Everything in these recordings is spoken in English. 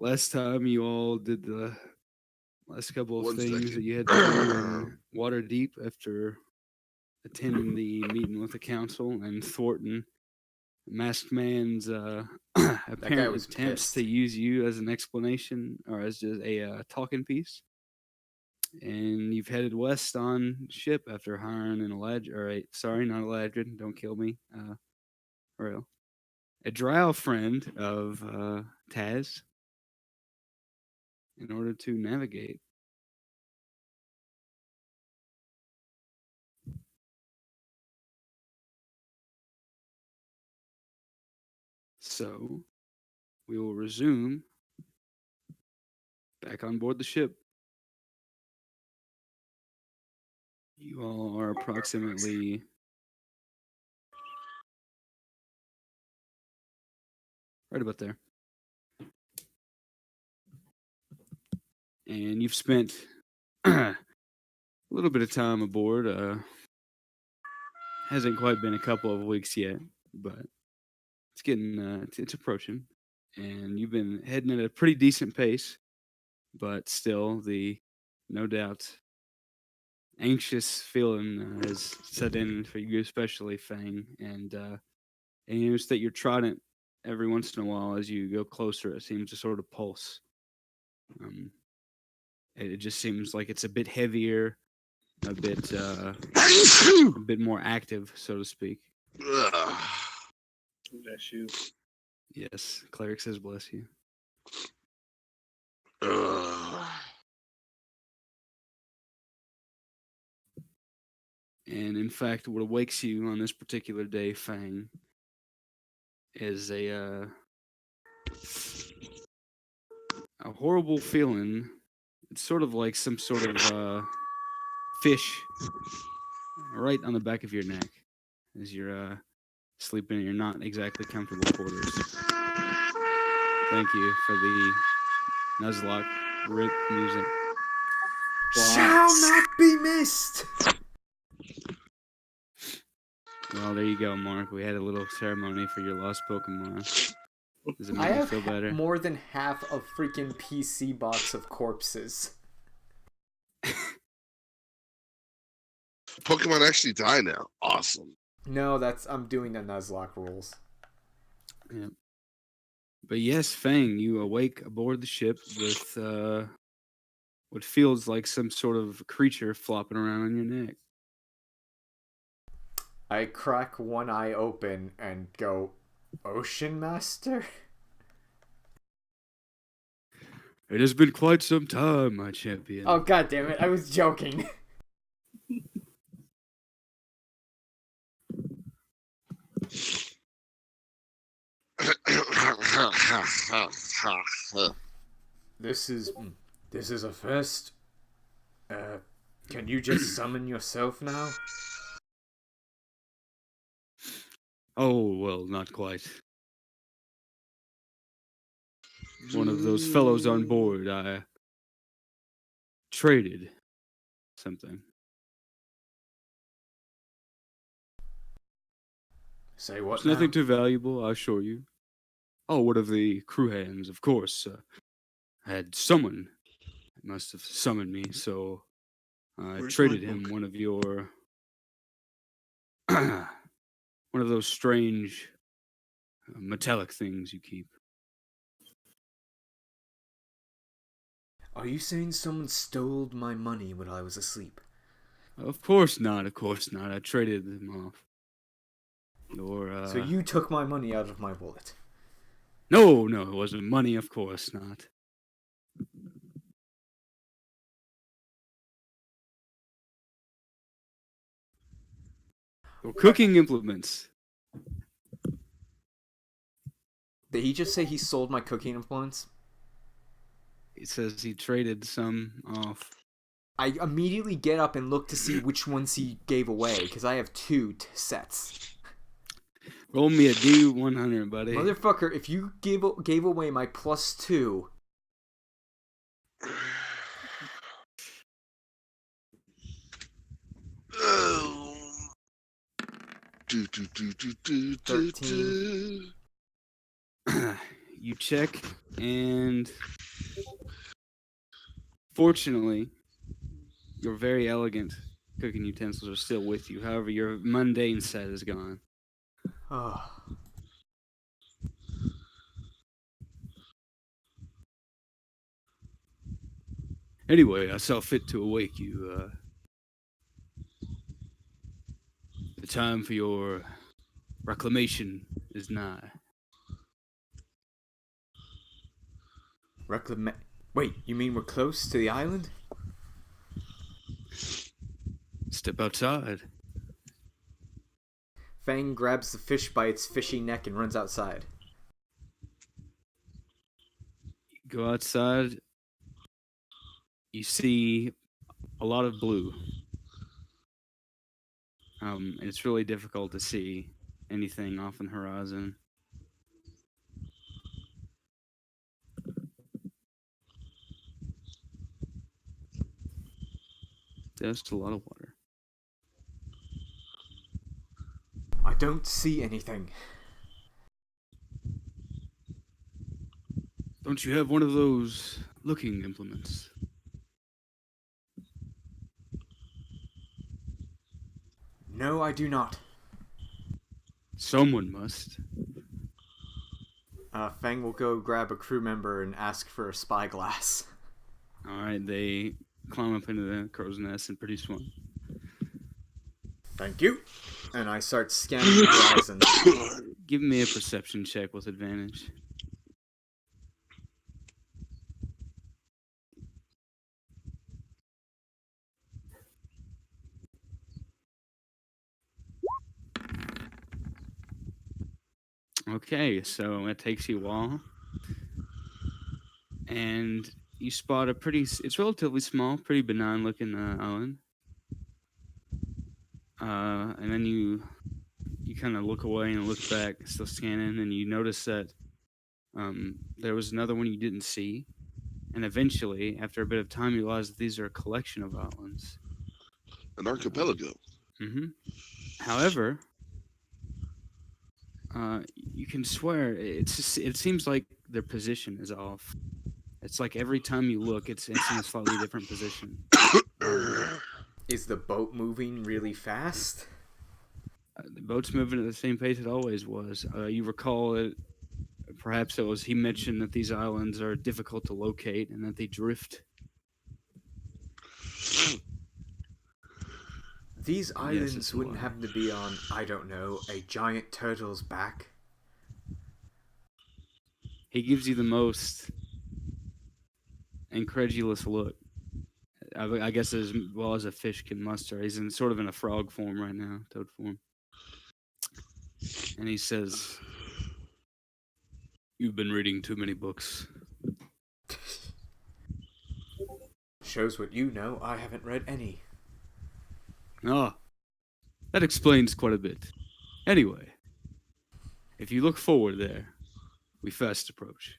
last time you all did the last couple of One things that second. you had to do in Waterdeep after attending the meeting with the council and thwarting Masked Man's That guy apparent was attempts pissed. to use you as an explanation or as just a talking piece. And you've headed west on ship after hiring an Eladrin, sorry, not Eladrin, don't kill me, Ariel. A drow friend of Taz in order to navigate. So we will resume back on board the ship. You all are approximately right about there. And you've spent a little bit of time aboard. Hasn't quite been a couple of weeks yet, but it's getting it's approaching. And you've been heading at a pretty decent pace, but still the no doubt anxious feeling has set in for you, especially Fang, and you notice that your trident every once in a while as you go closer, it seems to sort of pulse. It just seems like it's a bit heavier, a bit more active, so to speak. Bless you. Yes, cleric says bless you. And in fact, what awakes you on this particular day, Fang, is a horrible feeling. It's sort of like some sort of fish right on the back of your neck as you're sleeping in your not exactly comfortable quarters. Thank you for the Nuzlocke rip music. Shall not be missed! Well, there you go, Mark. We had a little ceremony for your lost Pokemon. Does it make I you have feel better? more than half a freaking PC box of corpses. Pokemon actually die now. Awesome. No, I'm doing the Nuzlocke rules. Yeah. But yes, Fang, you awake aboard the ship with what feels like some sort of creature flopping around on your neck. I crack one eye open and go, Ocean Master? It has been quite some time, my champion. Oh, god damn it, I was joking. This is a first. Can you just summon yourself now? Oh, well, not quite. One of those fellows on board, I traded something. Say what It's now? nothing too valuable, I assure you. Oh, one of the crew hands, of course, had someone must have summoned me, so I traded him one of your one of those strange metallic things you keep. Are you saying someone stole my money when I was asleep? Of course not, of course not. I traded them off. So you took my money out of my wallet? No, it wasn't money, of course not. Or cooking implements. Did he just say he sold my cooking implements? It says he traded some off. I immediately get up and look to see which ones he gave away, because I have two sets. Roll me a D100, buddy. Motherfucker, if you gave away my +2... you check, and fortunately, your very elegant cooking utensils are still with you. However, your mundane set is gone. Oh, Anyway, I saw fit to awake you. The time for your reclamation is nigh. reclam. Wait, you mean we're close to the island? Step outside. Fang grabs the fish by its fishy neck and runs outside. Go outside. You see a lot of blue. And it's really difficult to see anything off on the horizon. There's a lot of water. I don't see anything. Don't you have one of those looking implements? No, I do not. Someone must. Fang will go grab a crew member and ask for a spyglass. All right, they climb up into the crow's nest and produce one. Thank you. And I start scanning the horizon. Give me a perception check with advantage. Okay, so it takes you a while. And you spot a it's relatively small, pretty benign looking island. And then you kind of look away and look back, still scanning, and you notice that there was another one you didn't see. And eventually, after a bit of time, you realize that these are a collection of islands. An archipelago. Mm-hmm. However, you can swear it seems like their position is off. It's like every time you look, it's in a slightly different position. Is the boat moving really fast? The boat's moving at the same pace it always was. You recall it. Perhaps it was he mentioned that these islands are difficult to locate and that they drift. These islands it's wouldn't alive. happen to be on, I don't know, a giant turtle's back. He gives you the most incredulous look. I guess as well as a fish can muster. He's in sort of in a frog form right now, toad form. And he says, "You've been reading too many books." Shows what you know, I haven't read any. Ah, that explains quite a bit. Anyway, if you look forward there, we fast approach.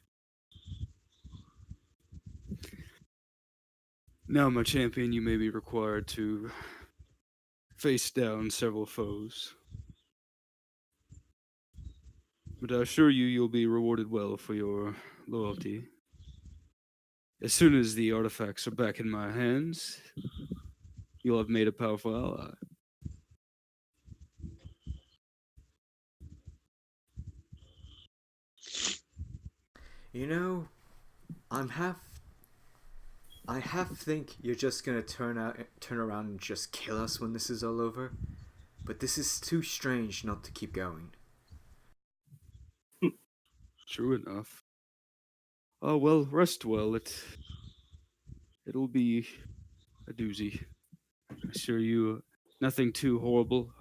Now, my champion, you may be required to face down several foes. But I assure you, you'll be rewarded well for your loyalty. As soon as the artifacts are back in my hands, you'll have made a powerful ally. You know, I half think you're just gonna turn around and just kill us when this is all over. But this is too strange not to keep going. True enough. Oh, well, rest well. It'll be a doozy. I assure you, nothing too horrible.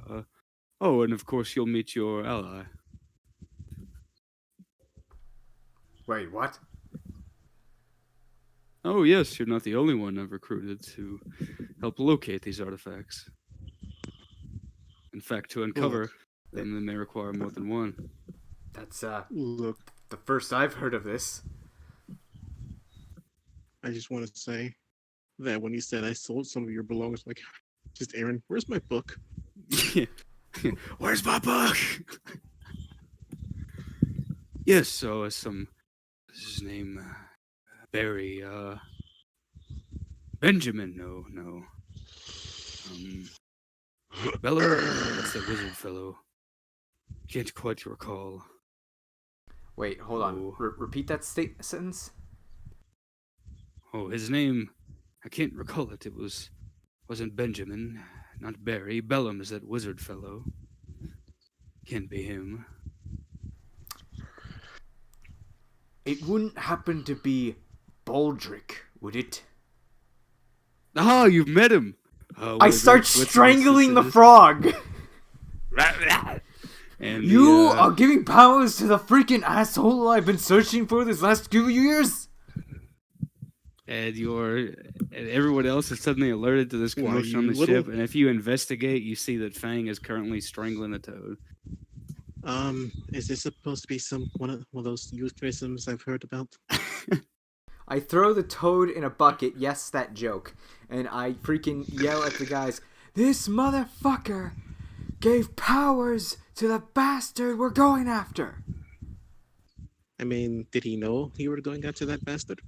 Oh, and of course you'll meet your ally. Wait, what? Oh, yes, you're not the only one I've recruited to help locate these artifacts. In fact, to uncover them, they may require more than one. That's Look, the first I've heard of this. I just want to say that when you said I sold some of your belongings, like, just Aaron, where's my book? Where's my book? Yes, so some His name Barry. Benjamin. No. Bellum. That's the wizard fellow. Can't quite recall. Wait, hold on. Oh. Repeat that sentence. Oh, his name. I can't recall it. Wasn't Benjamin, not Barry. Bellum is that wizard fellow. Can't be him. It wouldn't happen to be Baldric, would it? Ah, you've met him. I start strangling the frog. And You are giving powers to the freaking asshole I've been searching for this last few years. And everyone else is suddenly alerted to this commotion on the ship. And if you investigate, you see that Fang is currently strangling a toad. Is this supposed to be one of those euphemisms I've heard about? I throw the toad in a bucket, yes, that joke, and I freaking yell at the guys, "This motherfucker gave powers to the bastard we're going after!" I mean, did he know you were going after that bastard?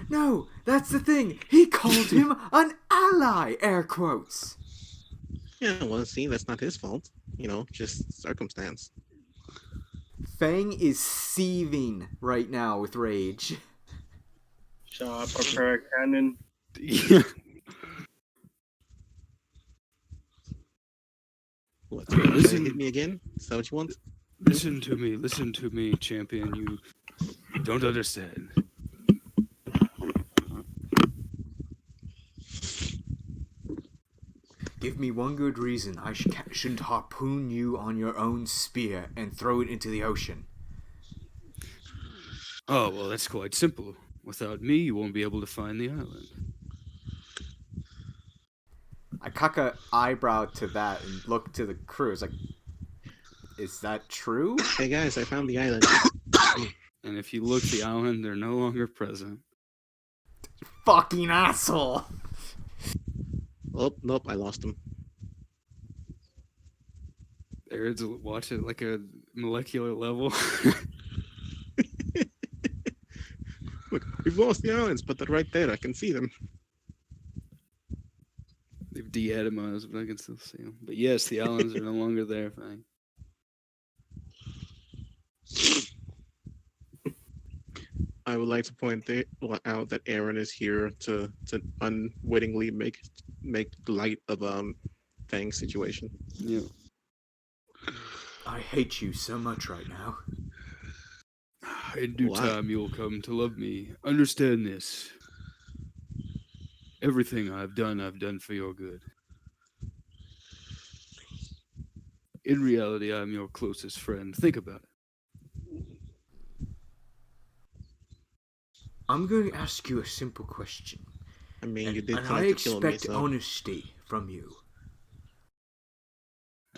No, that's the thing. He called him an ally, air quotes. Yeah, well, see, that's not his fault. Just circumstance. Fang is seething right now with rage. Shall I prepare a cannon? Yeah. What? Listen, hit me again? Is that what you want? Listen to me, champion. You don't understand. Give me one good reason I shouldn't harpoon you on your own spear and throw it into the ocean. Oh, well, that's quite simple. Without me, you won't be able to find the island. I cock a eyebrow to that and look to the crew. It's like, is that true? Hey guys, I found the island. And if you look, the island, they're no longer present. Fucking asshole! Oh, nope, I lost him. Aird's watch it like a molecular level. Look, we've lost the islands, but they're right there. I can see them. They've de-atomized, but I can still see them. But yes, the islands are no longer there, Fang. I would like to point out that Aaron is here to unwittingly make light of Fang's situation. Yeah. I hate you so much right now. In due time, you'll come to love me. Understand this. Everything I've done for your good. In reality, I'm your closest friend. Think about it. I'm going to ask you a simple question. I mean, you did and try I to kill me, expect so... honesty from you.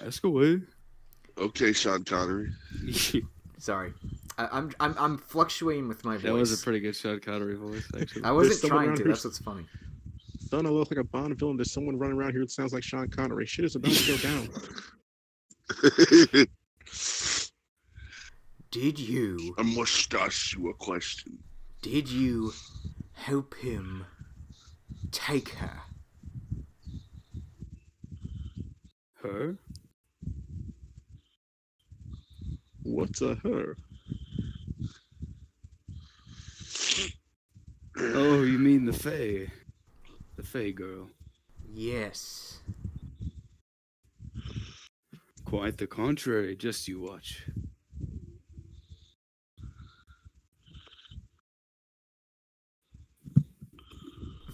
Ask away. Okay, Sean Connery. Sorry, I'm fluctuating with my voice. That was a pretty good Sean Connery voice, actually. I wasn't trying to. That's what's funny. Don't I look like a Bond villain? There's someone running around here that sounds like Sean Connery. Shit is about to go down. Did you? I must ask you a question. Did you help him take her? Her? What's a her? Oh, you mean the Fae. The Fae girl. Yes. Quite the contrary, just you watch.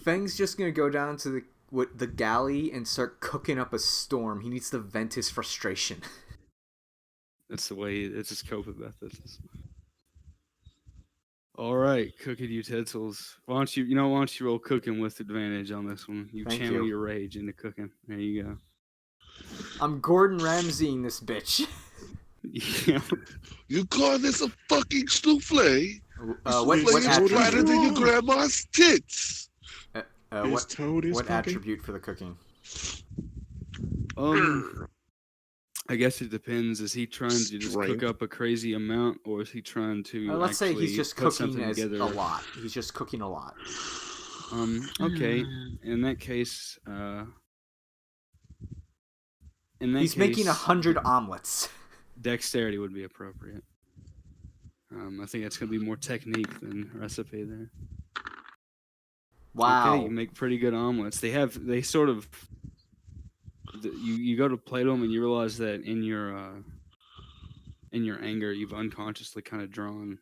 Fang's just gonna go down to the galley and start cooking up a storm. He needs to vent his frustration. That's the way, it's his coping method. Alright, cooking utensils. Why don't you roll cooking with advantage on this one? You Thank channel you. your rage into cooking. There you go. I'm Gordon Ramsaying this bitch. Yeah. You call this a fucking souffle? What Souffle is attribute? brighter than your grandma's tits. What attribute for the cooking? I guess it depends. Is he trying to just cook Strength. up a crazy amount, or is he trying to Let's say he's actually just put cooking something as together? a lot. He's just cooking a lot. Okay. In that case, He's making 100 omelets. dexterity would be appropriate. I think that's going to be more technique than recipe there. Wow. Okay, you make pretty good omelets. They sort of, you go to plate them and you realize that in your anger, you've unconsciously kind of drawn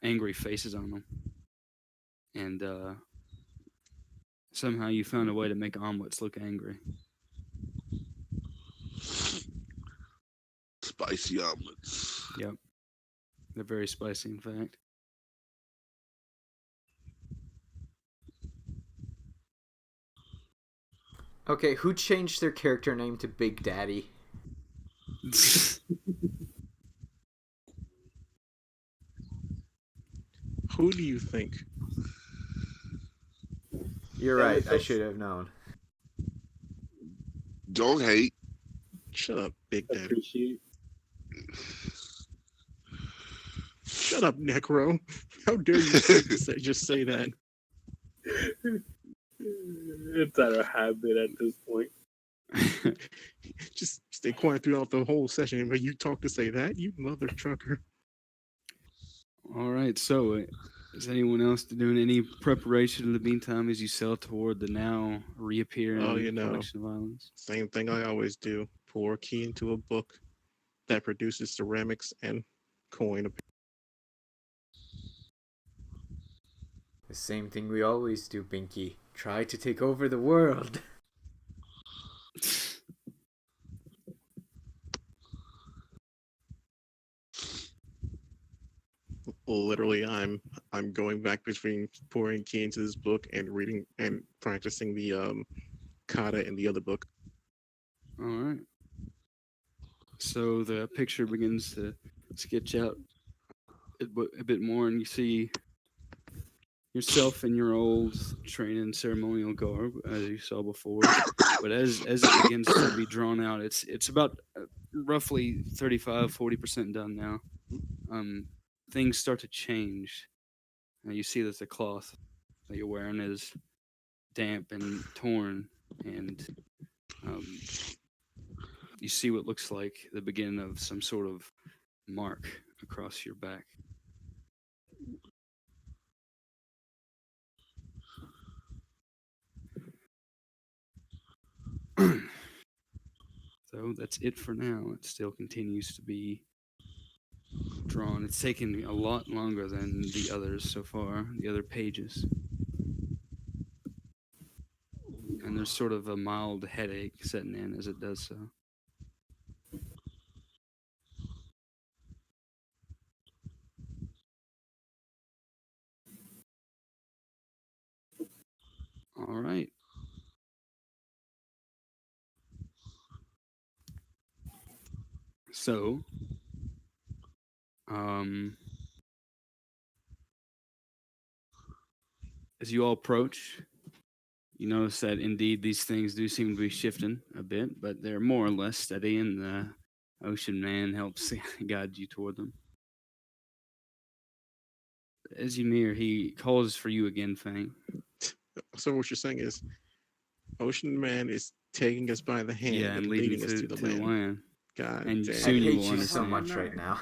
angry faces on them, and somehow you found a way to make omelets look angry. Spicy omelets. Yep, they're very spicy, in fact. Okay, who changed their character name to Big Daddy? Who do you think? You're right. I should have known. Don't hate. Shut up, Big Daddy. Appreciate. Shut up, Necro. How dare you just say that? It's out of habit at this point. Just stay quiet throughout the whole session. But you talk to say that, you mother trucker. All right, so is anyone else doing any preparation in the meantime as you sail toward the now reappearing collection of islands? Same thing I always do. Pour a key into a book that produces ceramics and coin. The same thing we always do, Binky. Try to take over the world. Literally, I'm going back between pouring key into this book and reading and practicing the kata in the other book. All right. So the picture begins to sketch out a bit more, and you see yourself in your old training ceremonial garb, as you saw before. But as it begins to be drawn out, it's about roughly 35-40% done now. Things start to change. You see that the cloth that you're wearing is damp and torn, and you see what looks like the beginning of some sort of mark across your back. So that's it for now. It still continues to be drawn. It's taken a lot longer than the others so far, the other pages. And there's sort of a mild headache setting in as it does so. All right. So, as you all approach, you notice that indeed these things do seem to be shifting a bit, but they're more or less steady, and the Ocean Man helps guide you toward them. As you near, he calls for you again, Fang. So what you're saying is, Ocean Man is taking us by the hand and and leading leading us to the land. God And damn. soon I you hate will you so understand. much right now.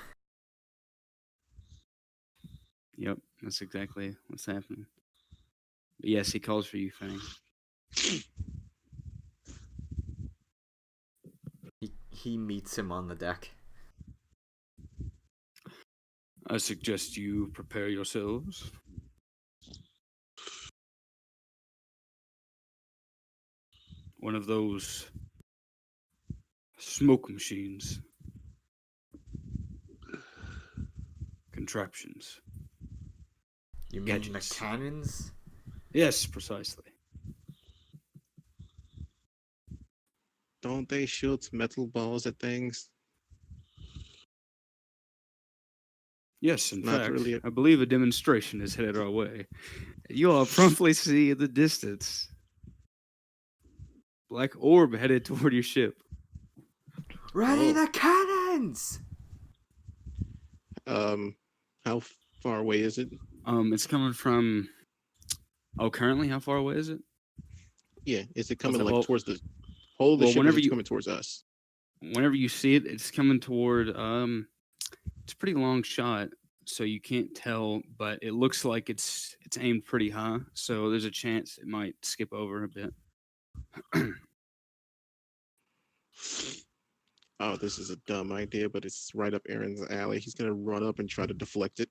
Yep, that's exactly what's happening. But yes, he calls for you, Fang. He meets him on the deck. I suggest you prepare yourselves. One of those smoke machines. Contraptions. You mean Gadgets. the cannons? Yes, precisely. Don't they shoot metal balls at things? Yes, in Not fact, really I believe a demonstration is headed our way. You all promptly see in the distance black orb headed toward your ship. Ready Oh. the cannons! How far away is it? It's coming from. Oh, currently, how far away is it? Yeah, is it What's coming that? like Well, towards the whole of the well, ship? Or is it coming towards us? whenever you see it, it's coming toward. It's a pretty long shot, so you can't tell, but it looks like it's aimed pretty high. So there's a chance it might skip over a bit. Oh, this is a dumb idea, but it's right up Aaron's alley. He's gonna run up and try to deflect it.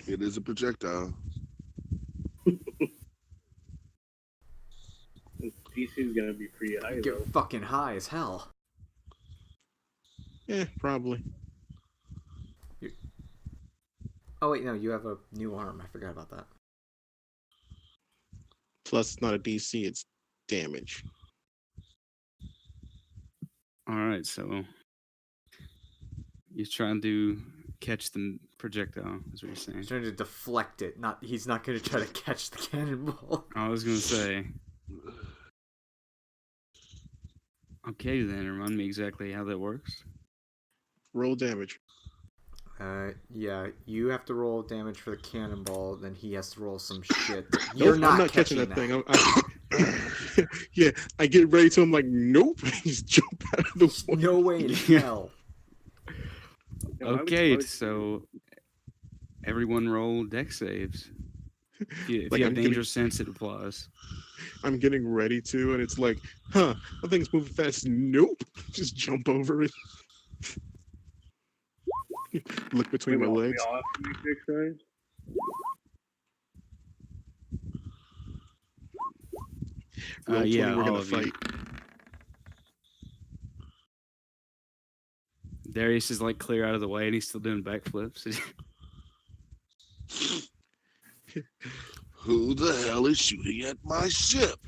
It is a projectile. DC is gonna be pretty high Get though. fucking high as hell. Yeah, probably. Oh wait, no, you have a new arm. I forgot about that. Plus, it's not a DC; it's damage. All right, so you're trying to catch the projectile, is what you're saying. He's trying to deflect it. He's not going to try to catch the cannonball. I was gonna say. Okay, then remind me exactly how that works. Roll damage. Yeah, you have to roll damage for the cannonball, then he has to roll some shit. You're Nope, I'm not catching that thing. Yeah, I get ready to. I'm like, nope. Just jump out of the way. No way in hell. Yeah, why would- Okay, so everyone roll deck saves. If you Like, have I'm danger sense, it applies. I'm getting ready to, and it's like, huh? I think it's moving fast. Nope. Just jump over it. Look between my we legs. all have to make dex saves? Roll 20, Yeah, we're all gonna of you. fight. Darius is like clear out of the way, and he's still doing backflips. Who the hell is shooting at my ship?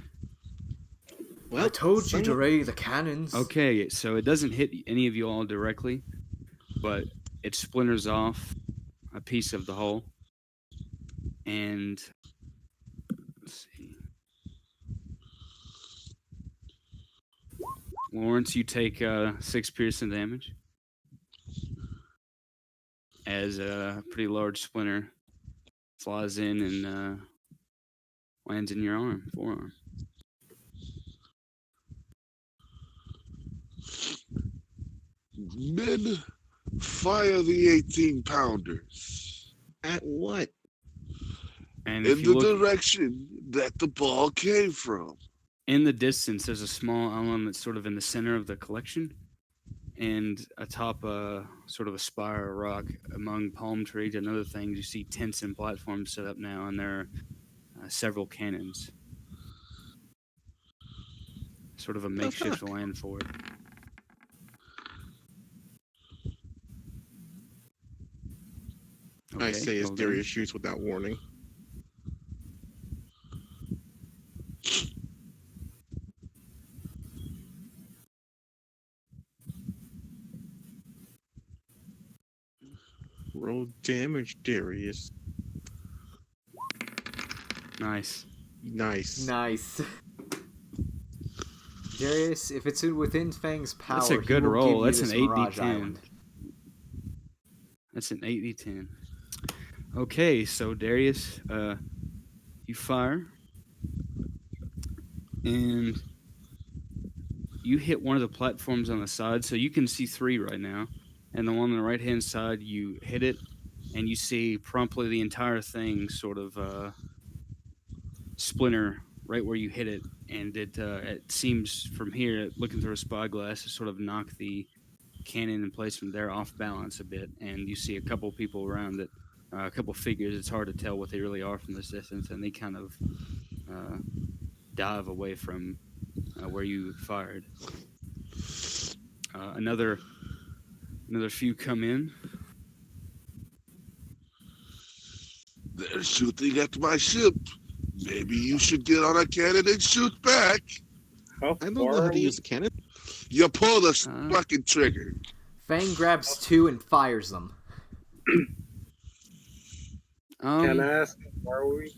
Well, I told you to some- ready the cannons. Okay, so it doesn't hit any of you all directly, but it splinters off a piece of the hull. And let's see. Lawrence, you take 6 piercing damage as a pretty large splinter flies in and lands in your forearm. Men, fire the 18-pounders At what? And in if you the look direction that the ball came from. in the distance, there's a small island that's sort of in the center of the collection, and atop sort of a spire of rock among palm trees and other things, you see tents and platforms set up now, and there are several cannons. Sort of a makeshift land fort. I say as well then. Darius shoots without warning. Roll damage, Darius. Nice. Nice. Nice. Darius, if it's within Fang's power, That's a good he will roll. give you That's this an Mirage 8d10. Island. That's an 8d10. Okay, so Darius, you fire, and you hit one of the platforms on the side, so you can see 3 right now. And the one on the right-hand side, you hit it, and you see promptly the entire thing sort of splinter right where you hit it. And it seems from here, looking through a spyglass, to sort of knock the cannon in place from there off balance a bit. And you see a couple people around it, a couple figures. It's hard to tell what they really are from this distance, and they kind of dive away from where you fired. Another few come in. They're shooting at my ship. Maybe you should get on a cannon and shoot back. How I don't far know how are to we? use a cannon. You pull the fucking trigger. Fang grabs 2 and fires them. Can I ask how far are we?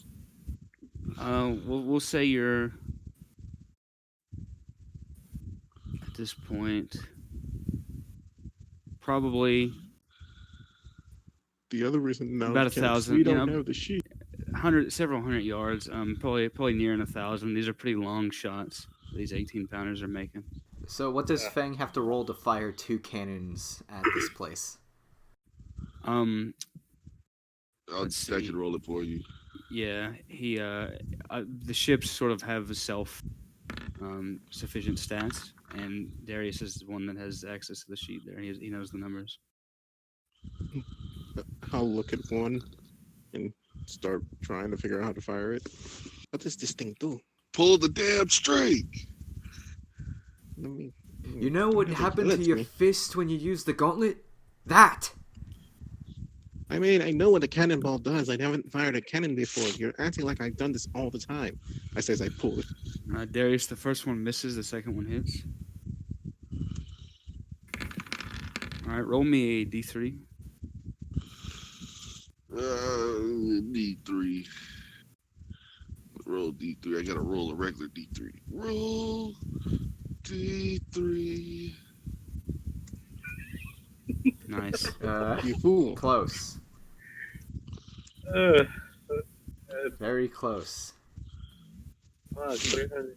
We'll say you're this point, probably The other reason now about is because we 1,000. don't have the sheet. Several hundred yards. Probably nearing 1,000. These are pretty long shots. These 18-pounders are making. So what does Fang have to roll to fire 2 cannons at this place? Um, I Let's can see. roll it for you. Yeah, the ships sort of have self sufficient stats, and Darius is the one that has access to the sheet. There, he knows the numbers. I'll look at one and start trying to figure out how to fire it. What does this thing do? Pull the damn string. Let me. You know what It happened to lets your me. fist when you used the gauntlet? That! I mean, I know what a cannonball does. I haven't fired a cannon before. You're acting like I've done this all the time. I says I pull it. Darius, the first one misses, the second one hits. All right, roll me a d3. D3. Roll D3. I gotta roll a regular D3. Roll D3. Nice. You fool. Close. Uh, Very close. 300.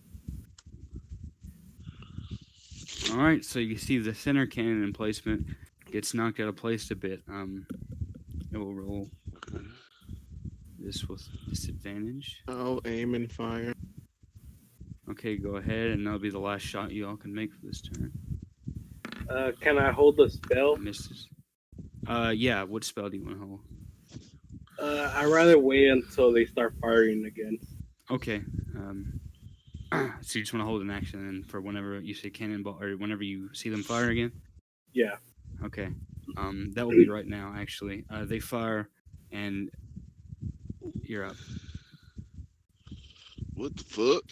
All right, so you see the center cannon emplacement gets knocked out of place a bit. It will roll this with disadvantage. I'll aim and fire. Okay, go ahead, and that'll be the last shot you all can make for this turn. Can I hold the spell? Misses. Yeah. What spell do you want to hold? I'd rather wait until they start firing again. Okay. So you just want to hold an action and for whenever you see cannonball or whenever you see them fire again? Yeah. Okay. That will be right now, actually. They fire, and you're up. What the fuck?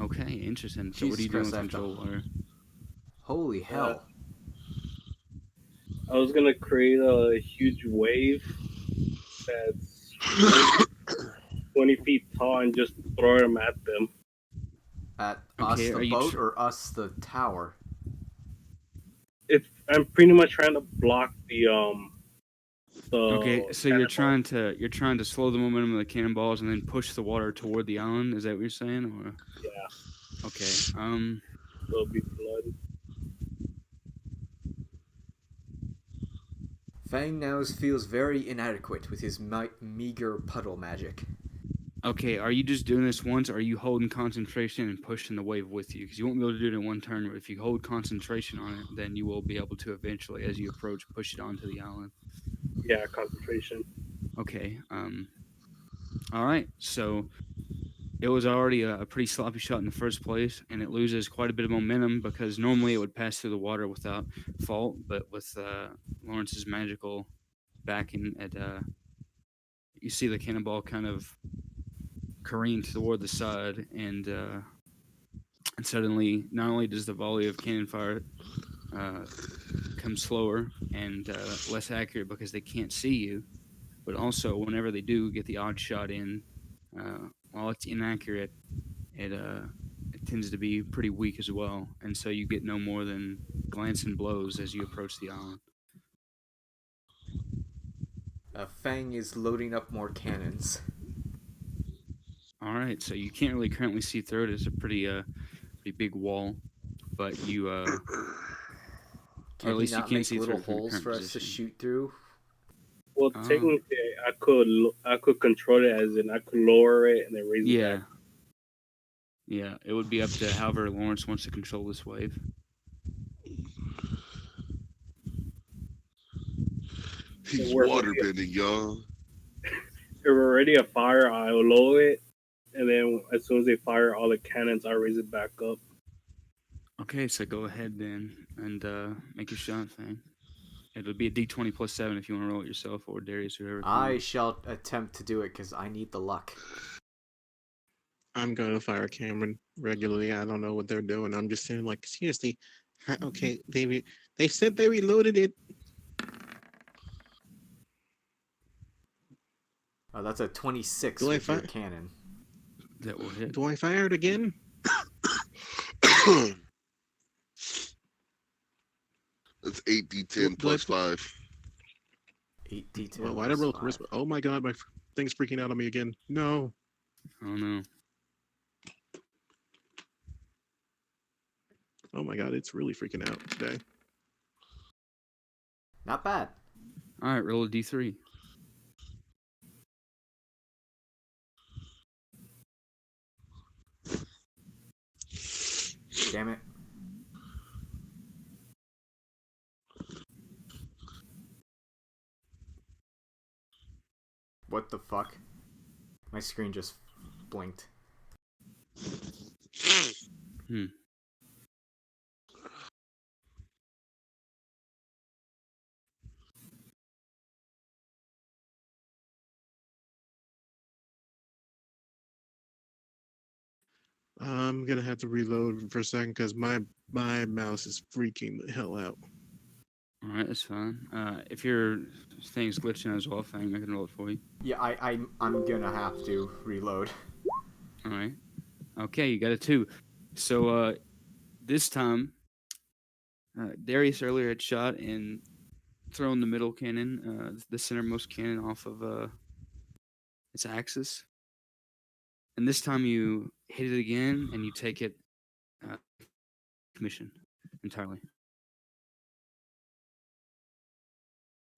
Okay, interesting. So what are Jesus you doing with Christ, control water? Holy hell. I was gonna create a huge wave that's 20 feet tall and just throw them at them. At Okay, us, are the you boat, or us, the tower? I'm pretty much trying to block the Okay, so you're cannonball. trying to slow the momentum of the cannonballs and then push the water toward the island. Is that what you're saying? Or Yeah, okay. there'll be blood. Fang now feels very inadequate with his meager puddle magic. Okay, are you just doing this once, or are you holding concentration and pushing the wave with you? Because you won't be able to do it in one turn. But if you hold concentration on it, then you will be able to eventually, as you approach, push it onto the island. Yeah, concentration. Okay. All right. So it was already a pretty sloppy shot in the first place, and it loses quite a bit of momentum because normally it would pass through the water without fault, but with Lawrence's magical backing, you see the cannonball kind of careen toward the side, and suddenly, not only does the volley of cannon fire come slower and less accurate because they can't see you, but also whenever they do get the odd shot in, while it's inaccurate, it tends to be pretty weak as well, and so you get no more than glancing blows as you approach the island. Fang is loading up more cannons. All right, so you can't really currently see through it. It's a pretty big wall, but you or Can at he least you not can make see little through it from your holes current for us to position. shoot through? Well, technically, I could control it as in I could lower it and then raise it Yeah. back. Yeah, it would be up to however Lawrence wants to control this wave. He's We're water ready. bending, y'all. If we're ready to fire, I'll lower it, and then as soon as they fire all the cannons, I'll raise it back up. Okay, so go ahead then and make your shot thing. It'll be a D20 plus 7 if you want to roll it yourself, or Darius, whoever. I shall attempt to do it because I need the luck. I'm gonna fire Cameron regularly. I don't know what they're doing. I'm just saying, like, seriously. Okay, they said they reloaded it. Oh, that's a 26 Do I with your fi- cannon. That will hit. Do I fire it again? That's 8d10 Do I plus 5. 8d10 why did I plus roll 5. charisma? Oh my god, my thing's freaking out on me again. No. Oh no. Oh my god, it's really freaking out today. Not bad. All right, roll a d3. Damn it. What the fuck? My screen just blinked. Hmm. I'm gonna have to reload for a second because my mouse is freaking the hell out. All right, that's fine. If your thing's glitching as well, Fang, I can roll it for you. Yeah, I'm gonna have to reload. All right. Okay, you got a 2. So this time, Darius earlier had shot and thrown the middle cannon, the centermost cannon, off of its axis. And this time you hit it again and you take it commission entirely.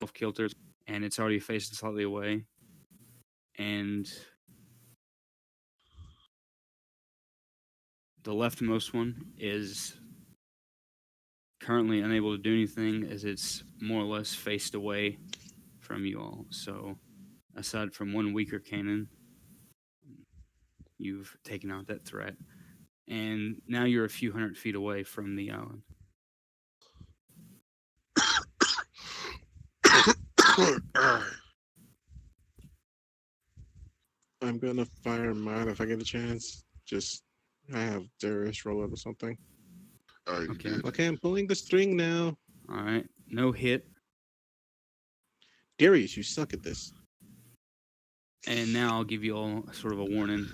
Off kilter, and it's already facing slightly away. And the leftmost one is currently unable to do anything as it's more or less faced away from you all. So, aside from one weaker cannon, you've taken out that threat. And now you're a few hundred feet away from the island. I'm gonna fire mine if I get a chance. Just I have Darius roll it or something. Alright, Okay. good. Okay, I'm pulling the string now. All right. No hit. Darius, you suck at this. And now I'll give you all sort of a warning.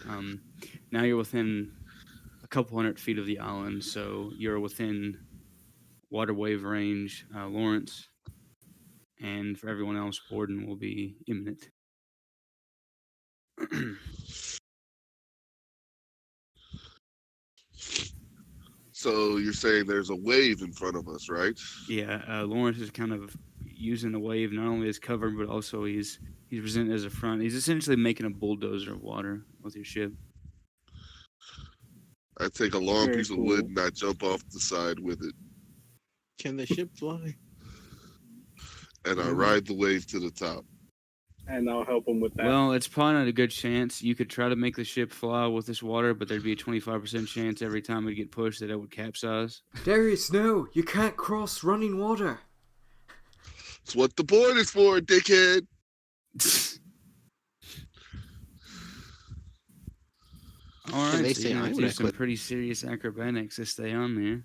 Now you're within a couple hundred feet of the island, so you're within water wave range. Lawrence, and for everyone else, Borden will be imminent. So you're saying there's a wave in front of us, right? Yeah, Lawrence is kind of using the wave not only as cover, but also he's presented as a front. He's essentially making a bulldozer of water with your ship. I take a long Very piece of cool. wood and I jump off the side with it, Can the ship fly? and I ride the wave to the top. And I'll help him with that. Well, it's probably not a good chance. You could try to make the ship fly with this water, but there'd be a 25% chance every time it'd get pushed that it would capsize. Darius, no! You can't cross running water! It's what the board is for, dickhead. All And right, they so say you're gonna I have to would do have some quit. pretty serious acrobatics to stay on there.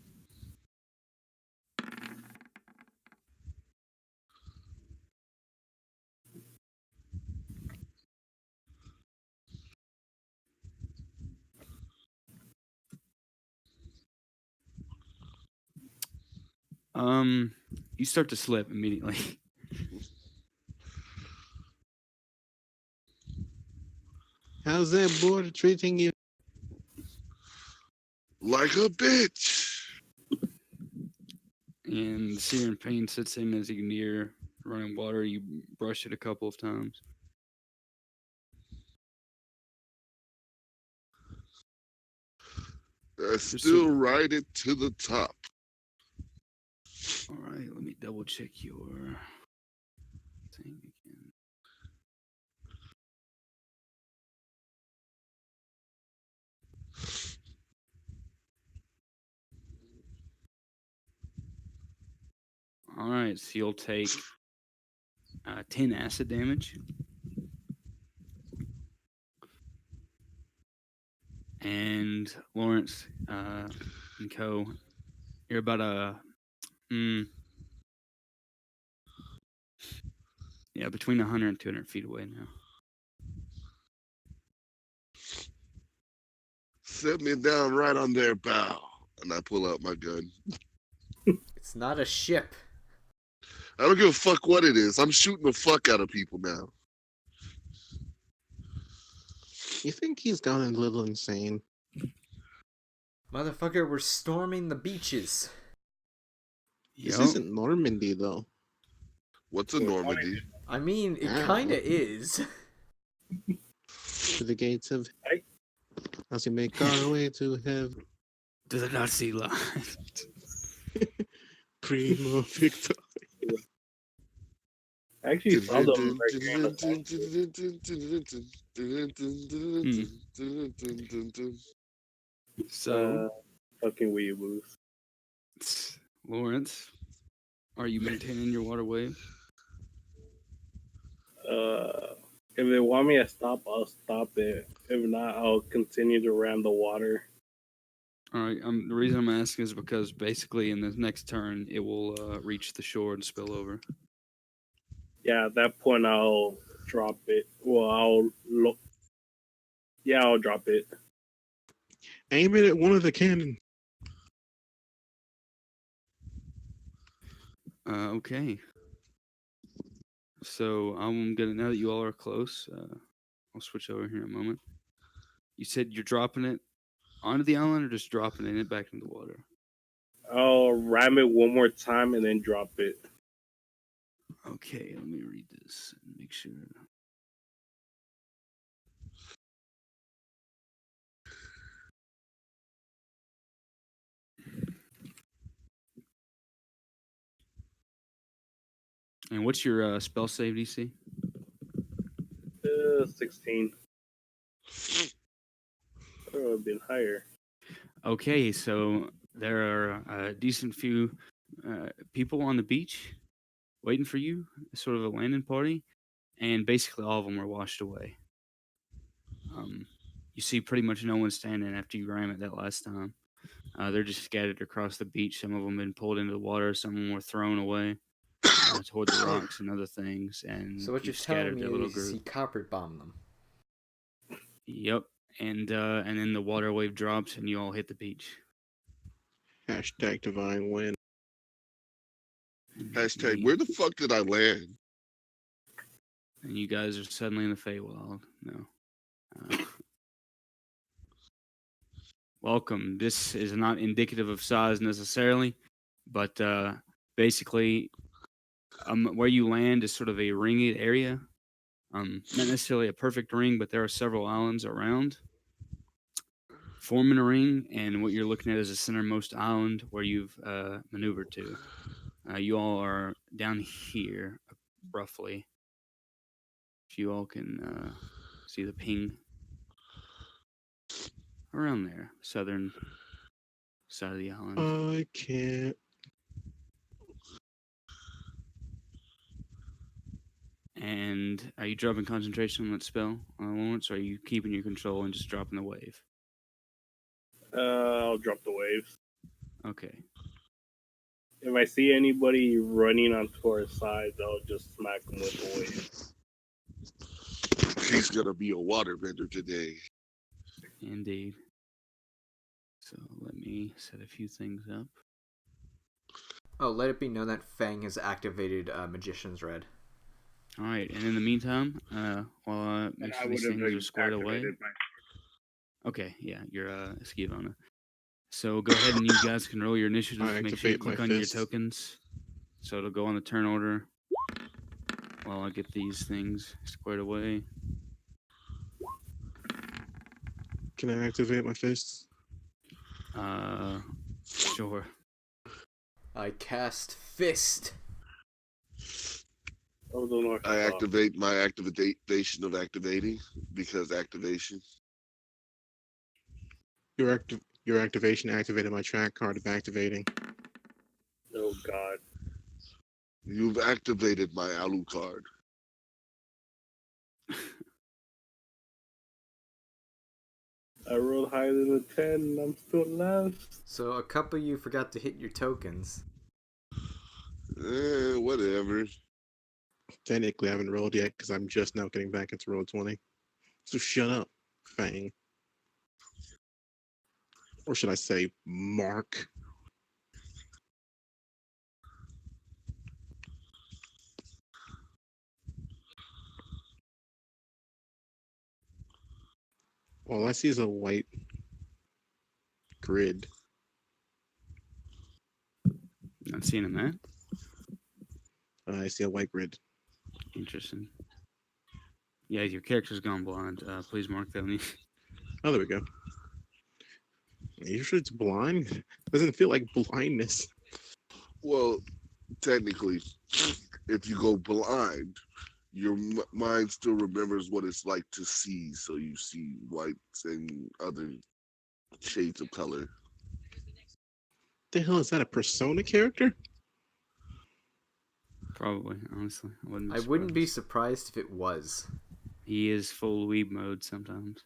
You start to slip immediately. How's that board treating you? Like a bitch. And searing pain sets in as you near running water. You brush it a couple of times. I still ride it to the top. All right, let me double check your thing again. All right, so you'll take 10 acid damage. And Lawrence and Co., you're about between 100 and 200 feet away now. Set me down right on their bow, And I pull out my gun. It's not a ship. I don't give a fuck what it is. I'm shooting the fuck out of people now. You think he's gone a little insane? Motherfucker, we're storming the beaches. This Yup. isn't Normandy, though. What's a Normandy? I mean, it Ow. kinda is. To the gates of I- as we make our way to heaven. To the Nazi line. Primo Victor. I actually saw them right here on the So, fucking weeaboos. Lawrence, are you maintaining your water wave? If they want me to stop, I'll stop it. If not, I'll continue to ram the water. All right. The reason I'm asking is because basically in the next turn it will reach the shore and spill over. Yeah, at that point I'll drop it. Well, I'll look. Yeah, I'll drop it. Aim it at one of the cannon. Okay. So I'm gonna now that you all are close, I'll switch over here in a moment. You said you're dropping it onto the island or just dropping it back into the water? I'll ram it one more time and then drop it. Okay, let me read this and make sure. And what's your spell save DC? 16. That would have been higher. Okay, so there are a decent few people on the beach waiting for you, sort of a landing party, and basically all of them are washed away. You see pretty much no one standing after you ram it that last time. They're just scattered across the beach. Some of them been pulled into the water. Some of them were thrown away toward the rocks and other things. And So what you're you've telling scattered me their little is he group. copper bombed them. Yep. And then the water wave drops and you all hit the beach. Hashtag divine win. Hashtag, where the fuck did I land? And you guys are suddenly in the Feywild. No. Welcome. This is not indicative of size necessarily, but basically, where you land is sort of a ringed area. Not necessarily a perfect ring, but there are several islands around forming a ring, and what you're looking at is the centermost island where you've maneuvered to. You all are down here, roughly. If you all can see the ping around there, southern side of the island. I can't. And are you dropping concentration on that spell, Lawrence, or are you keeping your control and just dropping the wave? I'll drop the waves. Okay. If I see anybody running onto our sides, I'll just smack them with the wave. He's gonna be a waterbender today. Indeed. So let me set a few things up. Oh, let it be known that Fang has activated Magician's Red. All right, and in the meantime, while I make And I sure these would have things are squared away. activated my Okay, yeah, you're Esquivona. So go ahead and you guys can roll your initiative. I Make sure you activate my click on your fist. tokens. So it'll go on the turn order while I get these things squared away. Can I activate my fists? Sure. I cast Fist. Oh, don't know. I activate my activation of activating because activation. Your activation activated my track card of activating. Oh God. You've activated my Alucard. I rolled higher than a 10 and I'm still last. So a couple of you forgot to hit your tokens. Whatever. Technically, I haven't rolled yet because I'm just now getting back into roll 20. So shut up, Fang. Or should I say Mark? All I see is a white grid. Not seeing a map. I see a white grid. Interesting. Yeah, your character's gone blind. Please mark that. Oh, there we go. Usually it's blind. Doesn't feel like blindness. Well, technically, if you go blind, your mind still remembers what it's like to see. So you see whites and other shades of color. The hell is that? A Persona character? Probably, honestly, I wouldn't be I wouldn't be surprised. surprised if it was. He is full weeb mode sometimes.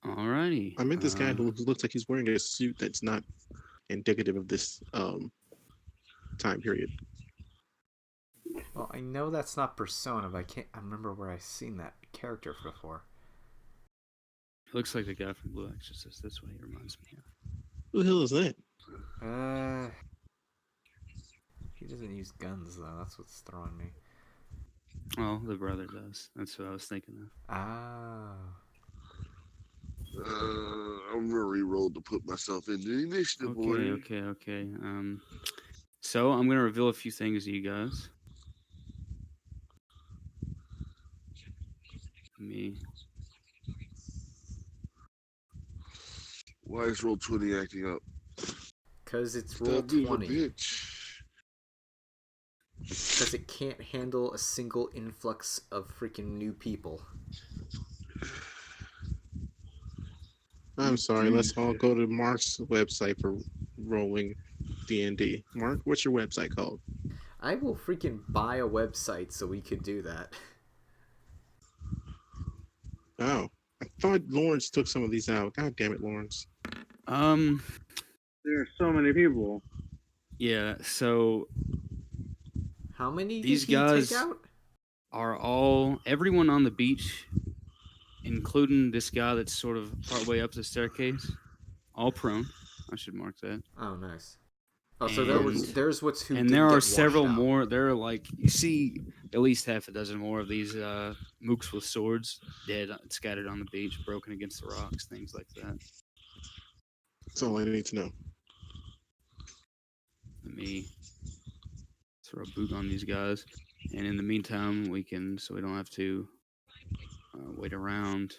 Alrighty. I meant this guy who looks like he's wearing a suit that's not indicative of this time period. Well, I know that's not Persona, but I remember where I seen that character before. Looks like the guy from Blue Exorcist. That's what he reminds me of. Who the hell is that? He doesn't use guns though. That's what's throwing me. Oh, the brother does. That's what I was thinking of. Ah. I'm gonna re-roll to put myself in the initiative order. Okay. So I'm gonna reveal a few things to you guys. Me. Why is roll 20 acting up? Cause it's roll Stop being a 20. bitch. Because it can't handle a single influx of freaking new people. I'm sorry. Let's all go to Mark's website for rolling D&D. Mark, what's your website called? I will freaking buy a website so we could do that. Oh, I thought Lawrence took some of these out. God damn it, Lawrence. There are so many people. Yeah. So How many these did he guys take out? are everyone on the beach, including this guy that's sort of partway up the staircase, all prone. I should mark that. Oh, nice. Oh, so And- there's what's who. And didn't there get are washed several out. more. There are like you see at least half a dozen more of these mooks with swords dead, scattered on the beach, broken against the rocks, things like that. That's all I need to know. Let me throw a boot on these guys, and in the meantime, we don't have to wait around.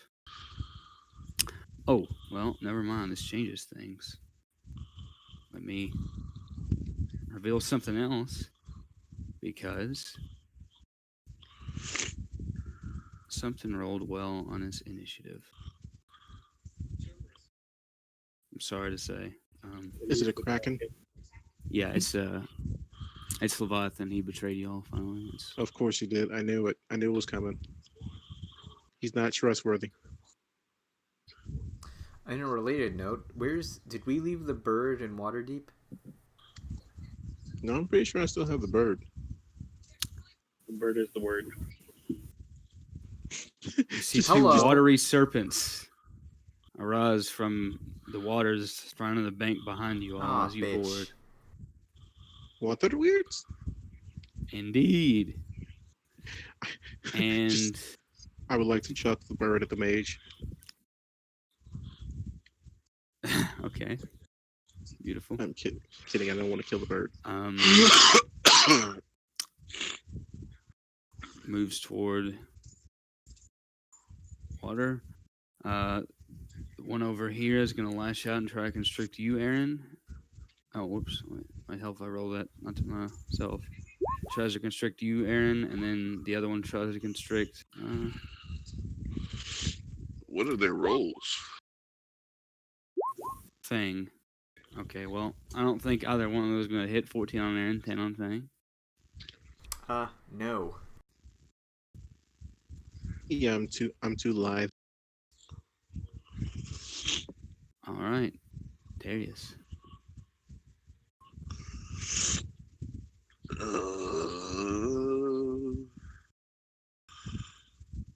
Oh well, never mind. This changes things. Let me reveal something else because something rolled well on his initiative. I'm sorry to say. Is it a Kraken? Yeah, it's Leviathan. He betrayed y'all finally. Of course he did. I knew it. I knew it was coming. He's not trustworthy. In a related note, did we leave the bird in Waterdeep? No, I'm pretty sure I still have the bird. The bird is the word. You see two Hello. watery serpents arise from the waters surrounding the bank behind you all as you bitch. board. What the weirds? Indeed. And Just- I would like to chuck the bird at the mage. okay, beautiful. I'm kidding. I don't want to kill the bird. Moves toward water. The one over here is gonna lash out and try to constrict you, Aaron. Oh, whoops! Wait, might help if I roll that onto myself. Tries to constrict you, Aaron, and then the other one tries to constrict. What are their rolls? Thing. Okay, well, I don't think either one of those is gonna hit. 14 on Aaron, 10 on Thing. No. Yeah, I'm too live. All right, Darius.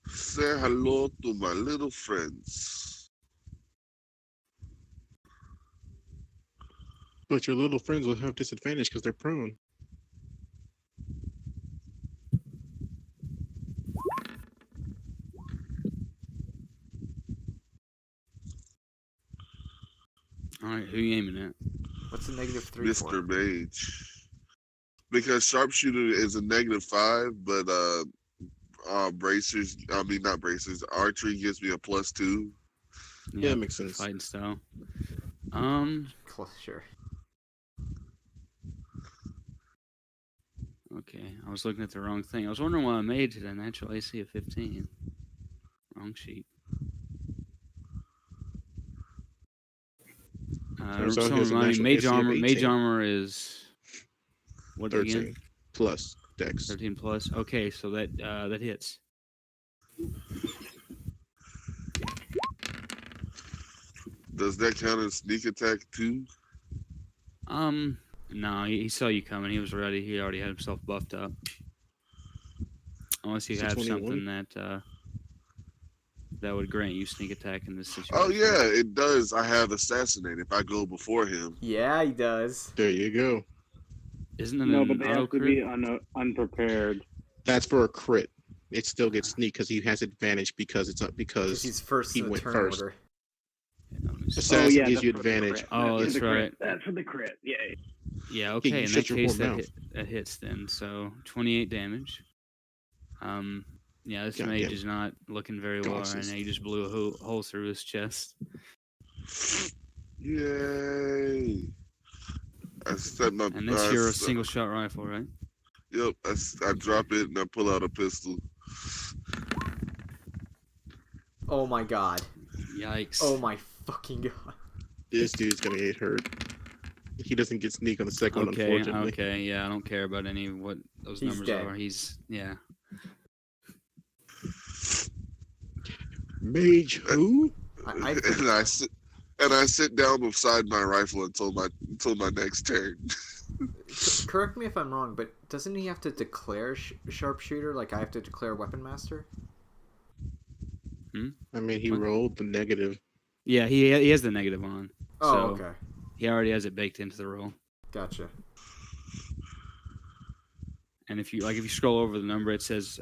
Say hello to my little friends. But your little friends will have disadvantage because they're prone. All right, who you aiming at? What's the -3 for? Mr. Mage. Because sharpshooter is a -5, but bracers, I mean not bracers, archery gives me a +2. Yeah, Yep, it makes for sense. fighting style. Sure. Okay, I was looking at the wrong thing. I was wondering why I made it a natural AC of 15. Wrong sheet. Turns out he Someone has a remind me, natural mage AC of armor. Mage 18. armor is what 13 again? plus dex. 13 plus. Okay, so that hits. Does that count as sneak attack too? No, he saw you coming. He was ready. He already had himself buffed up. Unless you It's a have 21. something that would grant you sneak attack in this Oh situation. yeah, it does. I have assassinate if I go before him. Yeah, he does. There you go. Isn't it No, but an they auto have to crit? be unprepared. That's for a crit. It still gets sneak because he has advantage because it's up Because because he's first he in the went turn first. order. Let me see. Assassin Oh yeah, gives that's you for the advantage. crit. Oh, That's that's for the right. crit. That's for the crit. Yeah. Yeah, Yeah, okay. you In shut that your case, whole mouth. that hits then. So 28 damage. Yeah, this mage Goddamn is not looking very well right glasses. now. You just blew a hole through his chest. Yay! I set my. And that's your single shot rifle, right? Yep. I drop it and I pull out a pistol. Oh my god. Yikes. Oh my fucking god. This dude's gonna get hurt. He doesn't get sneak on the second one, Okay, unfortunately. okay. Yeah, I don't care about any of what those He's numbers dead. are. Yeah. Mage who? I And I sit down beside my rifle until my next turn. correct me if I'm wrong, but doesn't he have to declare sharpshooter like I have to declare weapon master? I mean, he What? rolled the negative. Yeah, he has the negative on. Oh, So okay. he already has it baked into the roll. Gotcha. And if you scroll over the number, it says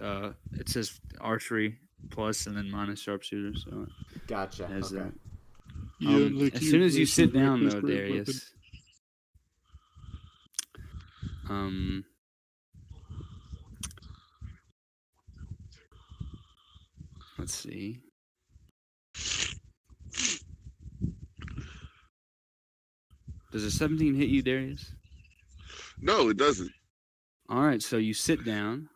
archery plus and then minus sharpshooter. So Gotcha. it has Okay. that. Yeah, As soon as you sit down, though, Darius, let's see. Does a 17 hit you, Darius? No, it doesn't. All right, so you sit down,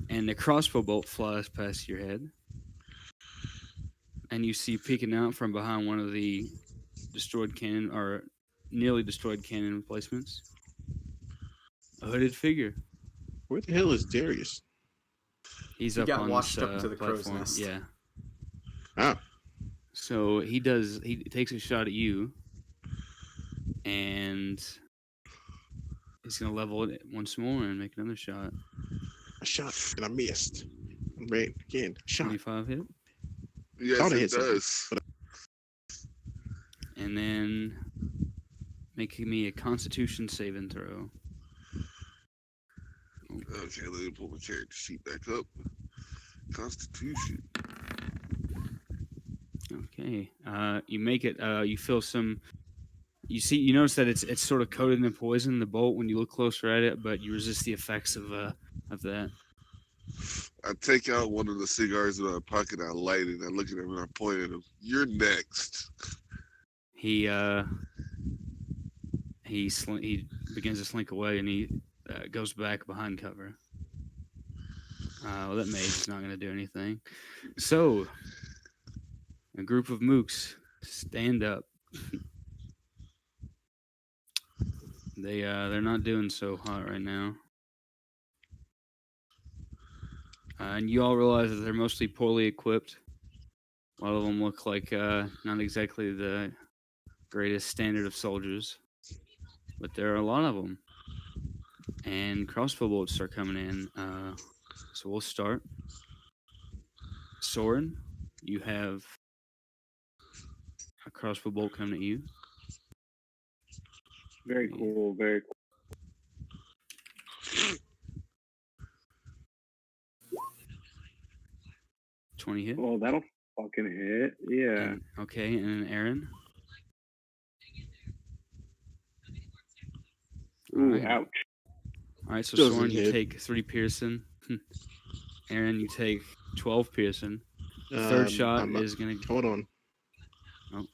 and the crossbow bolt flies past your head, and you see peeking out from behind one of the destroyed cannon or nearly destroyed cannon emplacements a hooded figure. Where the hell is Darius? He's He up got on washed this up to the crow's platform. nest. Yeah. Ah, So he takes a shot at you, and he's gonna level it once more and make another shot. I shot and I missed. I'm ready again. Shot. 25 hit, Yes, Thought I it hit something, does. but and then making me a Constitution saving throw. Okay, let me pull my character sheet back up. Constitution. Okay. You make it. You feel some. You notice that it's sort of coated in poison, the bolt, when you look closer at it, but you resist the effects of that. I take out one of the cigars in my pocket. I light it. I look at him and I point at him. You're next. He he begins to slink away, and he goes back behind cover. Well, that mage is not going to do anything. So, a group of mooks stand up. They're not doing so hot right now. And you all realize that they're mostly poorly equipped. A lot of them look like not exactly the greatest standard of soldiers, but there are a lot of them. And crossbow bolts start coming in. So we'll start. Soren, you have a crossbow bolt coming at you. Very cool. Very cool. 20 hit. Oh, that'll fucking hit. Yeah. Okay, and then Aaron. Ooh, ouch. All right, so Doesn't Soren, you hit. take 3 piercing. Aaron, you take 12 piercing. Third shot is going to... Hold on. Oh.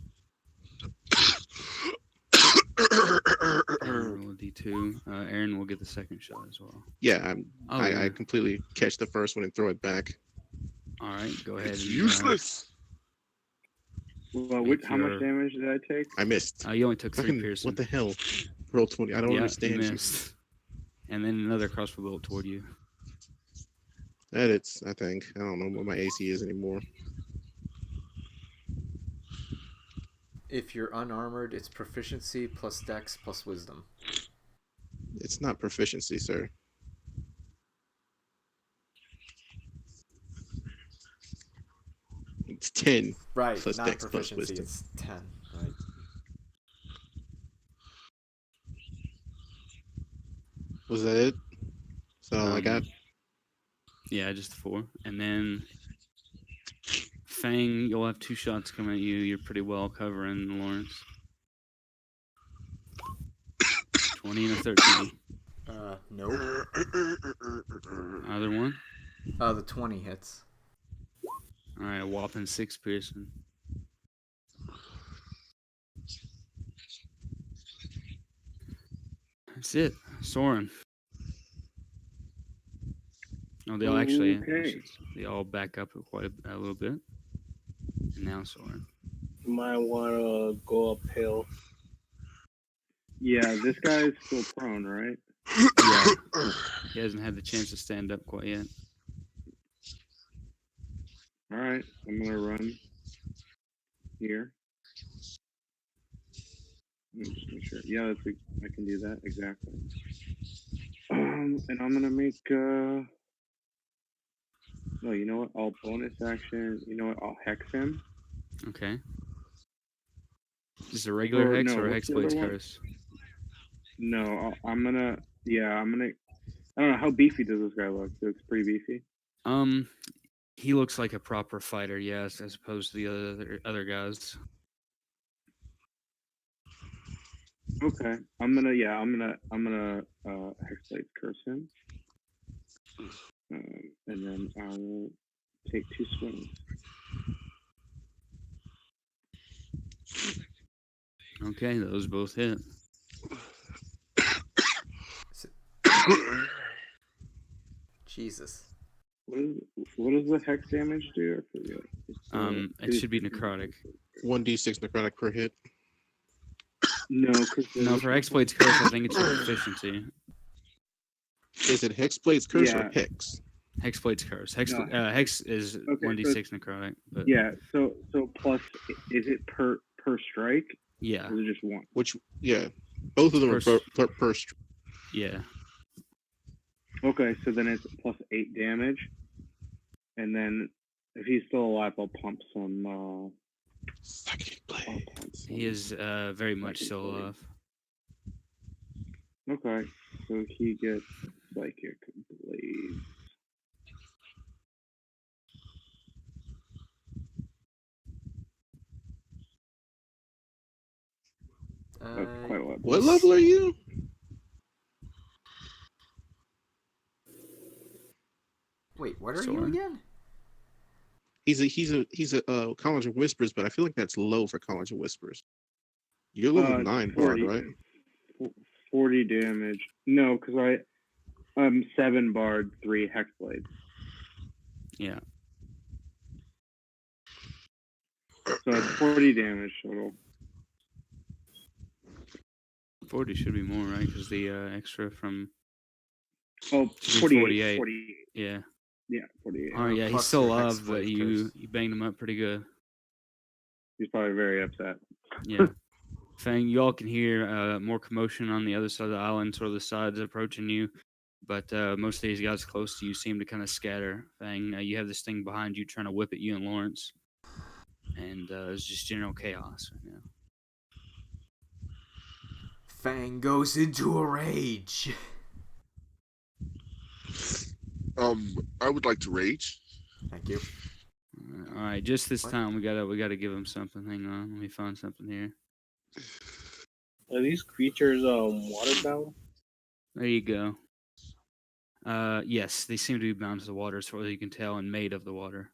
Roll a D2. Aaron will get the second shot as well. Yeah, yeah. I completely catch the first one and throw it back. All right, go ahead. It's and, useless. Well, how much damage did I take? I missed. You only took 3 Fucking, piercing. what the hell? Roll 20. I don't understand you missed. And then another crossbow bolt toward you. That it's, I think. I don't know what my AC is anymore. If you're unarmored, it's proficiency plus dex plus wisdom. It's not proficiency, sir. It's 10. Right, Plus not dex plus proficiency, wisdom. it's 10. Right. Was that it? Is that all I got? Yeah, just 4. And then Fang, you'll have 2 shots coming at you. You're pretty well covering Lawrence. 20 and a 13. Nope. Either one? The 20 hits. All right, a whopping 6 piercing. That's it. Soren. No, they all actually, they all back up quite a little bit. And now Soren. You might want to go uphill. Yeah, this guy's still prone, right? Yeah. He hasn't had the chance to stand up quite yet. All right, I'm going to run here. Let me just make sure. Yeah, I can do that, exactly. And I'm going to make... No, you know what? I'll bonus action. You know what? I'll hex him. Okay. Is this a regular hex or a Hexblade's Curse? No, I'm gonna. Yeah, I'm gonna. I don't know how beefy does this guy look. He looks pretty beefy. He looks like a proper fighter, yes, as opposed to the other guys. Okay, I'm gonna Hexblade curse him, and then I will take 2 swings. Okay, those both hit. Jesus. What does the hex damage do? I forget. It should be necrotic. 1d6 necrotic per hit. No, no, for Hexblade's Curse, I think it's your proficiency. Is it Hexblade's Curse or Hex? Hexblade's Curse. Hex is 1d6 necrotic. But... Yeah, so plus, is it per strike? Yeah. Or is it just 1? Both of them are per strike. Yeah. Okay, so then it's plus 8 damage. And then if he's still alive, I'll pump some... Psychic Blade. He is very much still alive. Okay, so he gets Psychic Blade. That's quite a lot. What level are you? Wait, what are you again? He's a College of Whispers, but I feel like that's low for College of Whispers. You're level 9 bard, right? 40 damage. No, because I'm 7 bard, 3 hexblade. Yeah. So it's 40 damage total. 40 should be more, right? Because the extra from... Oh, 48. 48. Yeah. Yeah, 48. All right, yeah, he's still alive, but you banged him up pretty good. He's probably very upset. Yeah. Fang, you all can hear more commotion on the other side of the island, sort of the sides approaching you. But most of these guys close to you seem to kind of scatter. Fang, you have this thing behind you trying to whip at you and Lawrence. And it's just general chaos right now. Fang goes into a rage. I would like to rage. Thank you. All right, just this What? time we gotta give him something. Hang on, let me find something here. Are these creatures waterbound? There you go. Yes, they seem to be bound to the water, as far as you can tell, and made of the water.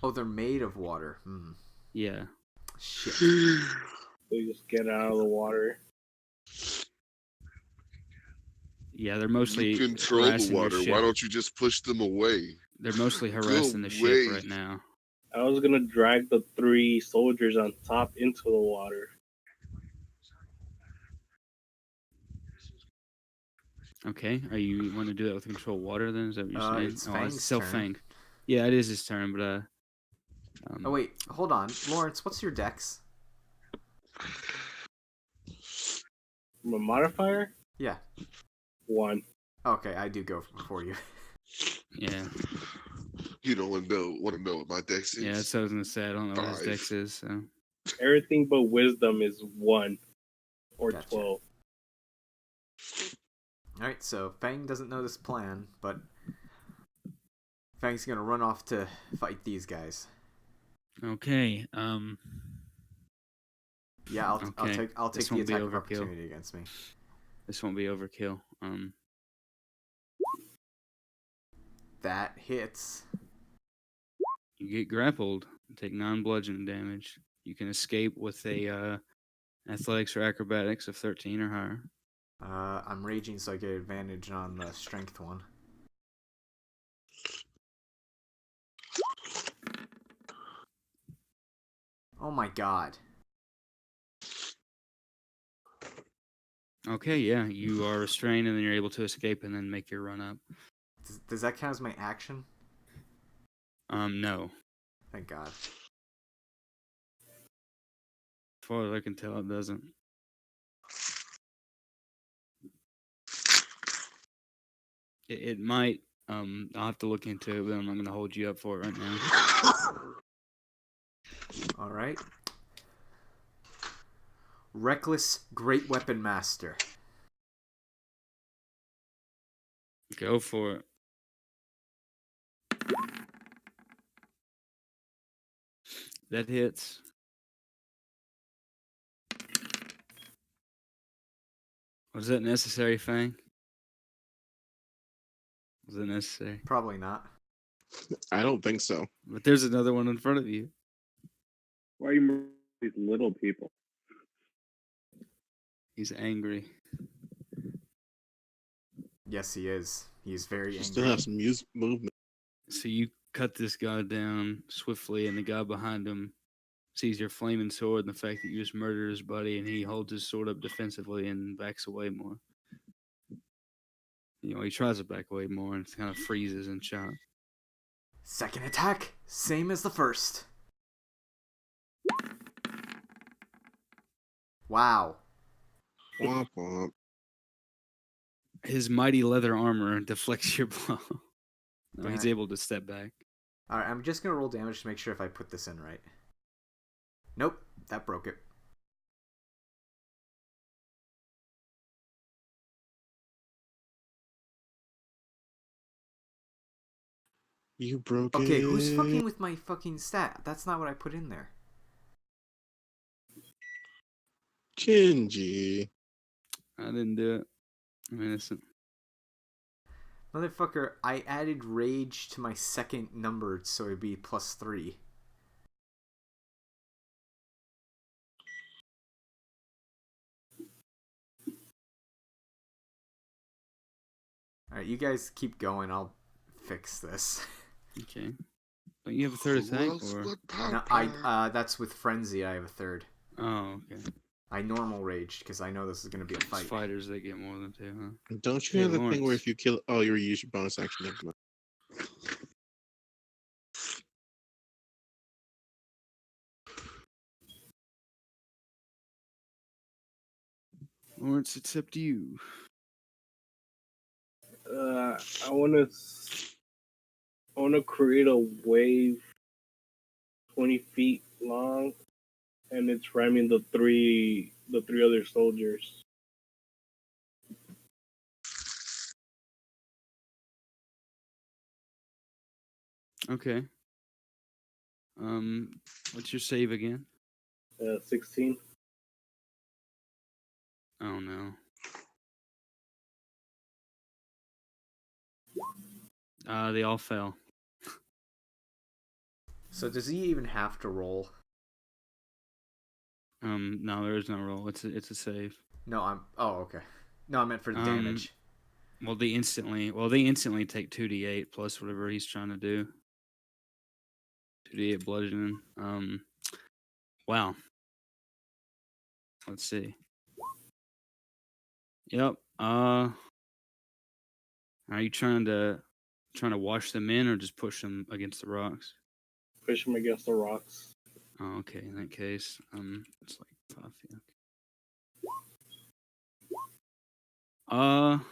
Oh, they're made of water. Hmm. Yeah. Shit. They just get out of the water. Yeah, they're mostly You control the harassing your water. ship. Why don't you just push them away? They're mostly harassing the ship away. right now. I was gonna drag the 3 soldiers on top into the water. Okay, are you want to do that with control water then? Is that what you're saying? It's Oh, Fang's self-fang. turn. Yeah, it is his turn, but Oh wait, hold on, Lawrence. What's your dex? From a modifier? Yeah. 1. Okay, I do go before you. yeah. You don't want to know what my dex is. Yeah, that's what I was gonna say. I don't know what his 5. dex is, so Everything but wisdom is 1 or Gotcha. 12. Alright, so Fang doesn't know this plan, but Fang's gonna run off to fight these guys. okay. Yeah, Okay. I'll take This the won't be attack of overkill. opportunity against me. This won't be overkill. That hits. You get grappled, take 9 bludgeoning damage. You can escape with a athletics or acrobatics of 13 or higher. I'm raging, so I get advantage on the strength one. Oh my god. Okay, yeah, you are restrained and then you're able to escape and then make your run up. Does that count as my action? No. Thank god. As far as I can tell, it doesn't. It might. I'll have to look into it, but I'm not going to hold you up for it right now. Alright. Reckless Great Weapon Master. Go for it. That hits. Was that necessary, Fang? Was it necessary? Probably not. I don't think so. But there's another one in front of you. Why are you murdering these little people? He's angry. Yes, he is. He's very She angry. still has some movement. So you cut this guy down swiftly, and the guy behind him sees your flaming sword and the fact that you just murdered his buddy, and he holds his sword up defensively and backs away more. You know, he tries to back away more and kind of freezes in shock. Second attack, same as the first. Wow. Womp womp. His mighty leather armor deflects your blow. No, he's Alright. able to step back. Alright, I'm just gonna roll damage to make sure if I put this in right. Nope, that broke it. You broke it. Okay, who's fucking with my fucking stat? That's not what I put in there. Kenji. I didn't do it. I'm innocent. Motherfucker, I added rage to my second number so it'd be +3. Alright, you guys keep going, I'll fix this. Okay. Don't you have a third Who attack? else Or... but No, Papa? that's with Frenzy, I have a third. Oh, okay. I normal raged, because I know this is gonna be a It's fight. fighters that get more than 2, huh? Don't you Hey, have the thing where Lawrence. if you kill... Oh, you use your bonus action. Never mind. Lawrence, it's up to you. I wanna create a wave 20 feet long, and it's ramming the three other soldiers. Okay. What's your save again? 16. Oh no. They all fell. So does he even have to roll? No, there is no roll. It's a save. No, I'm. Oh, okay. No, I meant for the damage. Well, they instantly take 2d8 plus whatever he's trying to do. 2d8 bludgeoning. Wow. Let's see. Yep. Are you trying to wash them in or just push them against the rocks? Push them against the rocks. Oh, okay. In that case, it's like 5 feet. Okay.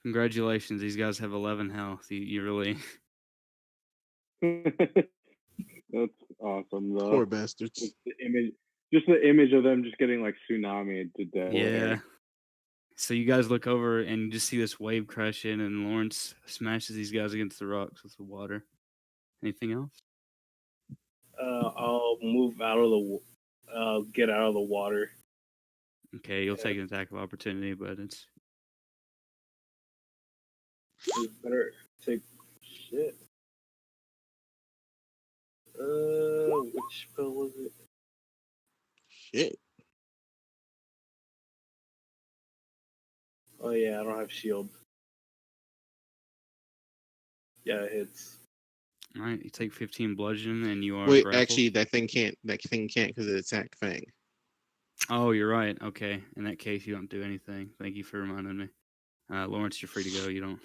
Congratulations. These guys have 11 health. You really. That's awesome, though. Poor bastards. Just the image of them just getting like tsunami to death. Yeah. So you guys look over and you just see this wave crash in, and Lawrence smashes these guys against the rocks with the water. Anything else? I'll move out of the get out of the water. Okay, you'll take an attack of opportunity, but it's Better take shit. Which spell was it? Shit. Oh yeah, I don't have shield. Yeah, it hits. all right. You take 15 bludgeon, and you are Wait, grappled. actually, that thing can't because it attacked Fang. Oh, you're right. Okay, in that case, you don't do anything. Thank you for reminding me. Lawrence, you're free to go. You're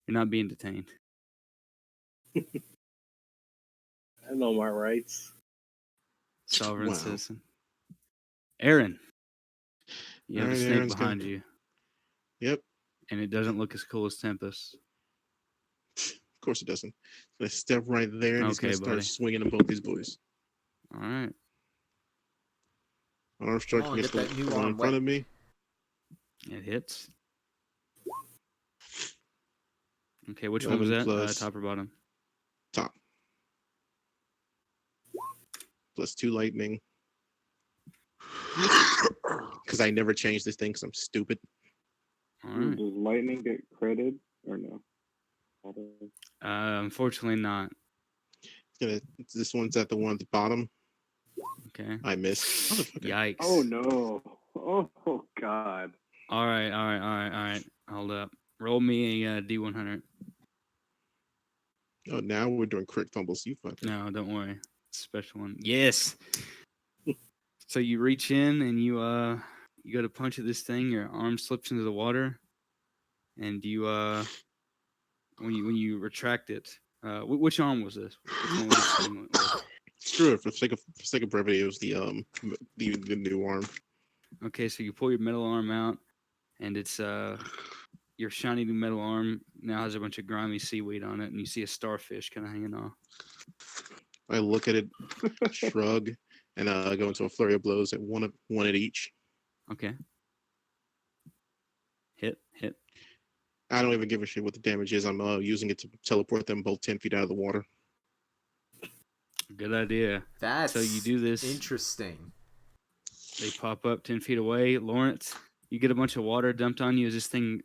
not being detained. I know my rights. Sovereign Wow. citizen. Aaron, you have All a right, snake Aaron's behind gonna- you, Yep. and it doesn't look as cool as Tempest. Of course it doesn't. Gonna step right there and he's Okay, gonna start buddy. swinging at both these boys. All right. Arm strike on, against get that the new one in arm front wet. of me. It hits. Okay, which one was 11 that? plus- Top or bottom? Top. Plus 2 lightning. Because I never changed this thing because I'm stupid. All right. Does lightning get credit or no? Unfortunately not. This one's at the one at the bottom. Okay. I missed. Motherfucker. Yikes. Oh no! Oh god! All right. Hold up. Roll me a D100. Oh, now we're doing crit fumbles. You fucker. No, don't worry. It's a special one. Yes. So you reach in and you go to punch at this thing. Your arm slips into the water, and you when you retract it. Which arm was this? Which one was this thing with? Screw it. For sake of brevity, it was the new arm. Okay, so you pull your metal arm out, and it's your shiny new metal arm now has a bunch of grimy seaweed on it, and you see a starfish kind of hanging off. I look at it, shrug, and go into a flurry of blows at one at each. Okay. Hit. I don't even give a shit what the damage is. I'm using it to teleport them both 10 feet out of the water. Good idea. That's So you do this. interesting. They pop up 10 feet away. Lawrence, you get a bunch of water dumped on you as this thing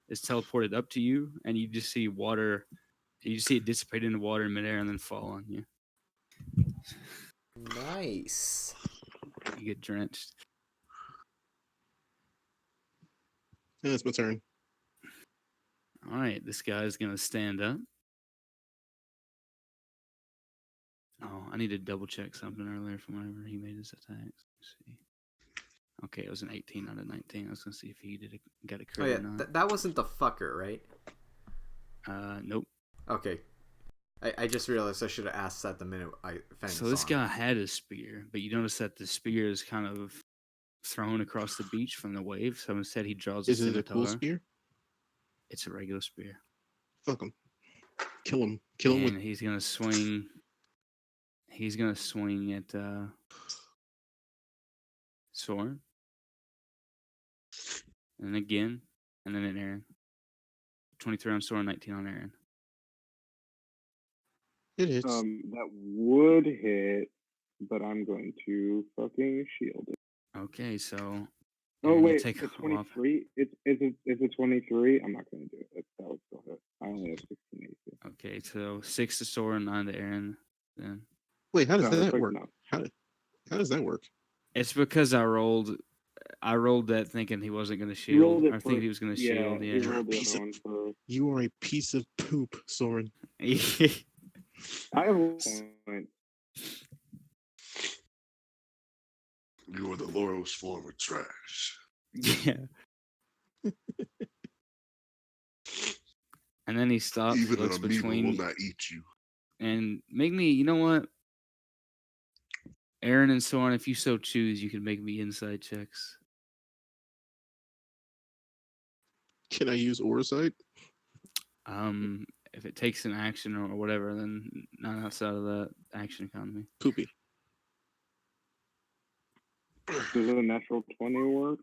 is teleported up to you, and you just see water. You just see it dissipate into water in midair and then fall on you. Nice. You get drenched. And it's my turn. All right, this guy's going to stand up. Oh, I need to double check something earlier from whenever he made his attacks. Let's see. Okay, it was an 18 out of 19. I was going to see if he got a Oh crit yeah, or not. that wasn't the fucker, right? Nope. Okay. I just realized I should have asked that the minute I Fang So saw this him. guy had a spear, but you notice that the spear is kind of thrown across the beach from the wave. So instead, he draws a Is it a cool scimitar. spear? It's a regular spear, Fuck him. Kill him. Kill him with. and he's gonna swing. He's gonna swing at Soren, and again, and then at Aaron. 23 on Soren, 19 on Aaron. It hits. That would hit, but I'm going to fucking shield it. Okay, so Oh Aaron, you wait, take it's a whop. 23. It's a 23. I'm not going to do it. That would still hit. I only have 16 AC. Okay, so 6 to Soren, 9 to Aaron. Then Wait, how does No, that quick work? enough. How does that work? it's because I rolled that thinking he wasn't gonna You shield. rolled it I think first. he was gonna Yeah, shield. you Yeah. rolled the Piece other of- one first. You are a piece of poop, Soren. I have a point. You are the lowest form of trash. Yeah. And then he stops, Even looks an amoeba will between, not eat you. and make me. You know what, Aaron and Soren, if you so choose, you can make me inside checks. Can I use Oversight? If it takes an action or whatever, then not outside of that action economy. Poopy. Does a natural 20 work?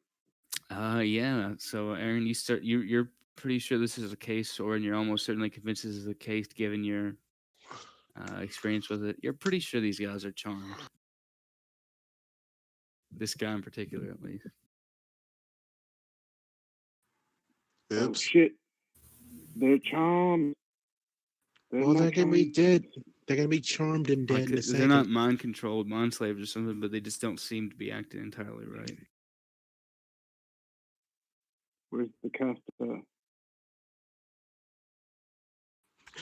Yeah. So Aaron, you start. You're pretty sure this is a case, Soren. You're almost certainly convinced this is a case, given your experience with it. You're pretty sure these guys are charmed. This guy in particular, at least. Oh Oops. shit! They're charmed. Well, they're gonna be dead. They're gonna be charmed and dead Like, in a they're second. not mind controlled, mind slaves or something, but they just don't seem to be acting entirely right. Where's the caster?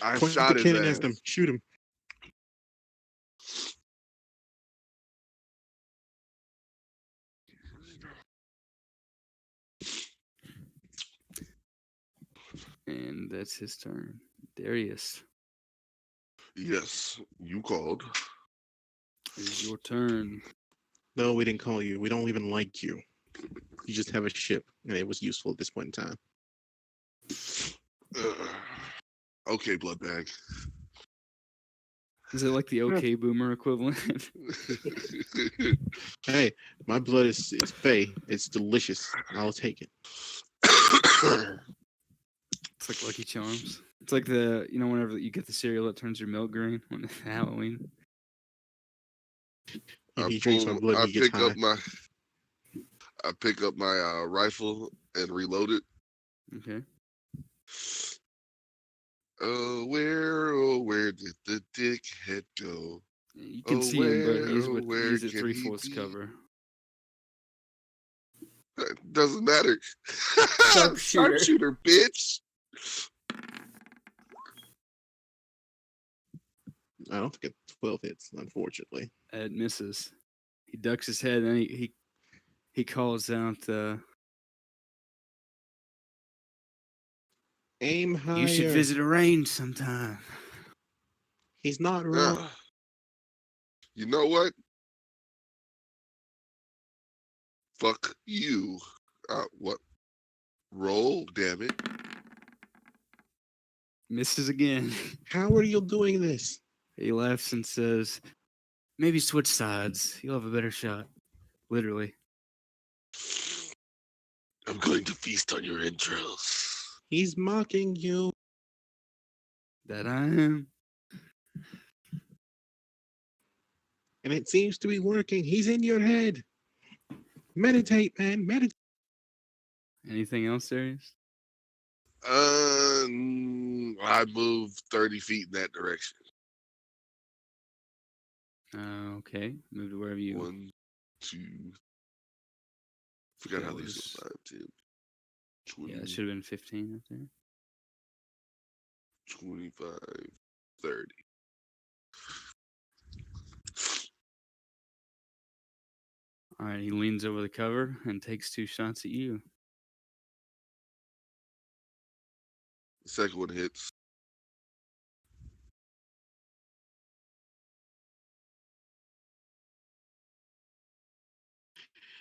I Point shot the his cannon ass. at them. Shoot him. And that's his turn. Darius, Yes, you called. it is your turn. No, we didn't call you. We don't even like you. You just have a ship, and it was useful at this point in time. Okay, blood bag. Is it like the OK Boomer equivalent? Hey, my blood is it's fey. It's delicious. I'll take it. It's like Lucky Charms. It's like whenever you get the cereal that turns your milk green when it's Halloween. And he drinks my blood and he gets high. I pick up my rifle and reload it. Okay. Oh, where did the dickhead go? You can see him, but where he's at can he 3/4 be? cover. Doesn't matter. Sharpshooter. Sharpshooter, bitch. I don't think it's 12 hits, unfortunately. It misses. He ducks his head and he calls out, Aim higher. "You should visit a range sometime." He's not wrong. You know what? Fuck you. What? Roll, damn it. Misses again. How are you doing this? He laughs and says, "Maybe switch sides. You'll have a better shot." Literally. I'm going to feast on your entrails. He's mocking you. That I am. And it seems to be working. He's in your head. Meditate, man. Meditate. Anything else, Darius? I move 30 feet in that direction. Okay. Move to wherever you. 1, 2. Forgot how That these was- go. 5, 10, 20, Yeah, it should have been 15 up there. 25, 30. All right, he leans over the cover and takes 2 shots at you. The second one hits.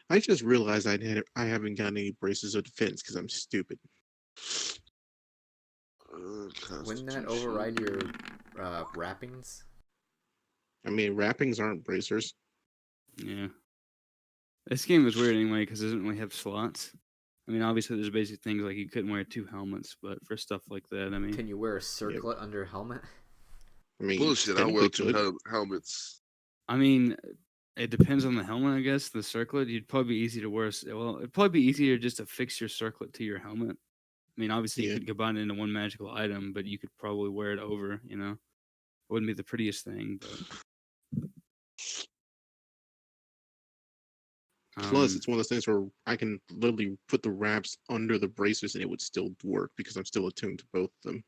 I just realized I haven't gotten any braces of defense because I'm stupid. Wouldn't that Constitution. override your wrappings? I mean, wrappings aren't bracers. Yeah. This game was weird anyway because it doesn't really have slots. I mean, obviously there's basic things like you couldn't wear 2 helmets, but for stuff like that, I mean, Can you wear a circlet under a helmet? I mean, Bullshit. I technically wear two could. helmets. I mean, it depends on the helmet, I guess. The circlet, you'd probably be easy to wear. Well, it'd probably be easier just to fix your circlet to your helmet. I mean, obviously you Yeah. could combine it into one magical item, but you could probably wear it over. You know, it wouldn't be the prettiest thing, but Plus, it's one of those things where I can literally put the wraps under the bracers and it would still work because I'm still attuned to both of them.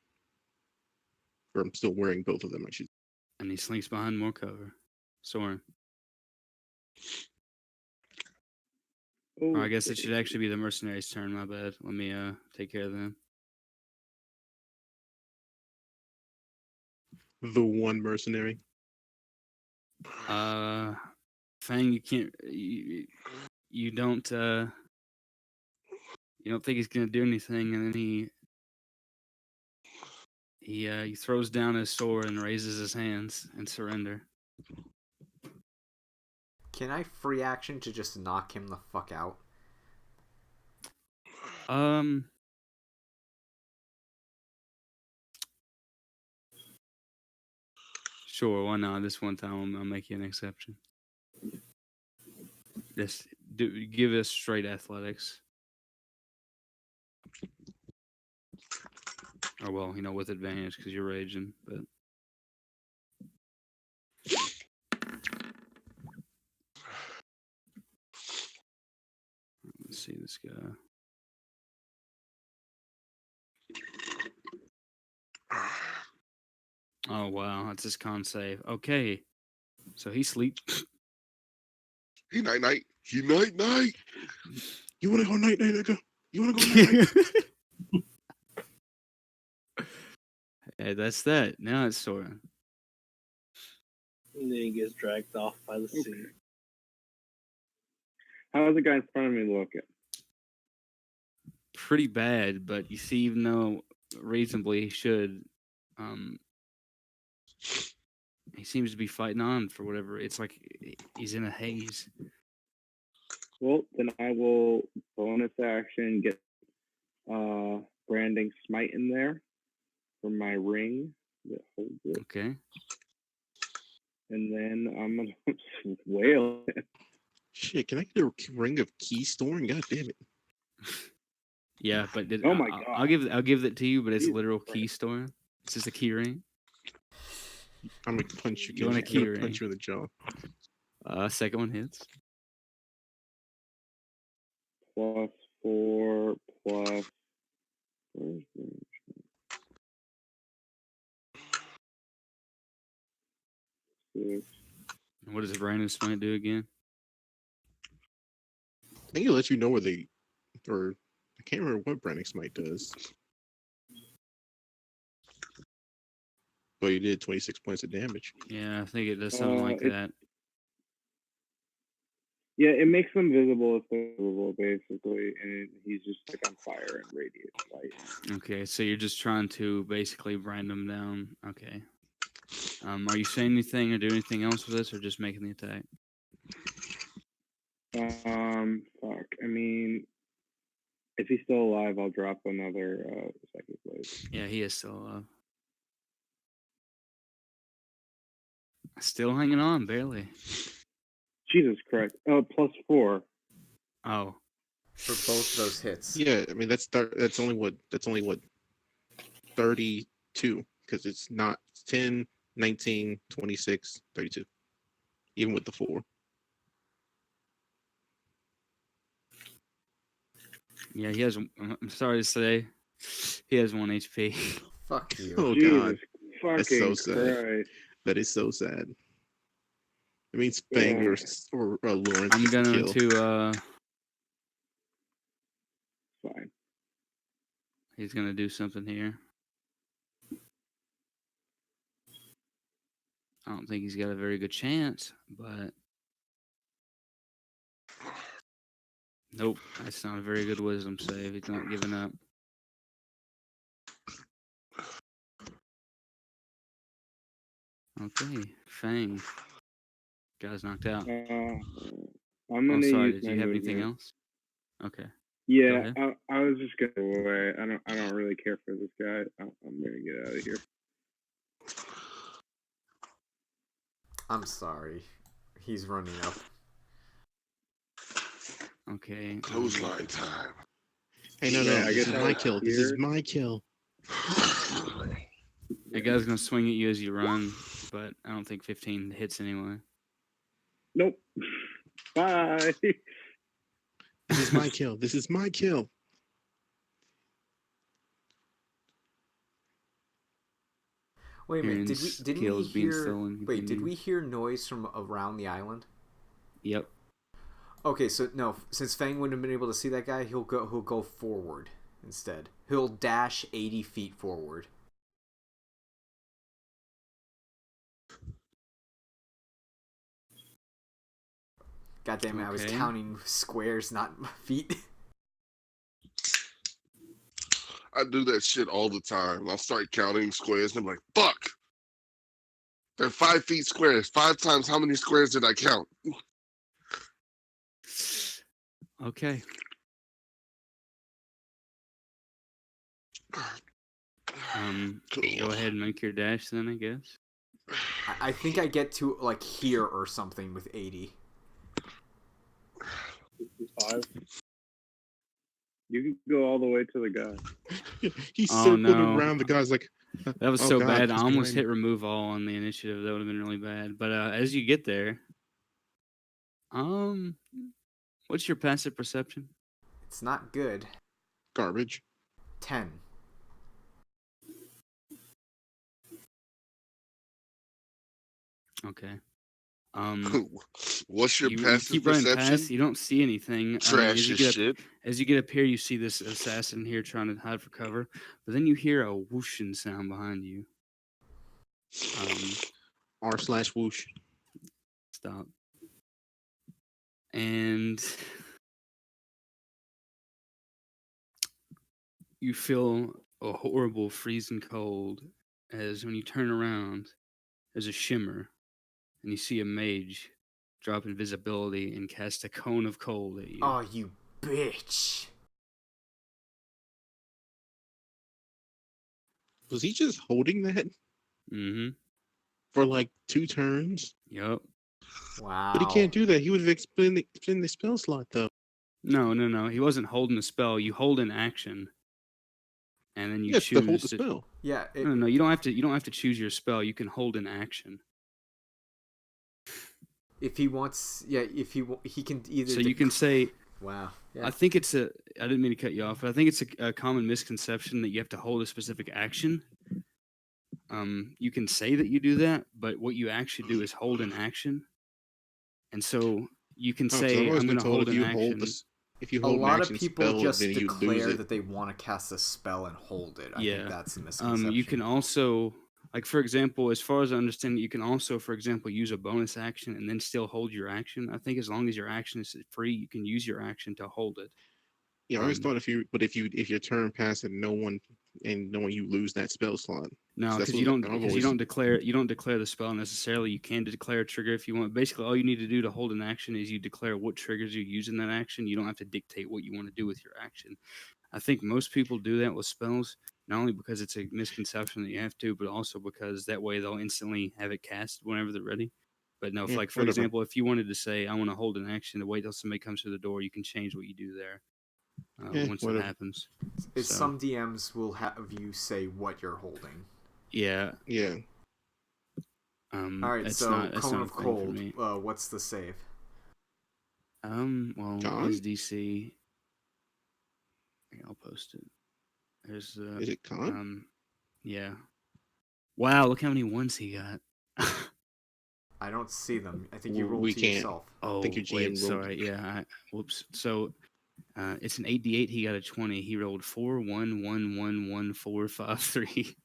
Or I'm still wearing both of them, I should. and he slinks behind more cover. Soren. Or I guess it should actually be the mercenary's turn. My bad. Let me take care of them. The one mercenary. Fang, you can't. You don't. You don't think he's gonna do anything, and then he throws down his sword and raises his hands in surrender. Can I free action to just knock him the fuck out? Sure, why not? This one time I'll make you an exception. Just give us straight athletics. Or well, with advantage because you're raging, but let's see this guy. Oh wow, that's his con save. Okay, so he sleeps. He night night. He night night. You wanna go night night, nigga? You wanna go night night? Hey, that's that. Now it's Soren. And then he gets dragged off by the sea. How's the guy in front of me looking? Pretty bad, but you see, even though reasonably he should, he seems to be fighting on for whatever. It's like he's in a haze. Well, then I will bonus action get branding smite in there for my ring that holds it, Okay. and then I'm gonna wail it. Shit, can I get a ring of Keystone? God damn it. Yeah, but Oh my I'll give that to you, but it's Jesus literal Christ. key store. It's just a key ring. I'm gonna punch you. You want a I'm key gonna ring? punch you in the jaw. Second one hits. +4 plus. Where's the... Six. What does Brandon Smite do again? I think it lets you know where they, or I can't remember what Branding Smite does. But you did 26 points of damage. Yeah, I think it does something like that. Yeah, it makes them visible if they're visible, basically, and he's just like on fire and radiant light. Okay, so you're just trying to basically brand them down. Okay. Are you saying anything or doing anything else with this, or just making the attack? Fuck. I mean, if he's still alive, I'll drop another psychic blade. Yeah, he is still alive. Still hanging on, barely. Jesus Christ. +4. Oh. For both those hits. Yeah, I mean that's only what 32 because it's not 10, 19, 26, 32. Even with the 4. Yeah, he has. I'm sorry to say, he has 1 HP. Fuck you. Oh Jesus god, fucking that's so sad. Christ. That is so sad. It means Fang or Lawrence I'm gets the going kill. to. Fine. He's gonna do something here. I don't think he's got a very good chance, but Nope, that's not a very good wisdom save. He's not giving up. Okay, Fang. Guy's knocked out. I'm Oh, gonna sorry. use Did my you have anything movement. else? Okay. Go Yeah, ahead. I was just gonna go away. I don't really care for this guy. I'm gonna get out of here. I'm sorry. He's running up. Okay. Clothesline time. Hey, no, Yeah, no, I this guess is I my was kill. This is here. my kill. The guy's gonna swing at you as you run, but I don't think 15 hits anyway. Nope. Bye. This is my kill. This is my kill. Wait a minute. Aaron's Didn't kill we is being hear? stolen. Wait, did Continue. we hear noise from around the island? Yep. Okay, so no. Since Fang wouldn't have been able to see that guy, he'll go forward instead. He'll dash 80 feet forward. God damn it! I was Okay. counting squares, not feet. I do that shit all the time. I'll start counting squares and I'm like, fuck. They're 5 feet squares. 5 times how many squares did I count? Okay. Go ahead and make your dash then, I guess. I think I get to like here or something with 80. 55. You can go all the way to the guy. He Oh, circled no. around. The guy's like, That was oh, so God, bad. I he's almost behind hit remove all on the initiative. That would have been really bad. But as you get there, what's your passive perception? It's not good. garbage. 10. Okay. What's your You passive keep running perception? past. You don't see anything. Trash as shit. As you get up here, you see this assassin here trying to hide for cover. But then you hear a whooshing sound behind you. R//whoosh. Stop. And you feel a horrible freezing cold as when you turn around, there's a shimmer, and you see a mage drop invisibility and cast a cone of cold at you. Oh, you bitch. Was he just holding that Mm-hmm. for like 2 turns? Yep. Wow. But he can't do that. He would have explained the spell slot, though. No. He wasn't holding the spell. You hold an action, and then you Yes, to hold choose the to. spell. Yeah. No. You don't have to choose your spell. You can hold an action. If he wants, yeah. If he can either. So you can say. Wow. Yeah. I think it's a. I didn't mean to cut you off, but I think it's a common misconception that you have to hold a specific action. You can say that you do that, but what you actually do is hold an action. And so you can Oh, 'cause I've say, always "I'm been going to told hold if an you action." if you A hold an lot of action people spell, just then you lose declare it. that they want to cast a spell and hold it. I think Yeah. that's a misconception. You can also, like for example, as far as I understand, you can also, for example, use a bonus action and then still hold your action. I think as long as your action is free, you can use your action to hold it. Yeah, I always Um, thought if your turn passes and no one you lose that spell slot. No, So that's because you what don't I've because you always. don't declare the spell necessarily. You can declare a trigger if you want. Basically, all you need to do to hold an action is you declare what triggers you use in that action. You don't have to dictate what you want to do with your action. I think most people do that with spells, not only because it's a misconception that you have to, but also because that way they'll instantly have it cast whenever they're ready. But no, if, Yeah, like for whatever. example, if you wanted to say I want to hold an action to wait till somebody comes to the door, you can change what you do there once that Whatever. happens. Is So some DMs will have you say what you're holding. yeah, Yeah. All right. that's So not cone a of thing for cold. me. What's the save? Well, John? his DC. I'll post it. There's Is it con? yeah. Wow, look how many ones he got. I don't see them. I think you rolled We to can't. yourself. Oh, I think your wait, GM rolled. sorry. Yeah, whoops. So, it's an 8d8. He got a 20. He rolled 4, 1, 1, 1, 1, 4, 5, 3.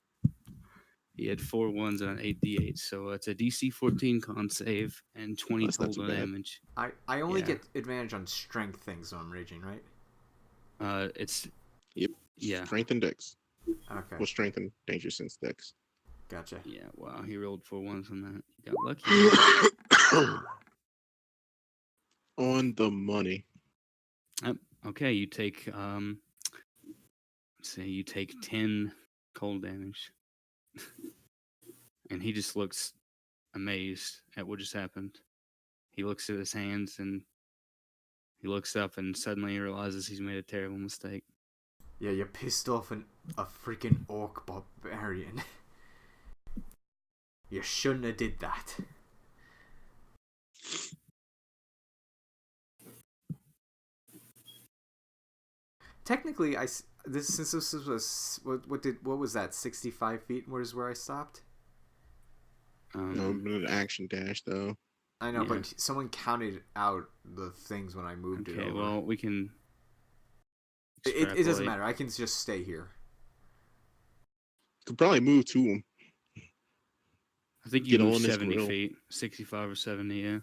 He had 4 ones and an 8d8, so it's a DC 14 con save and 20 That's not too total bad. damage. I only Yeah. get advantage on strength things when I'm raging, right? It's Yep. yeah, Strength and dex. Okay, Well, strength and danger sense dex. gotcha. yeah. Wow, he rolled 4 ones on that. You got lucky. On the money. Yep. Okay, you take say you take 10 cold damage, and he just looks amazed at what just happened. He looks at his hands and he looks up and suddenly realizes he's made a terrible mistake. Yeah, you pissed off a freaking orc barbarian. You shouldn't have did that. Technically, since this was what was that 65 feet was where I stopped. No, an action dash though. I know, Yeah. but someone counted out the things when I moved it Okay, over. well we can. It doesn't extrapolate. matter. I can just stay here. Could probably move to him. I think you Get move on his 70 grill. feet, 65 or 70. Yeah.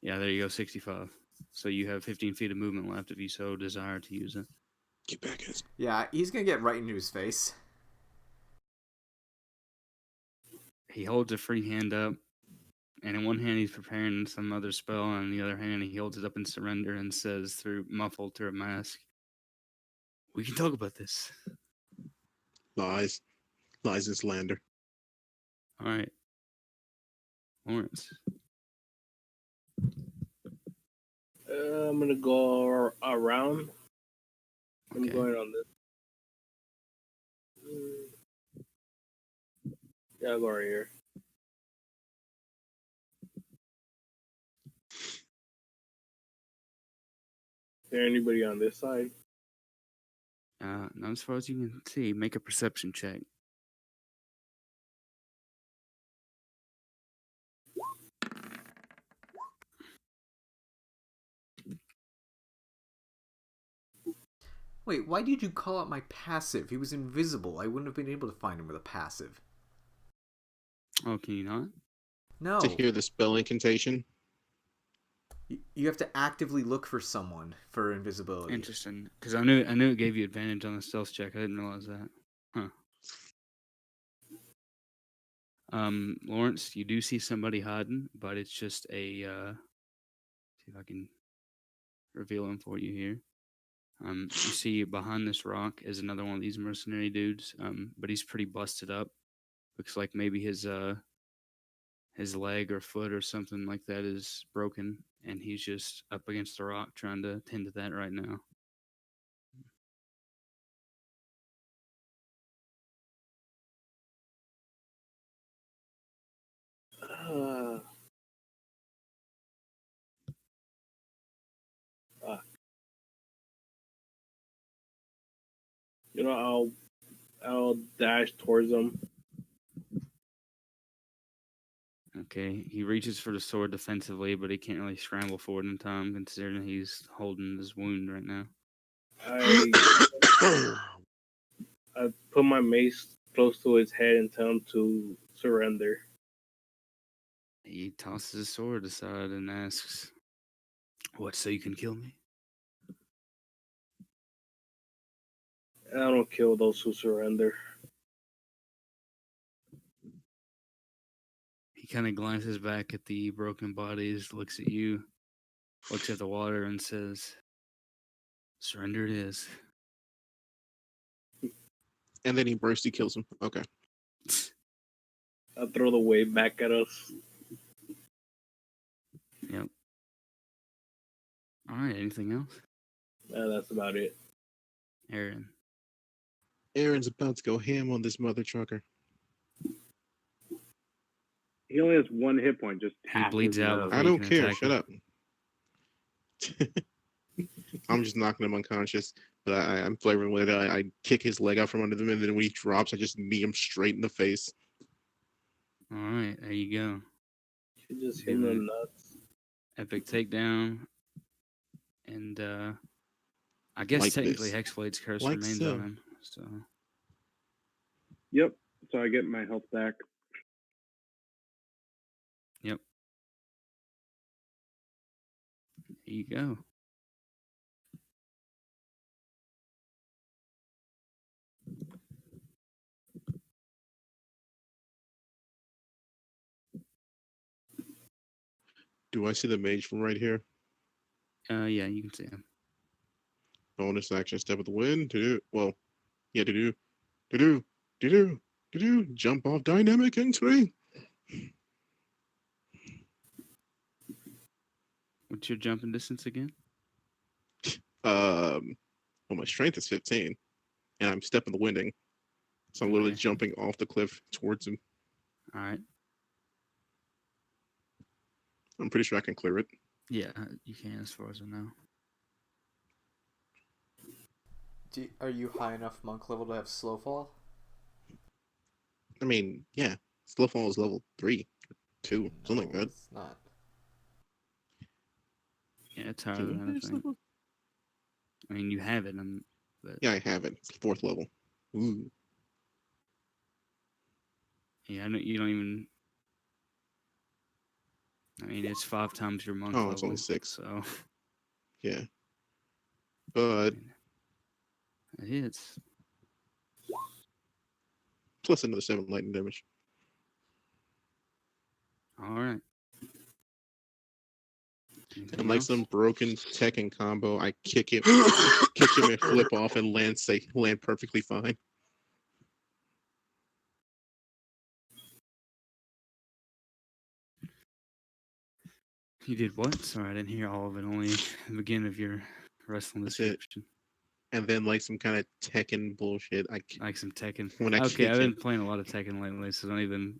Yeah, there you go, 65. So you have 15 feet of movement left if you so desire to use it. Get back his. Yeah, he's gonna get right into his face. He holds a free hand up, and in one hand he's preparing some other spell, and in the other hand he holds it up in surrender and says, through muffled through a mask, "We can talk about this." Lies. Lies and slander. All right, Lawrence. I'm gonna go around. I'm Okay. going on this. Yeah, I'll go right here. Is there anybody on this side? Not as far as you can see. Make a perception check. Wait, why did you call out my passive? He was invisible. I wouldn't have been able to find him with a passive. Oh, can you not? No. To hear the spell incantation. You have to actively look for someone for invisibility. Interesting, because I knew it gave you advantage on the stealth check. I didn't realize that. Huh. Lawrence, you do see somebody hiding, but it's just a. See if I can reveal him for you here. You see behind this rock is another one of these mercenary dudes. But he's pretty busted up. Looks like maybe his leg or foot or something like that is broken, and he's just up against the rock trying to tend to that right now. Uh, you know, I'll dash towards them. Okay, he reaches for the sword defensively, but he can't really scramble for it in time, considering he's holding his wound right now. I put my mace close to his head and tell him to surrender. He tosses his sword aside and asks, "What, so you can kill me?" I don't kill those who surrender. He kind of glances back at the broken bodies, looks at you, looks at the water, and says, "Surrender it is." And then he bursts, he kills him. Okay. I throw the wave back at us. Yep. All right, anything else? That's about it. Aaron. Aaron's about to go ham on this mother trucker. He only has one hit point. Just He tap bleeds his out nose. before I you don't can care. attack Shut him. up. I'm just knocking him unconscious, but I'm flavoring with it. I kick his leg out from under him, and then when he drops, I just knee him straight in the face. All right, there you go. You just hit him in the nuts. Epic takedown. And I guess Like technically this. Hexblade's curse Like remains so. on him. So Yep. So I get my health back. Yep. There you go. Do I see the mage from right here? Yeah, you can see him. Bonus action, step of the wind. To do well, yeah, to do, to do, to do, to do. Jump off dynamic entry. What's your jumping distance again? Well, my strength is 15, and I'm stepping the winding, so I'm literally Okay. jumping off the cliff towards him. All right. I'm pretty sure I can clear it. Yeah, you can, as far as I know. Are you high enough monk level to have slow fall? I mean, yeah, slow fall is level 3, 2, something like that. It's not. Yeah, it's higher Do than I that, I have think. level? I mean, you have it, but Yeah, I have it. It's 4th level. Ooh. yeah, I know you don't even. I mean, it's 5 times your monk Oh, it's level, only 6. so Yeah, but it hits. plus another 7 lightning damage. All right. And Anything like else? some broken Tekken combo, I kick him, kick him and flip off and land perfectly fine. You did what? Sorry, I didn't hear all of it. Only the beginning of your wrestling That's it. description. And then like some kind of Tekken bullshit. Like some Tekken. When I Okay, kick I've been him, playing a lot of Tekken lately, so don't even.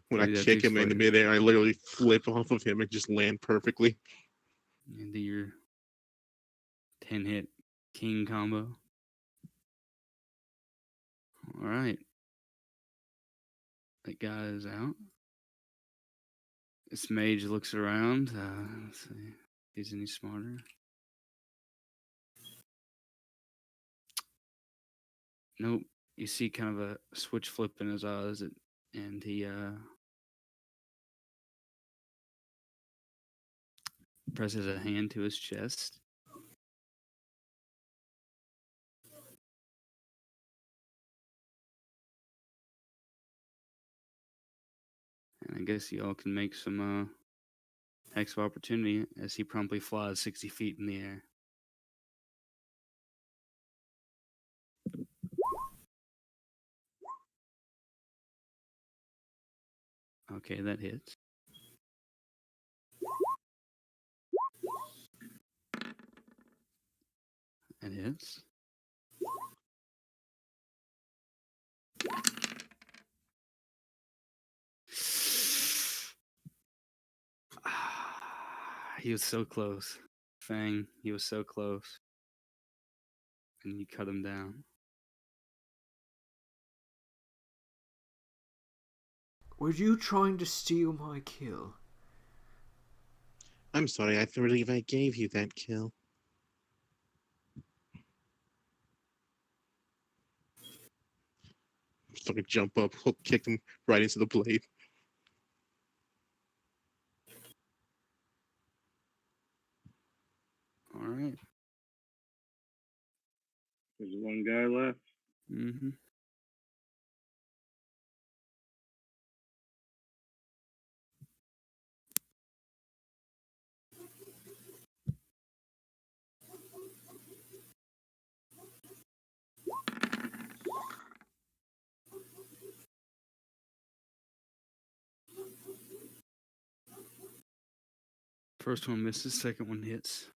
when I Yeah, kick him in the midair, I literally flip off of him and just land perfectly. Into your 10-hit king combo. All right. That guy is out. This mage looks around. Let's see if he's any smarter. Nope. You see kind of a switch flip in his eyes, and he presses a hand to his chest. And I guess y'all can make some attacks of opportunity as he promptly flies 60 feet in the air. Okay, that hits. That hits. He was so close. Fang, he was so close. And you cut him down. Were you trying to steal my kill? I'm sorry, I believe I gave you that kill. Fucking jump up, hook kick him right into the blade. All right. There's one guy left. Mm-hmm. First one misses, second one hits.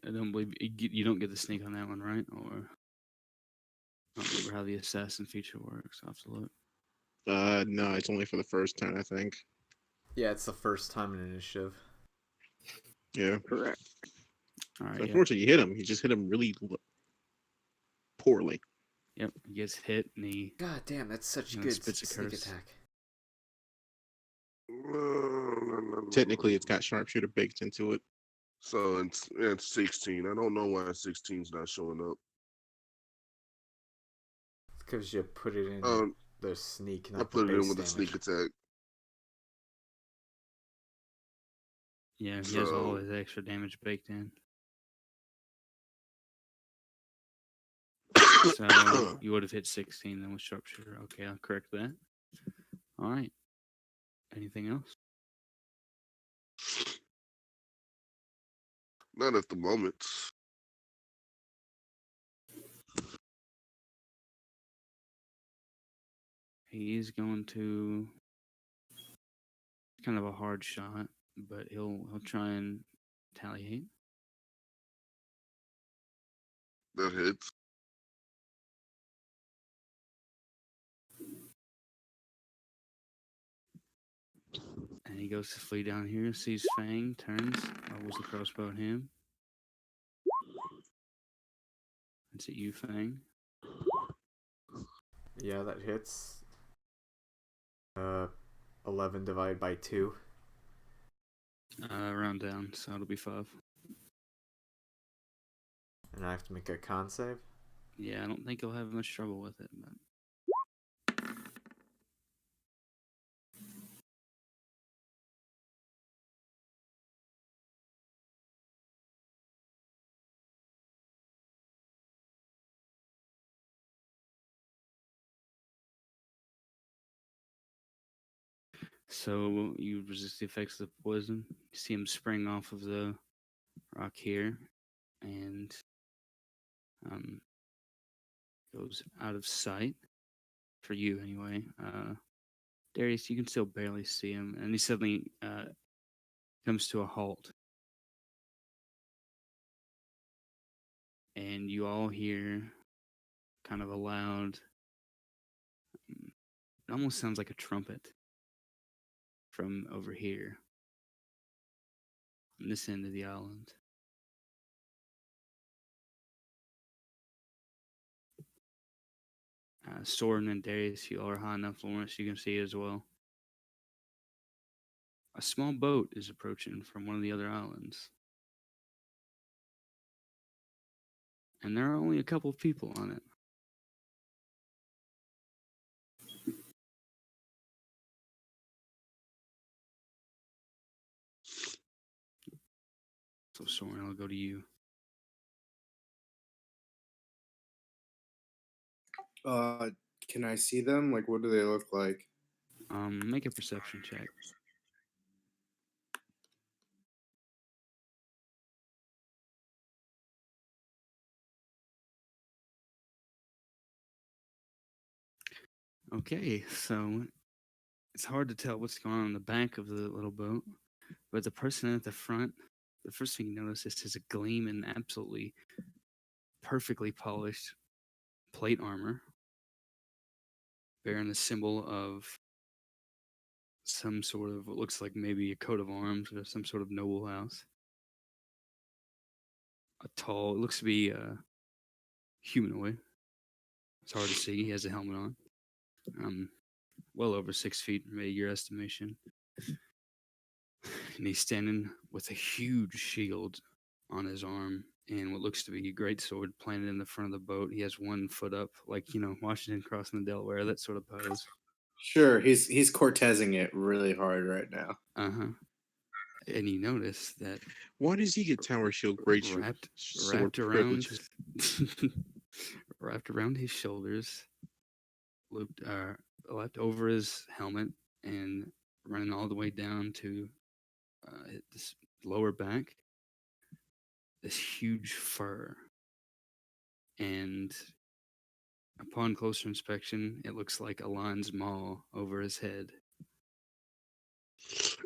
I don't believe you don't get the sneak on that one, right? Or I don't remember how the assassin feature works. I'll have to look. No, it's only for the first turn, I think. Yeah, it's the first time in initiative. Yeah. Correct. All right. So Yep. unfortunately, you hit him. You just hit him really poorly. Yep. He gets hit and he God damn, that's such And good spits a sneak curse. attack. Technically, it's got sharpshooter baked into it. So it's 16. I don't know why 16's not showing up. Because you put it in Um, the sneak, I not the put it in base with a damage. sneak attack. Yeah, he has all So his extra damage baked in. So you would have hit 16 then with sharpshooter. Okay, I'll correct that. All right. Anything else? not at the moment. He's going to kind of a hard shot, but he'll try and retaliate. That hits. And he goes to flee down here, sees Fang, turns, levels the crossbow at him. It's at you, Fang. Yeah, that hits. 11 divided by 2. Round down, so it'll be 5. And I have to make a con save. Yeah, I don't think he'll have much trouble with it, but so you resist the effects of the poison. You see him spring off of the rock here, and goes out of sight for you anyway. Darius, you can still barely see him, and he suddenly comes to a halt, and you all hear kind of a loud. It almost sounds like a trumpet from over here on this end of the island. Soren and Darius, you all are high enough, Lawrence, you can see as well. A small boat is approaching from one of the other islands. And there are only a couple of people on it. So, Soren, I'll go to you. Can I see them? Like, what do they look like? Make a perception check. Okay, so it's hard to tell what's going on in the back of the little boat, but the person at the front, the first thing you notice is his gleam in absolutely perfectly polished plate armor, bearing the symbol of some sort of what looks like maybe a coat of arms or some sort of noble house. A tall, it looks to be humanoid. It's hard to see. He has a helmet on. Well over 6 feet, maybe your estimation. And he's standing with a huge shield on his arm and what looks to be a great sword planted in the front of the boat. He has one foot up, like, Washington crossing the Delaware, that sort of pose. Sure, he's Cortezing it really hard right now. Uh-huh. And you notice that Why does he get tower shield great sword wrapped around privileges? wrapped around his shoulders, looped over his helmet, and running all the way down to this lower back, this huge fur. And upon closer inspection, it looks like a lion's maw over his head.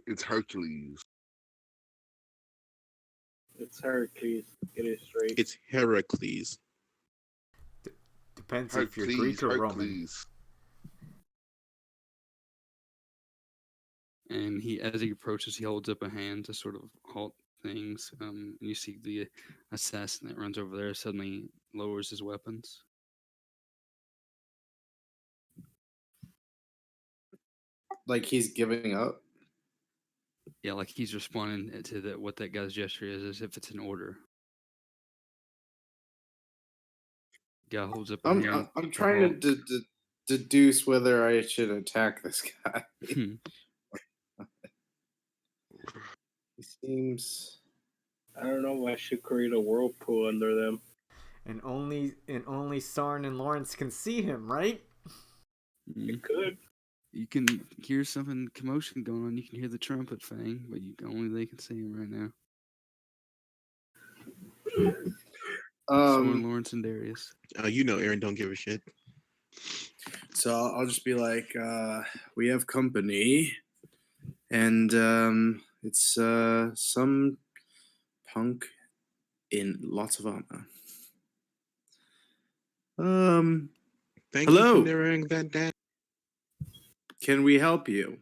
It's Hercules. It's Hercules. Get it straight. It's Heracles. Depends if you're Greek or Roman. Hercules. And as he approaches, he holds up a hand to sort of halt things. And you see the assassin that runs over there suddenly lowers his weapons. Like he's giving up. Yeah, like he's responding to what that guy's gesture is as if it's an order. Guy holds up a hand. I'm trying to deduce whether I should attack this guy. Hmm. He seems. I don't know. I should create a whirlpool under them. And only Sarn and Lawrence can see him, right? It could. You can hear something commotion going on. You can hear the trumpet, Fang, but only they can see him right now. Soren, Lawrence, and Darius. You know, Aaron don't give a shit. So I'll just be like, we have company, and it's some punk in lots of armor. Thank Hello. you for narrowing that down. Can we help you?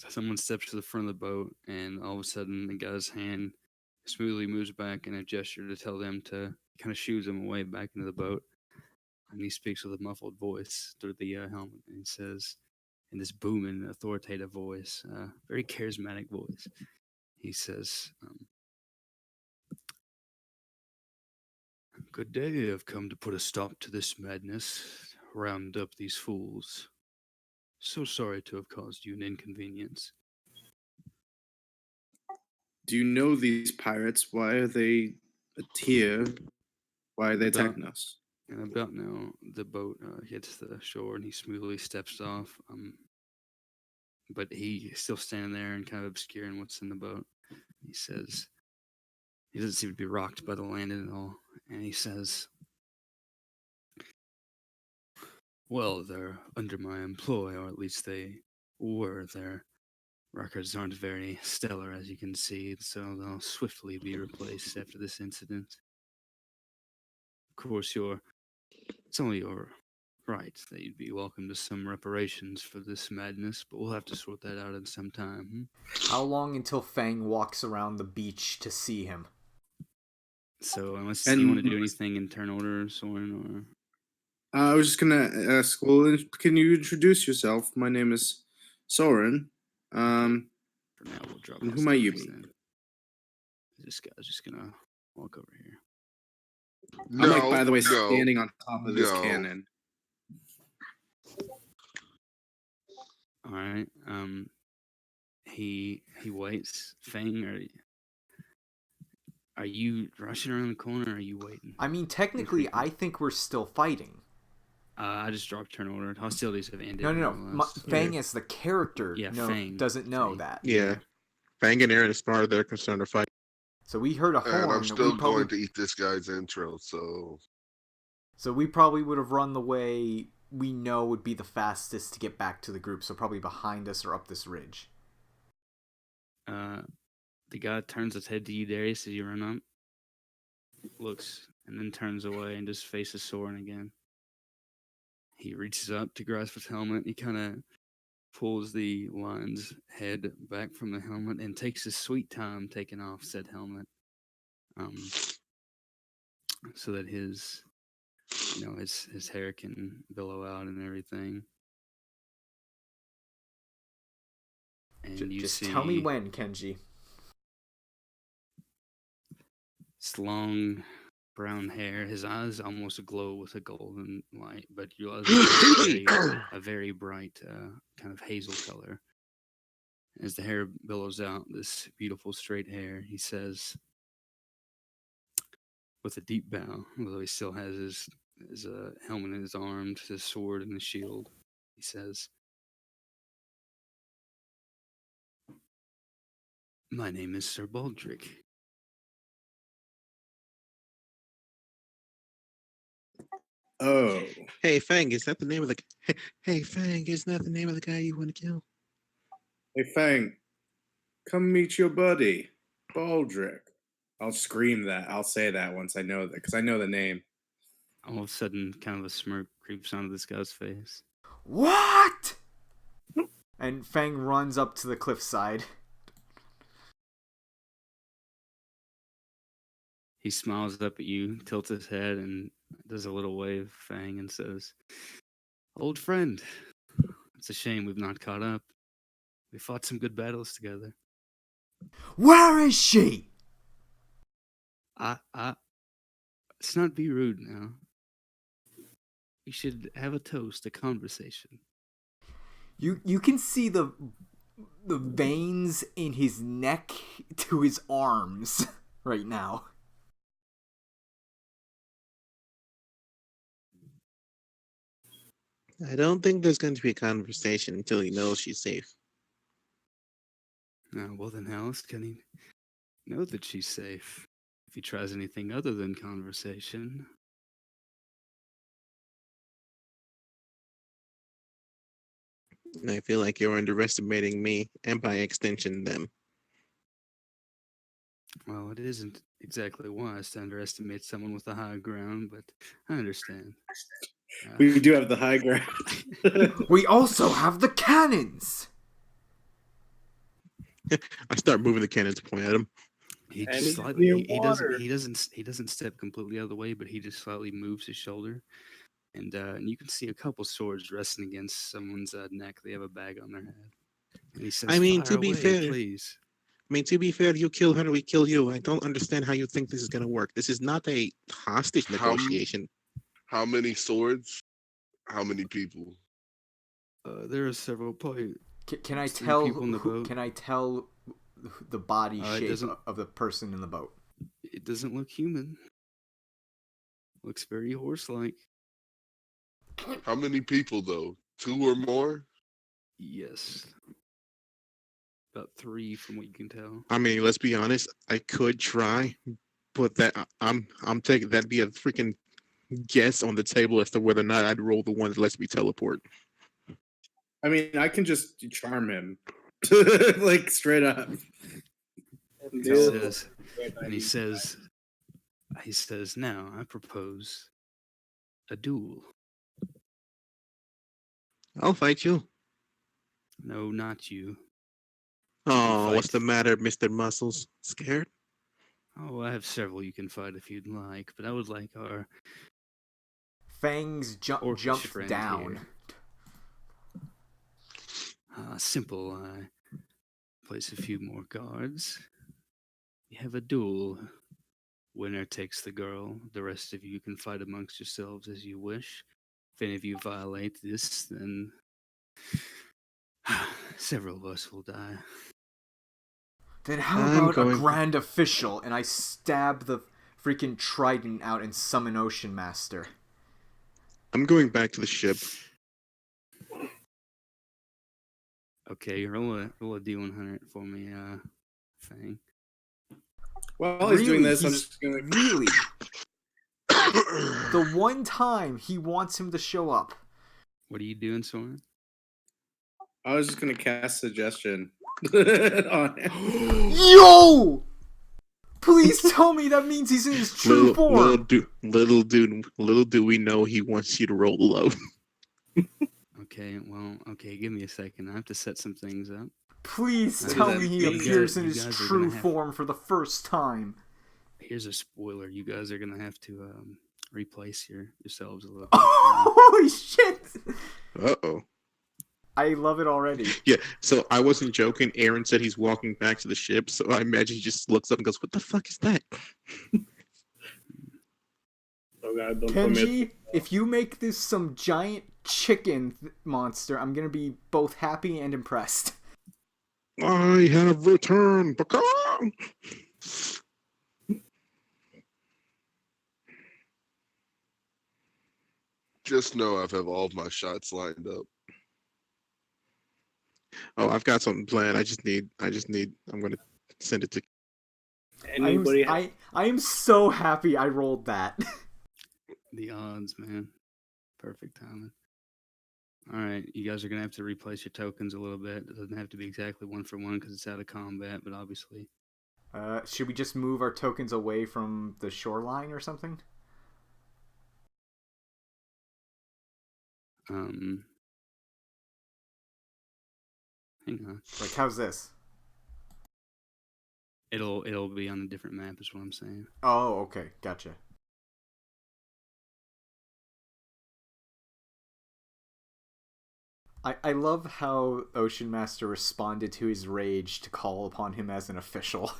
Someone steps to the front of the boat, and all of a sudden, the guy's hand smoothly moves back in a gesture to tell them to kind of shoos him away back into the boat. And he speaks with a muffled voice through the helmet, and he says, in this booming, authoritative voice, very charismatic voice, he says, "Good day. I've come to put a stop to this madness, round up these fools. So sorry to have caused you an inconvenience." Do you know these pirates? Why are they here? Why are they attacking us? And about now, the boat hits the shore, and he smoothly steps off. But he's still standing there and kind of obscuring what's in the boat. He says, he doesn't seem to be rocked by the landing at all. And he says, "Well, they're under my employ, or at least they were. Their records aren't very stellar, as you can see, so they'll swiftly be replaced after this incident. Of course, it's only your right that you'd be welcome to some reparations for this madness, but we'll have to sort that out in some time." How long until Fang walks around the beach to see him? So, unless you want to do anything in turn order, Soren, or... I was just gonna ask, well, can you introduce yourself? My name is Soren. For now, we'll drop And our who might you staffs be? then. This guy's just gonna walk over here. I'm like, by the way, standing on top of this cannon. All right. He waits. Fang, are you rushing around the corner, or are you waiting? I mean, technically, I think we're still fighting. I just dropped turn order. Hostilities have ended. No. Fang as the character Fang doesn't know that. Yeah. Fang and Aaron, as far as they're concerned, are fighting. So we heard a horn. And I'm still going to eat this guy's intro, so... So we probably would have run the way we know would be the fastest to get back to the group, so probably behind us or up this ridge. The guy turns his head to you, Darius, as you run up. Looks, and then turns away and just faces Soren again. He reaches up to grasp his helmet. He kind of pulls the lion's head back from the helmet and takes his sweet time taking off said helmet. So that his hair can billow out and everything. And you just see, tell me when, Kenji. It's long brown hair. His eyes almost glow with a golden light, but you realize a very bright kind of hazel color. As the hair billows out, this beautiful straight hair, he says, with a deep bow, although he still has his helmet in his arms, his sword, and his shield, he says, "My name is Sir Baldric." Oh. Hey, Fang, is that the name of the... Hey, Fang, isn't that the name of the guy you want to kill? Hey, Fang, come meet your buddy, Baldric. I'll scream that. I'll say that once I know that, because I know the name. All of a sudden, kind of a smirk creeps onto this guy's face. What? And Fang runs up to the cliffside. He smiles up at you, tilts his head, and does a little wave, Fang, and says, "Old friend, it's a shame we've not caught up. We fought some good battles together. Where is she? Let's not be rude now. We should have a toast, a conversation." You can see the veins in his neck to his arms right now. I don't think there's going to be a conversation until he knows she's safe. Well, then how else can he know that she's safe? If he tries anything other than conversation. I feel like you're underestimating me, and by extension, them. Well, it isn't exactly wise to underestimate someone with the high ground, but I understand. We do have the high ground. We also have the cannons. I start moving the cannon to point at him. He And just he's slightly near he water. doesn't step completely out of the way, but he just slightly moves his shoulder, and you can see a couple swords resting against someone's neck. They have a bag on their head, and he says, I mean, "Fire to be away, fair, please." you kill her, we kill you. I don't understand how you think this is going to work. This is not a hostage How negotiation. how many swords? How many people? There are several, probably Can I 3 tell? people in the boat. Can I tell the body It shape doesn't- of the person in the boat? It doesn't look human. Looks very horse-like. How many people though? 2 or more? Yes, about 3 from what you can tell. I mean, let's be honest. I could try, but I'm taking that'd be a freaking guess on the table as to whether or not I'd roll the one that lets me teleport. I mean, I can just charm him, like straight up. And He this- says, and he says, "Now I propose a duel." I'll fight you. No, not you. Oh, what's the fight. matter, Mr. Muscles? Scared? Oh, I have several you can fight if you'd like, but I would like our Fangs orcish jumped friend down. here. Simple. I place a few more guards. We have a duel. Winner takes the girl. The rest of you can fight amongst yourselves as you wish. If any of you violate this, then several of us will die. Then how I'm about a going- grand official? And I stab the freaking trident out and summon Ocean Master. I'm going back to the ship. Okay, roll a D100 for me, Fang. While he's doing this, I'm he's- just gonna. Really? The one time he wants him to show up. What are you doing, Soren? I was just gonna cast suggestion on him. Yo! Please tell me that means he's in his true form. Little do we know he wants you to roll low. Okay, give me a second. I have to set some things up. Please You tell guys- me he you appears in you his guys are true gonna have- form for the first time. Here's a spoiler. You guys are gonna have to replace yourselves a little bit. Holy shit! Uh-oh. I love it already. Yeah, so I wasn't joking. Aaron said he's walking back to the ship, so I imagine he just looks up and goes, "What the fuck is that?" Oh God, don't commit. Kenji, if you make this some giant chicken monster, I'm gonna be both happy and impressed. I have returned. Baka! Just know I've have all of my shots lined up. Oh, I've got something planned. I'm gonna send it to. Anybody? I am so happy I rolled that. The odds, man. Perfect timing. All right, you guys are gonna have to replace your tokens a little bit. It doesn't have to be exactly 1 for 1 because it's out of combat, but obviously. Should we just move our tokens away from the shoreline or something? Hang on. Like, how's this? It'll be on a different map, is what I'm saying. Oh, okay, gotcha. I love how Ocean Master responded to his rage to call upon him as an official.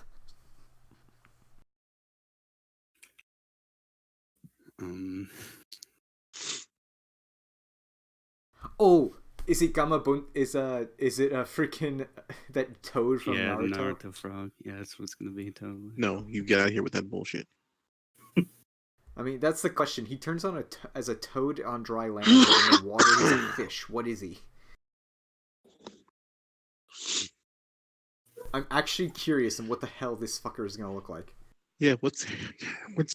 Oh, is it Gamabun? Is it a freaking that toad from Yeah, Naruto? Naruto frog. Yeah, that's what's gonna be totally. No, you get out of here with that bullshit. I mean, that's the question. He turns on as a toad on dry land, but in the water he's a fish. What is he? I'm actually curious on what the hell this fucker is gonna look like. Yeah, what's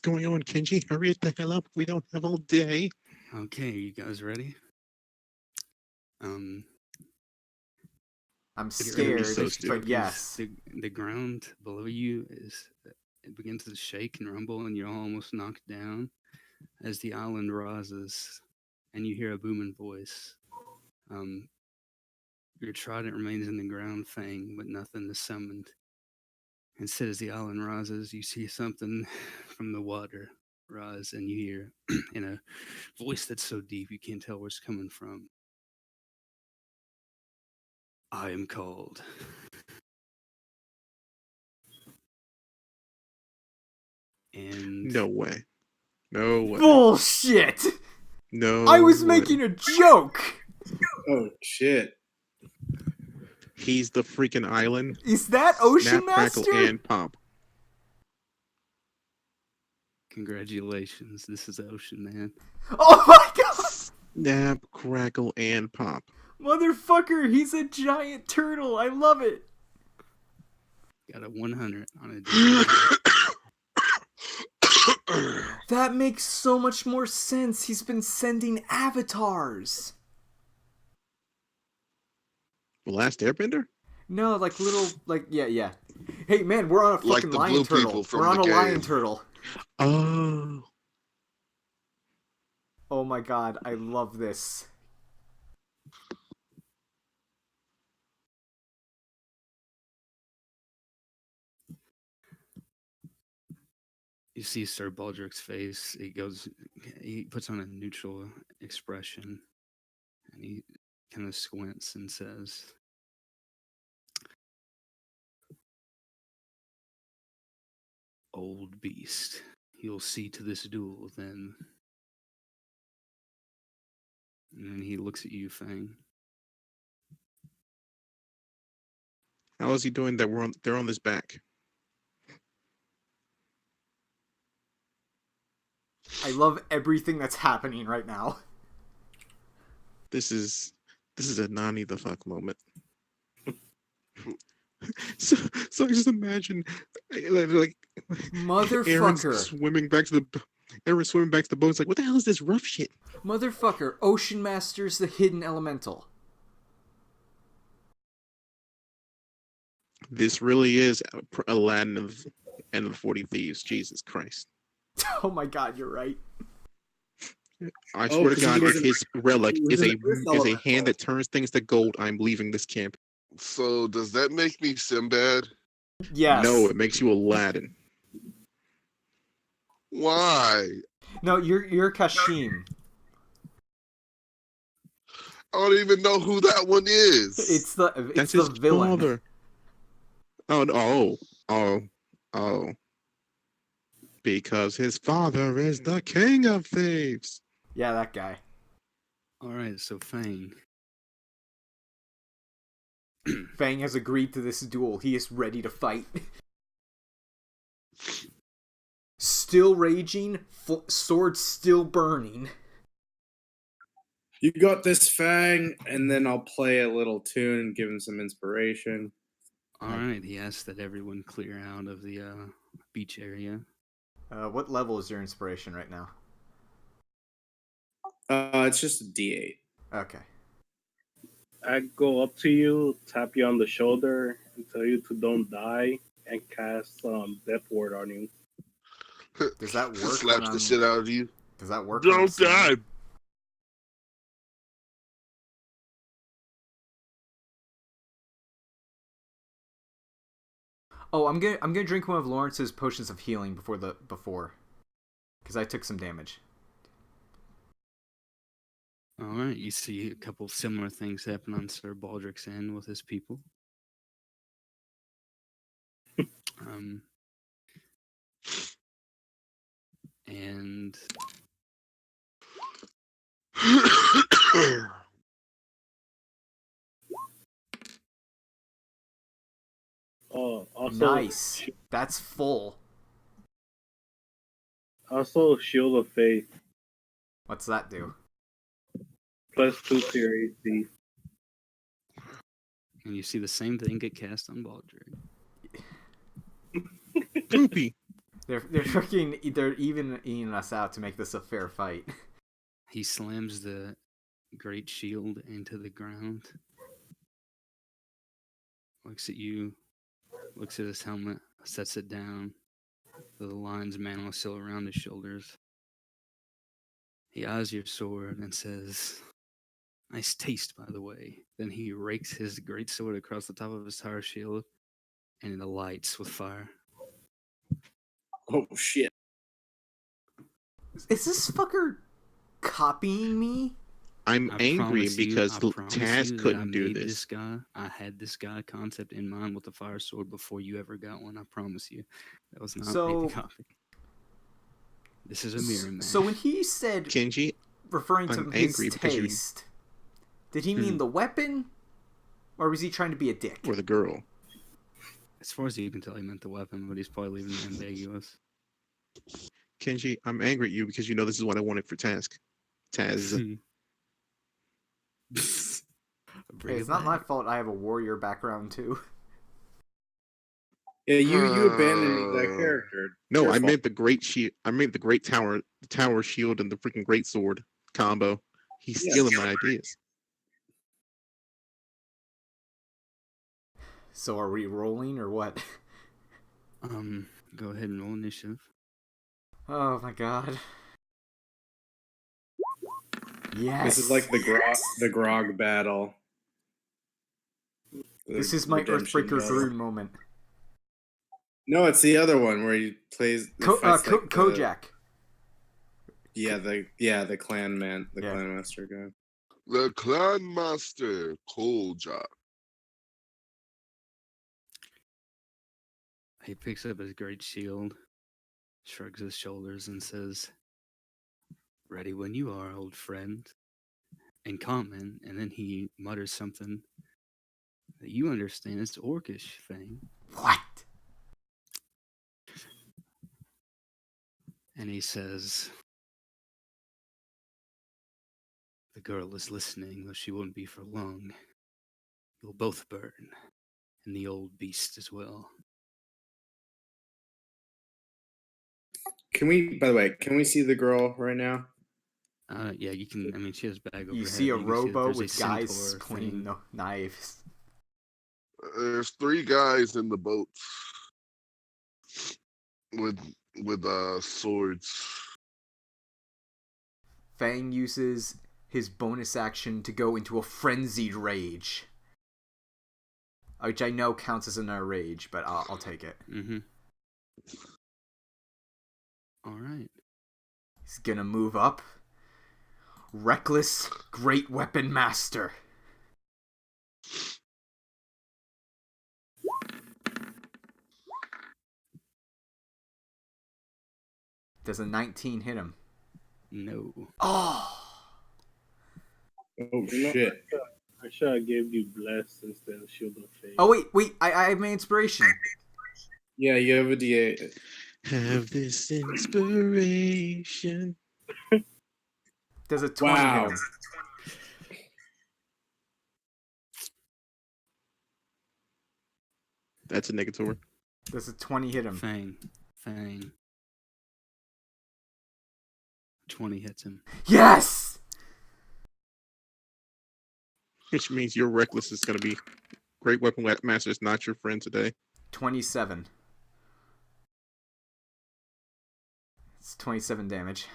going on, Kenji? Hurry it the hell up. We don't have all day. Okay, you guys ready? I'm gonna scared, be so stupid. but yes. The ground below you it begins to shake and rumble, and you're almost knocked down as the island rises, and you hear a booming voice. Your trident remains in the ground, Fang, but nothing is summoned. Instead, as the island rises, you see something from the water rise, and you hear in a voice that's so deep you can't tell where it's coming from. I am called. And No way. No way. Bullshit! No. I was way. making a joke! Oh shit! He's the freaking island. Is that Ocean Snap, crackle, Master? and pop. congratulations, this is Ocean Man. Oh my god! Snap, crackle, and pop. Motherfucker, he's a giant turtle. I love it. Got a 100 on it. That makes so much more sense. He's been sending avatars. The Last Airbender? No, like little, like, yeah. Hey, man, we're on a Like fucking the lion blue turtle. people from We're on the a lion game. turtle. Oh. Oh my god, I love this. You see Sir Baldrick's face. He puts on a neutral expression, and he kind of squints and says, "Old beast, you'll see to this duel then." And then he looks at you, Fang. How is he doing that? They're on this back. I love everything that's happening right now. This is a Nani the fuck moment. so I just imagine like Motherfucker. Aaron's swimming back to the boat. It's like, what the hell is this rough shit? Motherfucker, Ocean Master's the hidden elemental. This really is Aladdin of End of the 40 Thieves. Jesus Christ. Oh my god, you're right. I swear to 'cause God, he was if his relic he was is a an earth is a elemental. hand that turns things to gold, I'm leaving this camp. So does that make me Sinbad? Yes. No, it makes you Aladdin. Why? No, you're Kashim. I don't even know who that one is. It's the That's the his villain. father. Oh. Because his father is the king of thieves. Yeah, that guy. All right, so Fang. Fang has agreed to this duel. He is ready to fight. Still raging, sword still burning. You got this, Fang, and then I'll play a little tune and give him some inspiration. All right, he asks that everyone clear out of the beach area. What level is your inspiration right now? It's just a D8. Okay. I go up to you, tap you on the shoulder, and tell you to don't die, and cast Death Ward on you. Does that work? Slaps the shit out of you. Does that work? when I'm Don't die. standing? Oh, I'm gonna drink one of Lawrence's potions of healing before, because I took some damage. All right, you see a couple similar things happen on Sir Baldrick's end with his people. Um, and Also, Nice. That's full. also Shield of Faith What's that do? +2 to your AC. and you see the same thing get cast on Baldrick. Poopy. They're evening us out to make this a fair fight. He slams the great shield into the ground. Looks at you. Looks at his helmet. Sets it down. The lion's mantle is still around his shoulders. He eyes your sword and says, "Nice taste, by the way." Then he rakes his great sword across the top of his tower shield, and it alights with fire. Oh shit! Is this fucker copying me? I'm angry because promise Taz you that couldn't do made this. guy. I had this guy concept in mind with the fire sword before you ever got one. I promise you, that was not So- a copy. This is a mirror match. So when he said Kenji, referring to I'm his angry because you- taste, did he mean the weapon, or was he trying to be a dick? or the girl. As far as you can tell, he meant the weapon, but he's probably leaving it ambiguous. Kenji, I'm angry at you because you know this is what I wanted for Taz. Taz. Hey, it's not my fault. I have a warrior background too. Yeah, you abandoned that character. No, Your I fault. meant the great shield. I meant the great tower, the tower shield, and the freaking great sword combo. He's stealing my ideas. So are we rolling or what? Go ahead and roll initiative. Oh my god. Yes. This is like the grog battle. This is my redemption Earthbreaker battle. Groon moment. No, it's the other one where he plays. fights like the- Kojak. the clan man, the Yeah. clan master guy. The clan master, Kolja. He picks up his great shield, shrugs his shoulders, and says, "Ready when you are, old friend." In common, and then he mutters something that you understand is Orcish thing. What? And he says, "The girl is listening, though she won't be for long. You'll both burn, and the old beast as well." Can we? By the way, can we see the girl right now? Yeah, you can. I mean, she has a bag over You her see head. a You can that rowboat there's with a guys centaur pointing thing. knives. There's 3 guys in the boat with swords. Fang uses his bonus action to go into a frenzied rage. Which I know counts as another rage, but I'll take it. Mm-hmm. All right. He's gonna move up. Reckless Great Weapon Master. Does a 19 hit him? No. Oh! Oh shit! I should have gave you Bless instead of Shield of Faith. Oh, wait. I have my inspiration. Yeah, you have a D8. Have this inspiration. Does a 20 Wow. hit him? That's a negator. Does a 20 hit him? Fang. 20 hits him. Yes! Which means your reckless is going to be great weapon master is not your friend today. 27. It's 27 damage.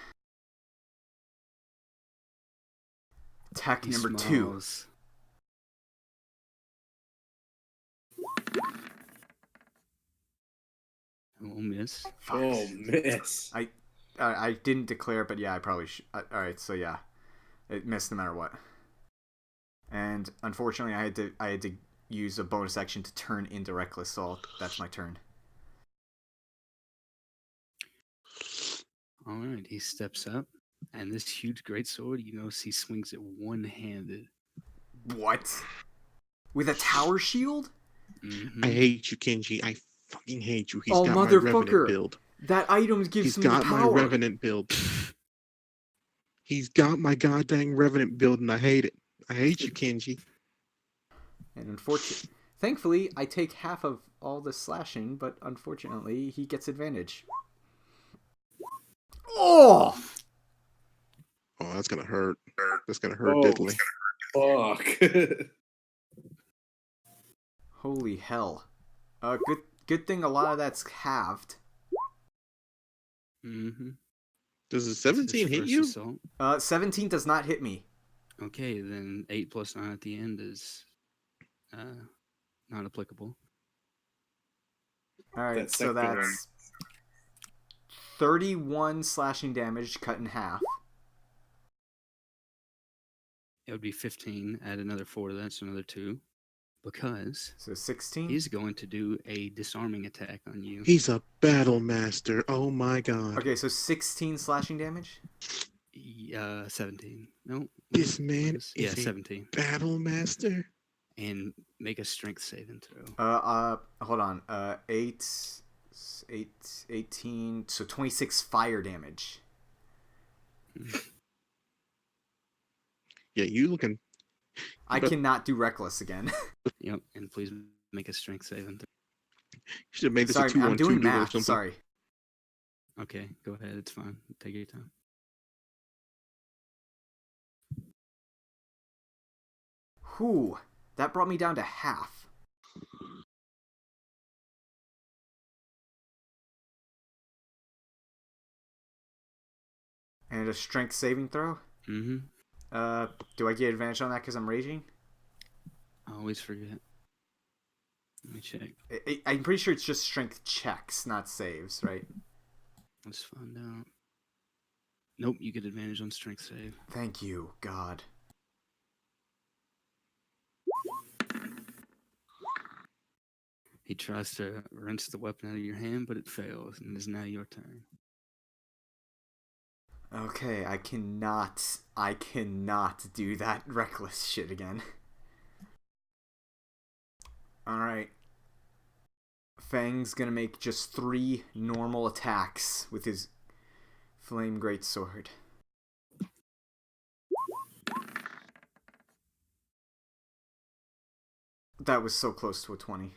Attack He number 2. smiles. Oh, miss. Oh, miss. I didn't declare, but yeah, I probably should. All right, so yeah, it missed no matter what. And unfortunately, I had to use a bonus action to turn into reckless. So that's my turn. All right, he steps up, and this huge greatsword, you notice he swings it one-handed. What? With a tower shield? Mm-hmm. I hate you, Kenji. I fucking hate you. He's Oh, got my Revenant motherfucker. build. That item gives He's him the got my power. Revenant build. He's got my goddamn Revenant build, and I hate it. I hate you, Kenji. And unfortunately, thankfully, I take half of all the slashing, but unfortunately, he gets advantage. Oh! Oh, that's gonna hurt. That's gonna hurt Oh, diddly. fuck. Holy hell. Good thing a lot of that's halved. Mm-hmm. Does a This is 17 hit first you? assault. 17 does not hit me. Okay, then 8 plus 9 at the end is not applicable. Alright, That so second one. that's 31 slashing damage cut in half. It would be 15. Add another 4 to that, so another 2. Because So 16? he's going to do a disarming attack on you. He's a battle master. Oh my god. Okay, so 16 slashing damage? 17. No. This man is Yeah, a 17. battle master. And make a strength saving throw. Hold on. 18, so 26 fire damage. Yeah, you looking. I cannot do reckless again. Yep, and please make a strength saving throw. You should have made this Sorry, a 2-1-2 I'm doing duel or math. something. Sorry. Okay, go ahead. It's fine. Take your time. Whew. That brought me down to half. And a strength saving throw? Mm-hmm. Do I get advantage on that because I'm raging? I always forget. Let me check. I'm pretty sure it's just strength checks, not saves, right? Let's find out. Nope, you get advantage on strength save. Thank you, God. He tries to wrench the weapon out of your hand, but it fails, and it is now your turn. Okay, I cannot do that reckless shit again. Alright. Fang's gonna make just 3 normal attacks with his flame greatsword. That was so close to a 20.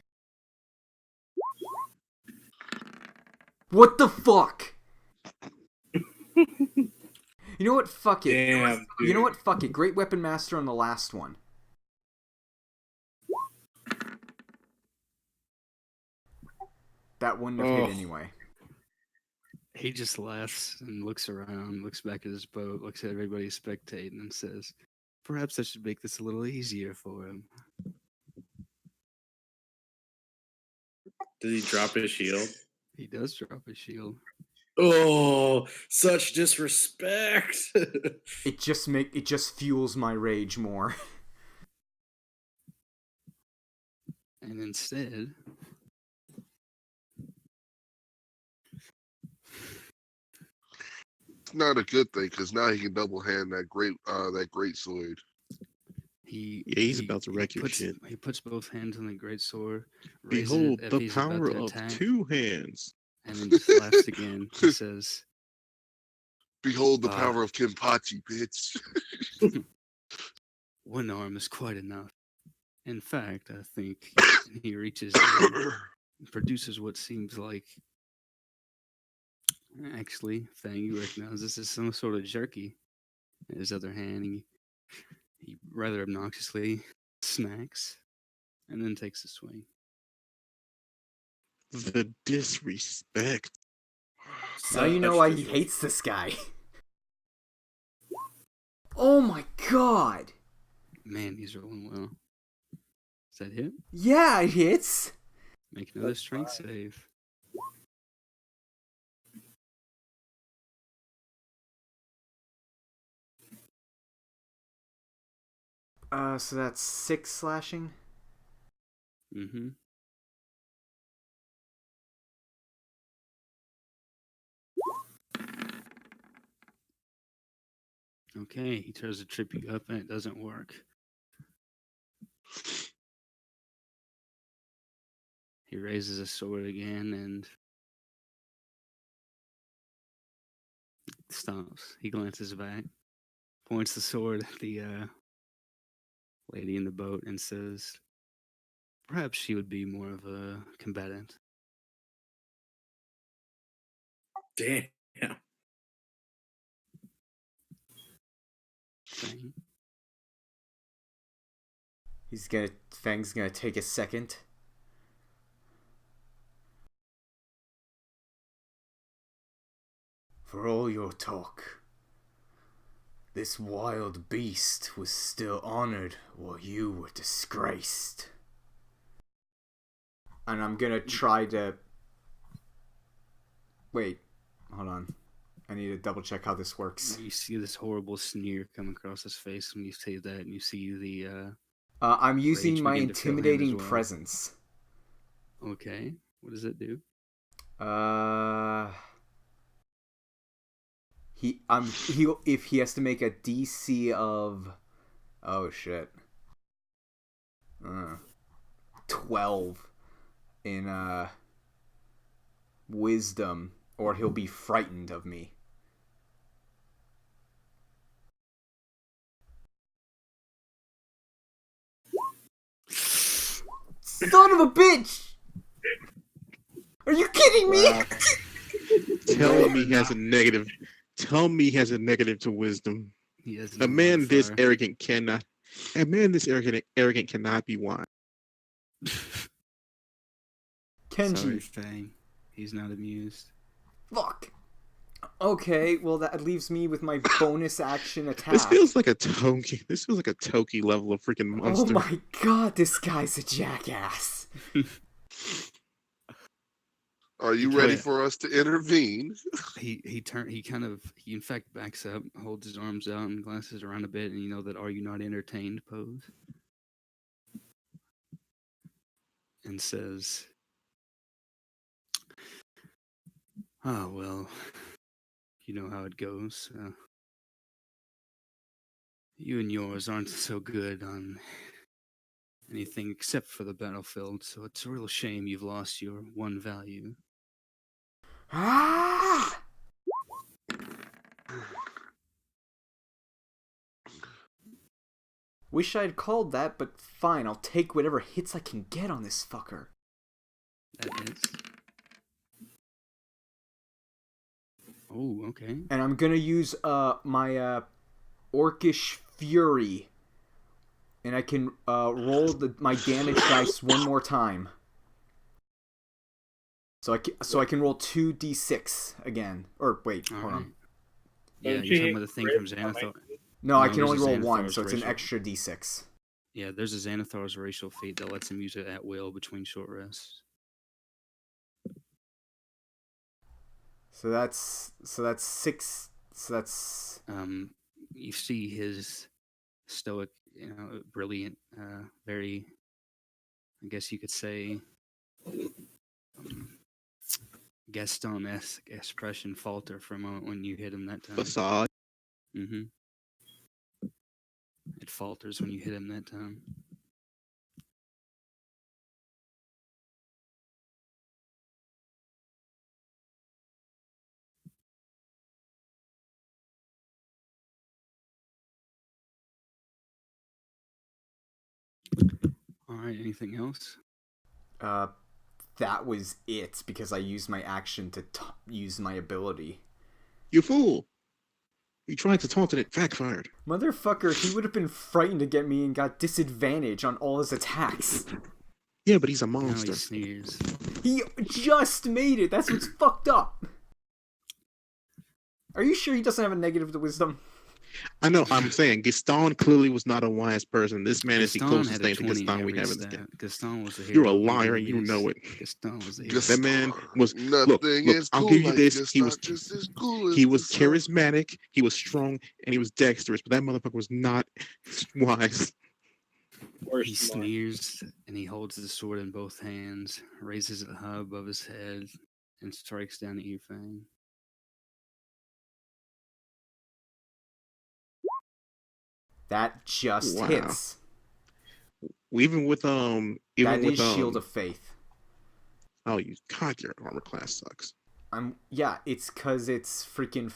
What the fuck? You know what? Fuck it. Damn, dude. You know what? Fuck it. Great Weapon Master on the last one. That wouldn't have hit anyway. He just laughs and looks around, looks back at his boat, looks at everybody spectating, and says, "Perhaps I should make this a little easier for him." Did he drop his shield? He does drop his shield. Oh, such disrespect. It just fuels my rage more. And instead, It's not a good thing because now he can double hand that great sword. He's about to wreck your shit. He puts both hands on the great sword. Behold raises it if the he's about power to of attack, 2 hands. and then just laughs again. He says, Behold the power of Kenpachi, bitch. "One arm is quite enough. In fact, I think," and he reaches in and produces what seems like, actually, Fang, you recognize this is some sort of jerky. In his other hand, he rather obnoxiously snacks and then takes a swing. The disrespect. Now you know why he hates this guy. Oh my god! Man, he's rolling well. Is that hit? Yeah, it hits! Make another strength save. So that's 6 slashing. Mm-hmm. Okay, he tries to trip you up and it doesn't work. He raises his sword again and stops. He glances back, points the sword at the lady in the boat, and says, "Perhaps she would be more of a combatant." Damn. Fang. Fang's gonna take a second. For all your talk, this wild beast was still honored while you were disgraced. And I'm gonna try to... Wait, hold on. I need to double check how this works. You see this horrible sneer come across his face when you say that, and you see the I'm using rage my begin to fill him as intimidating well. presence. Okay, what does it do? If he has to make a DC of, oh shit, 12 in wisdom, or he'll be frightened of me. Son of a bitch! Are you kidding me? Wow. Tell me he has a negative. Tell me he has a negative to wisdom. He has A no man this modifier. arrogant cannot. A man this arrogant cannot be wise. Kenji. Sorry, Fang. He's not amused. Fuck. Okay, well that leaves me with my bonus action attack. This feels like a Toki. This feels like a Toki level of freaking monster. Oh my god, this guy's a jackass. Are you ready for us to intervene? He in fact backs up, holds his arms out, and glances around a bit, and you know that "Are you not entertained?" pose, and says, "Oh well, you know how it goes. You and yours aren't so good on anything except for the battlefield, so it's a real shame you've lost your one value." Ah! Wish I'd called that, but fine, I'll take whatever hits I can get on this fucker. That is. Oh, okay. And I'm gonna use my Orcish Fury. And I can roll my damage dice one more time. So I can roll 2d6 again. Or wait, hold on. Yeah, you're talking about the thing from Xanathar. No, I can only there's a roll one, Xanathar's so it's an racial- extra d6. Yeah, there's a Xanathar's racial feat that lets him use it at will between short rests. So that's 6. So that's You see his stoic, brilliant, very, I guess you could say, Gaston-esque expression falter for a moment when you hit him that time. Facade. Mm-hmm. It falters when you hit him that time. All right, anything else? that was it because I used my action to use my ability. You fool! You tried to taunt and it backfired. Motherfucker, he would have been frightened to get me and got disadvantage on all his attacks. Yeah, but he's a Now monster. he sneers. He just made it. That's what's fucked up. Are you sure he doesn't have a negative to wisdom? I know, I'm saying Gaston clearly was not a wise person. This man is the Gaston closest had a thing to 20 Gaston we every have in this stat. game. Gaston was the hero. You're a He liar, really you is. know it. Gaston was the hero. Gaston. That man was Nothing look, is I'll cool give you like this. this, He was not just as cool as he was the sun. charismatic, he was strong, and he was dexterous, but that motherfucker was not wise. Or He smart. sneers and he holds the sword in both hands, raises it high above his head, and strikes down at you, Fang. That just Wow. hits. Even with That even with is Shield of Faith. oh, you God, your armor class sucks. Yeah, it's because it's freaking.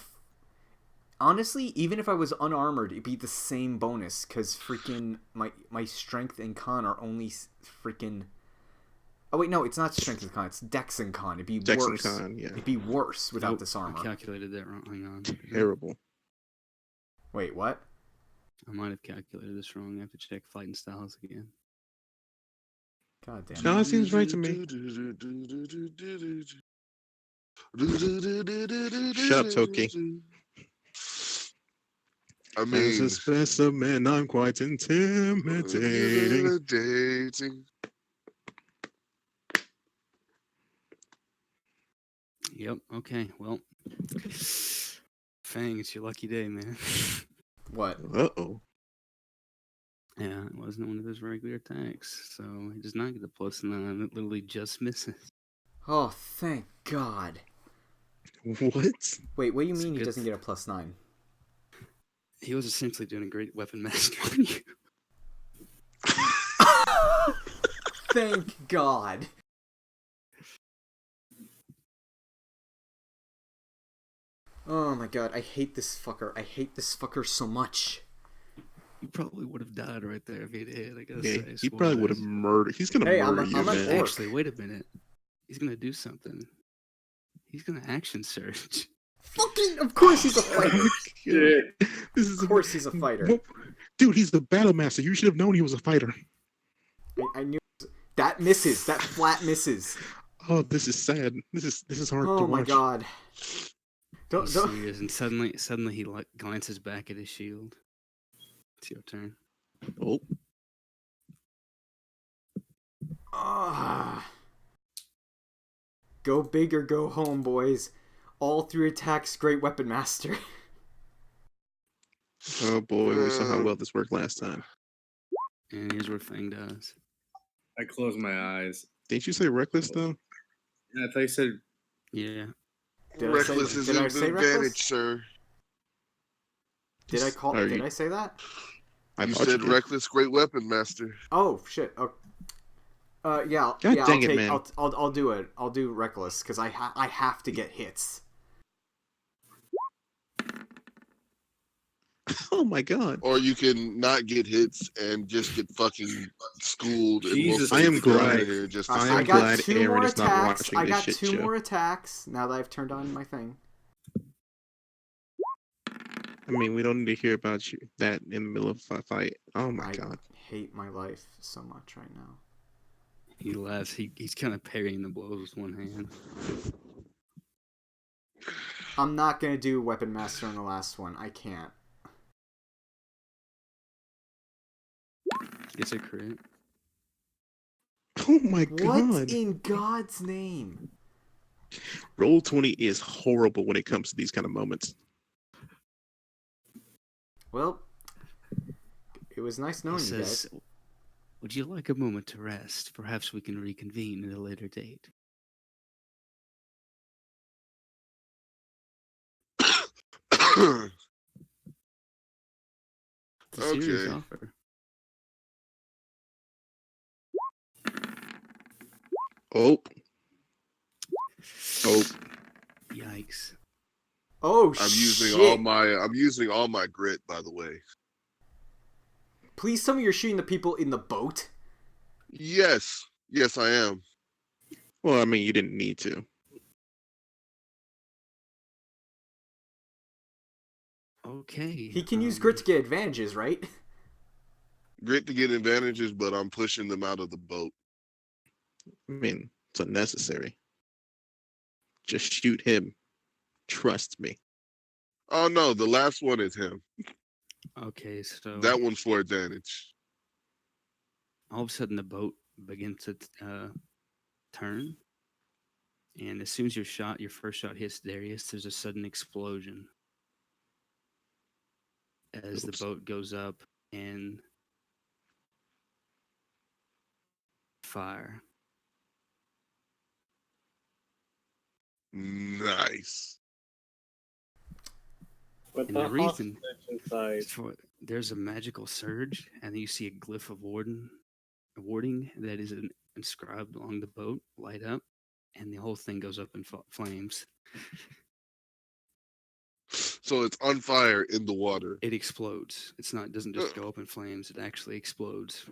Honestly, even if I was unarmored, it'd be the same bonus because freaking my strength and con are only freaking. Oh wait, no, it's not strength and con. It's dex and con. It'd be Dex and worse. con, yeah. It'd be worse without Nope, this I armor. calculated that wrong. Hang on. Terrible. Wait, what? I might have calculated this wrong. I have to check fighting styles again. God damn No, it. it seems right to me. Shut up, Toki. I As mean, a specimen, I'm quite intimidating. Yep. Okay. Well, Fang, it's your lucky day, man. What? Uh-oh. Yeah, it wasn't one of his regular attacks, so he does not get the +9. It literally just misses. Oh, thank God. What? Wait, what do you It's a mean he good doesn't get a +9? He was essentially doing a great weapon master on you. Thank God. Oh my God, I hate this fucker. I hate this fucker so much. You probably would have died right there if he'd hit. I gotta Yeah, say, he probably would have murdered. He's gonna Hey, murder you, I'm an man. orc. Actually, wait a minute. He's gonna do something. He's gonna action surge. Fucking, of course he's a fighter. Yeah. This is Of course he's a fighter. What? Dude, he's the battle master. You should have known he was a fighter. I knew that misses. That flat misses. Oh, this is sad. This is hard to Oh watch. my God. He Don't. sneers, and suddenly he glances back at his shield. It's your turn. Oh, Ah. Go big or go home, boys. All 3 attacks, great weapon master. oh boy, we saw how well this worked last time. And here's what Fang does. I close my eyes. Didn't you say reckless though? Yeah, I thought you said Yeah. Reckless is did I an say advantage, reckless? sir. Did I call? Are Did you- I say that? I You thought said did. reckless, great weapon master. Oh shit. Oh. Yeah. God yeah. dang it, man. I'll do it. I'll do reckless because I have to get hits. Oh my God. Or you can not get hits and just get fucking schooled. Jesus and I am we'll kill glad- you here just I for am I fun. got glad 2 Aaron more is not attacks. watching I this got shit 2 show. more attacks now that I've turned on my thing. I mean, we don't need to hear about you that in the middle of a fight. Oh my I God. hate my life so much right now. He laughs. He's kind of parrying the blows with one hand. I'm not gonna do weapon master on the last one. I can't. It's a crit. Oh my What God. in God's name? Roll20 is horrible when it comes to these kind of moments. Well, it was nice He knowing you guys. says, "Would you like a moment to rest? Perhaps we can reconvene at a later date." It's a serious Okay. offer. Oh. Oh. Yikes. Oh I'm shit! using all my grit, by the way. Please tell me you're shooting the people in the boat. Yes. Yes, I am. Well, I mean, you didn't need to. Okay. He can use grit to get advantages, right? Grit to get advantages, but I'm pushing them out of the boat. I mean, it's unnecessary. Just shoot him. Trust me. Oh no, the last one is him. Okay, so That one's for advantage. all of a sudden the boat begins to turn, and as soon as your first shot hits Darius, there's a sudden explosion as Oops. the boat goes up, and fire. Nice. But And the the reason hostage inside. is for there's a magical surge, and then you see a glyph of warding that is inscribed along the boat light up, and the whole thing goes up in flames. So it's on fire in the water. It explodes. It doesn't just go up in flames. It actually explodes,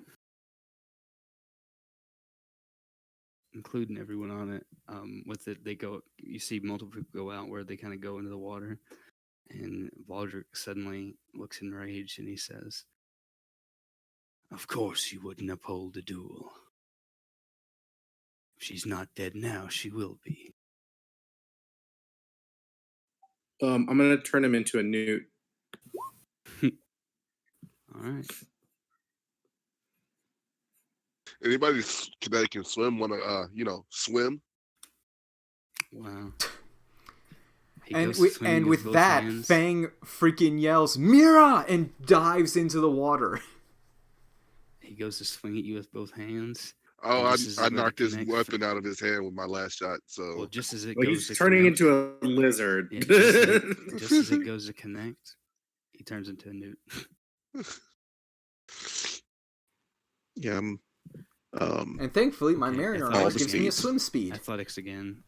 including everyone on it. With it, you see multiple people go out where they kind of go into the water, and Baldric suddenly looks enraged and he says, "Of course you wouldn't uphold the duel. If she's not dead now, she will be." I'm gonna turn him into a newt. All right. Anybody that can swim want to, swim? Wow. He And goes to swimming and with both that, hands. Fang freaking yells, "Mira!" and dives into the water. He goes to swing at you with both hands. Oh, and just as I it's about to knocked his connect, weapon out of his hand with my last shot. So Well, just as it Well, goes he's to turning connect, into a lizard. yeah, just as it goes to connect, he turns into a newt. Yeah. And thankfully, my Okay, Mariner all armor the gives me a speeds. swim speed. Athletics again.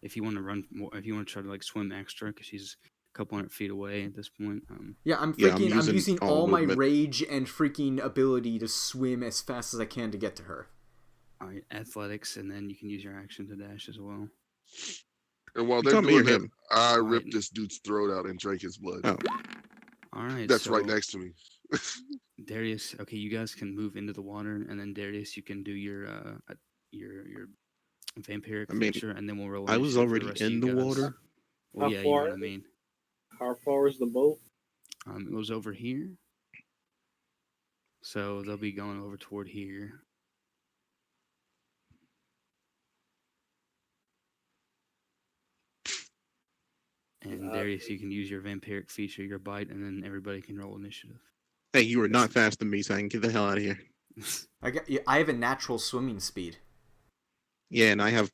If you want to run more, if you want to try to like swim extra, because she's a couple hundred feet away at this point. Yeah, I'm using all my rage and freaking ability to swim as fast as I can to get to her. All right, athletics, and then you can use your action to dash as well. And while You they're talking me or doing that, him? I All ripped right. this dude's throat out and drank his blood. Oh, All right, That's so right next to me. Darius. Okay, you guys can move into the water, and then Darius, you can do your vampiric I mean, feature, and then we'll roll. I was initiative for the already rest of in you the guys. water. Well, How yeah, you know far? what I mean. How far is the boat? It goes over here, so they'll be going over toward here. And Darius, you can use your vampiric feature, your bite, and then everybody can roll initiative. Hey, you are not faster than me, so I can get the hell out of here. I have a natural swimming speed. Yeah, and I have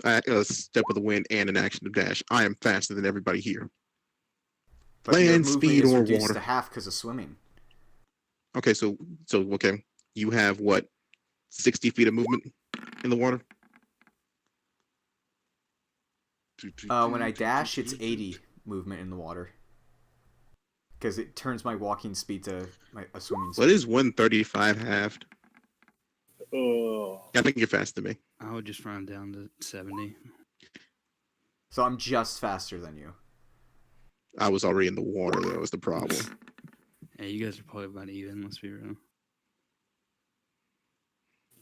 a step of the wind and an action to dash. I am faster than everybody here. But your Land, movement speed, is or reduced water. to half because of swimming. Okay, so okay, you have what, 60 feet of movement in the water? When I dash, it's 80 movement in the water. Because it turns my walking speed to a swimming speed. What is 135 halved? Oh, I think you're faster than me. I would just round down to 70. So I'm just faster than you. I was already in the water, that was the problem. Yeah, you guys are probably about even, let's be real.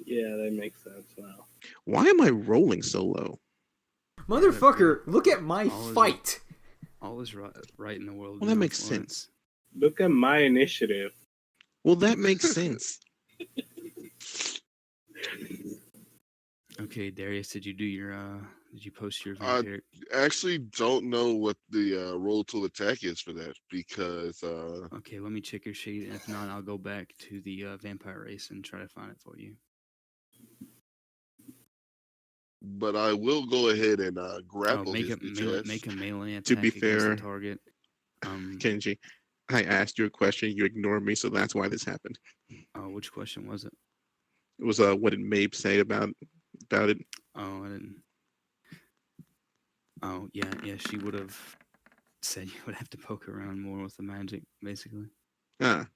yeah, that makes sense now. Why am I rolling so low? Motherfucker, look at my fight! All is right in the world. Well, that makes sense. Look at my initiative. Well, that makes sense. Okay, Darius, did you post your I vampiric? actually don't know what the roll to attack is for that because Okay, let me check your sheet. If not, I'll go back to the vampire race and try to find it for you. but I will go ahead and grapple make his a bitch ass. make a melee attack To be against fair, the target. Kenji, I asked you a question, you ignored me, so that's why this happened. Which question was it? It was what did Mabe say about it? Oh, I didn't. Oh, yeah, she would have said you would have to poke around more with the magic, basically. Ah.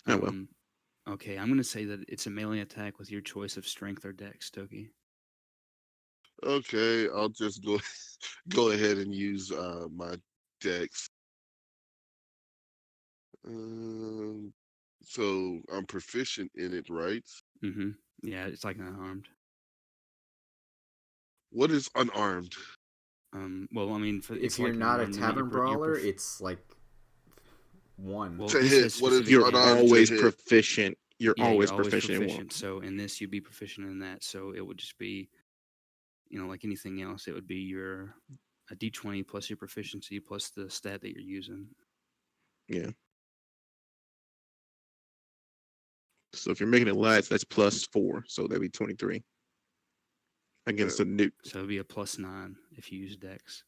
Oh well. Okay, I'm gonna say that it's a melee attack with your choice of strength or dex, Toki. Okay, I'll just go ahead and use my dex. So I'm proficient in it, right? Mm-hmm. Yeah, it's like unarmed. What is unarmed? Well, I mean, If you're not a tavern brawler, it's like 1. Well, To this hit, says what is specific You're unarmed to always hit? proficient. You're always always proficient in one. So in this, you'd be proficient in that. So it would just be, like anything else, it would be a d20 plus your proficiency plus the stat that you're using. Yeah. So if you're making it last, that's +4. So that'd be 23 against the newt. So it'd be a +9 if you use Dex.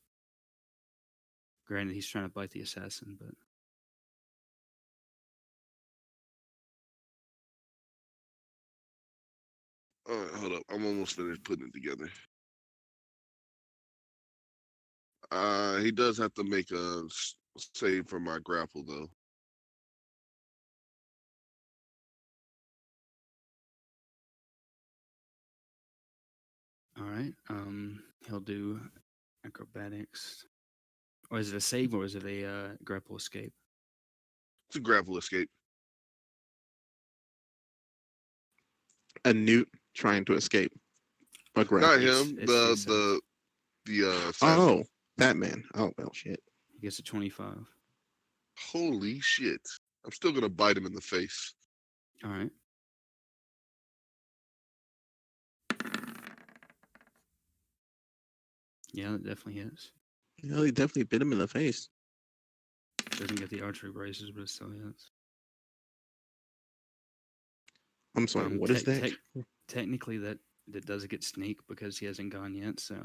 Granted, he's trying to bite the assassin, but All right, hold up. I'm almost finished putting it together. He does have to make a save for my grapple, though. all right. He'll do acrobatics. Or is it a save or is it a grapple escape? It's a grapple escape. A newt trying to escape. A Not grapple. him. It's the The assassin. Oh, Batman. Oh, well, shit. He gets a 25. Holy shit! I'm still gonna bite him in the face. All right. Yeah, that definitely hits. You know, he definitely bit him in the face. Doesn't get the archery braces, but it still hits. I'm sorry, what is that? Technically, that does get sneak because he hasn't gone yet. So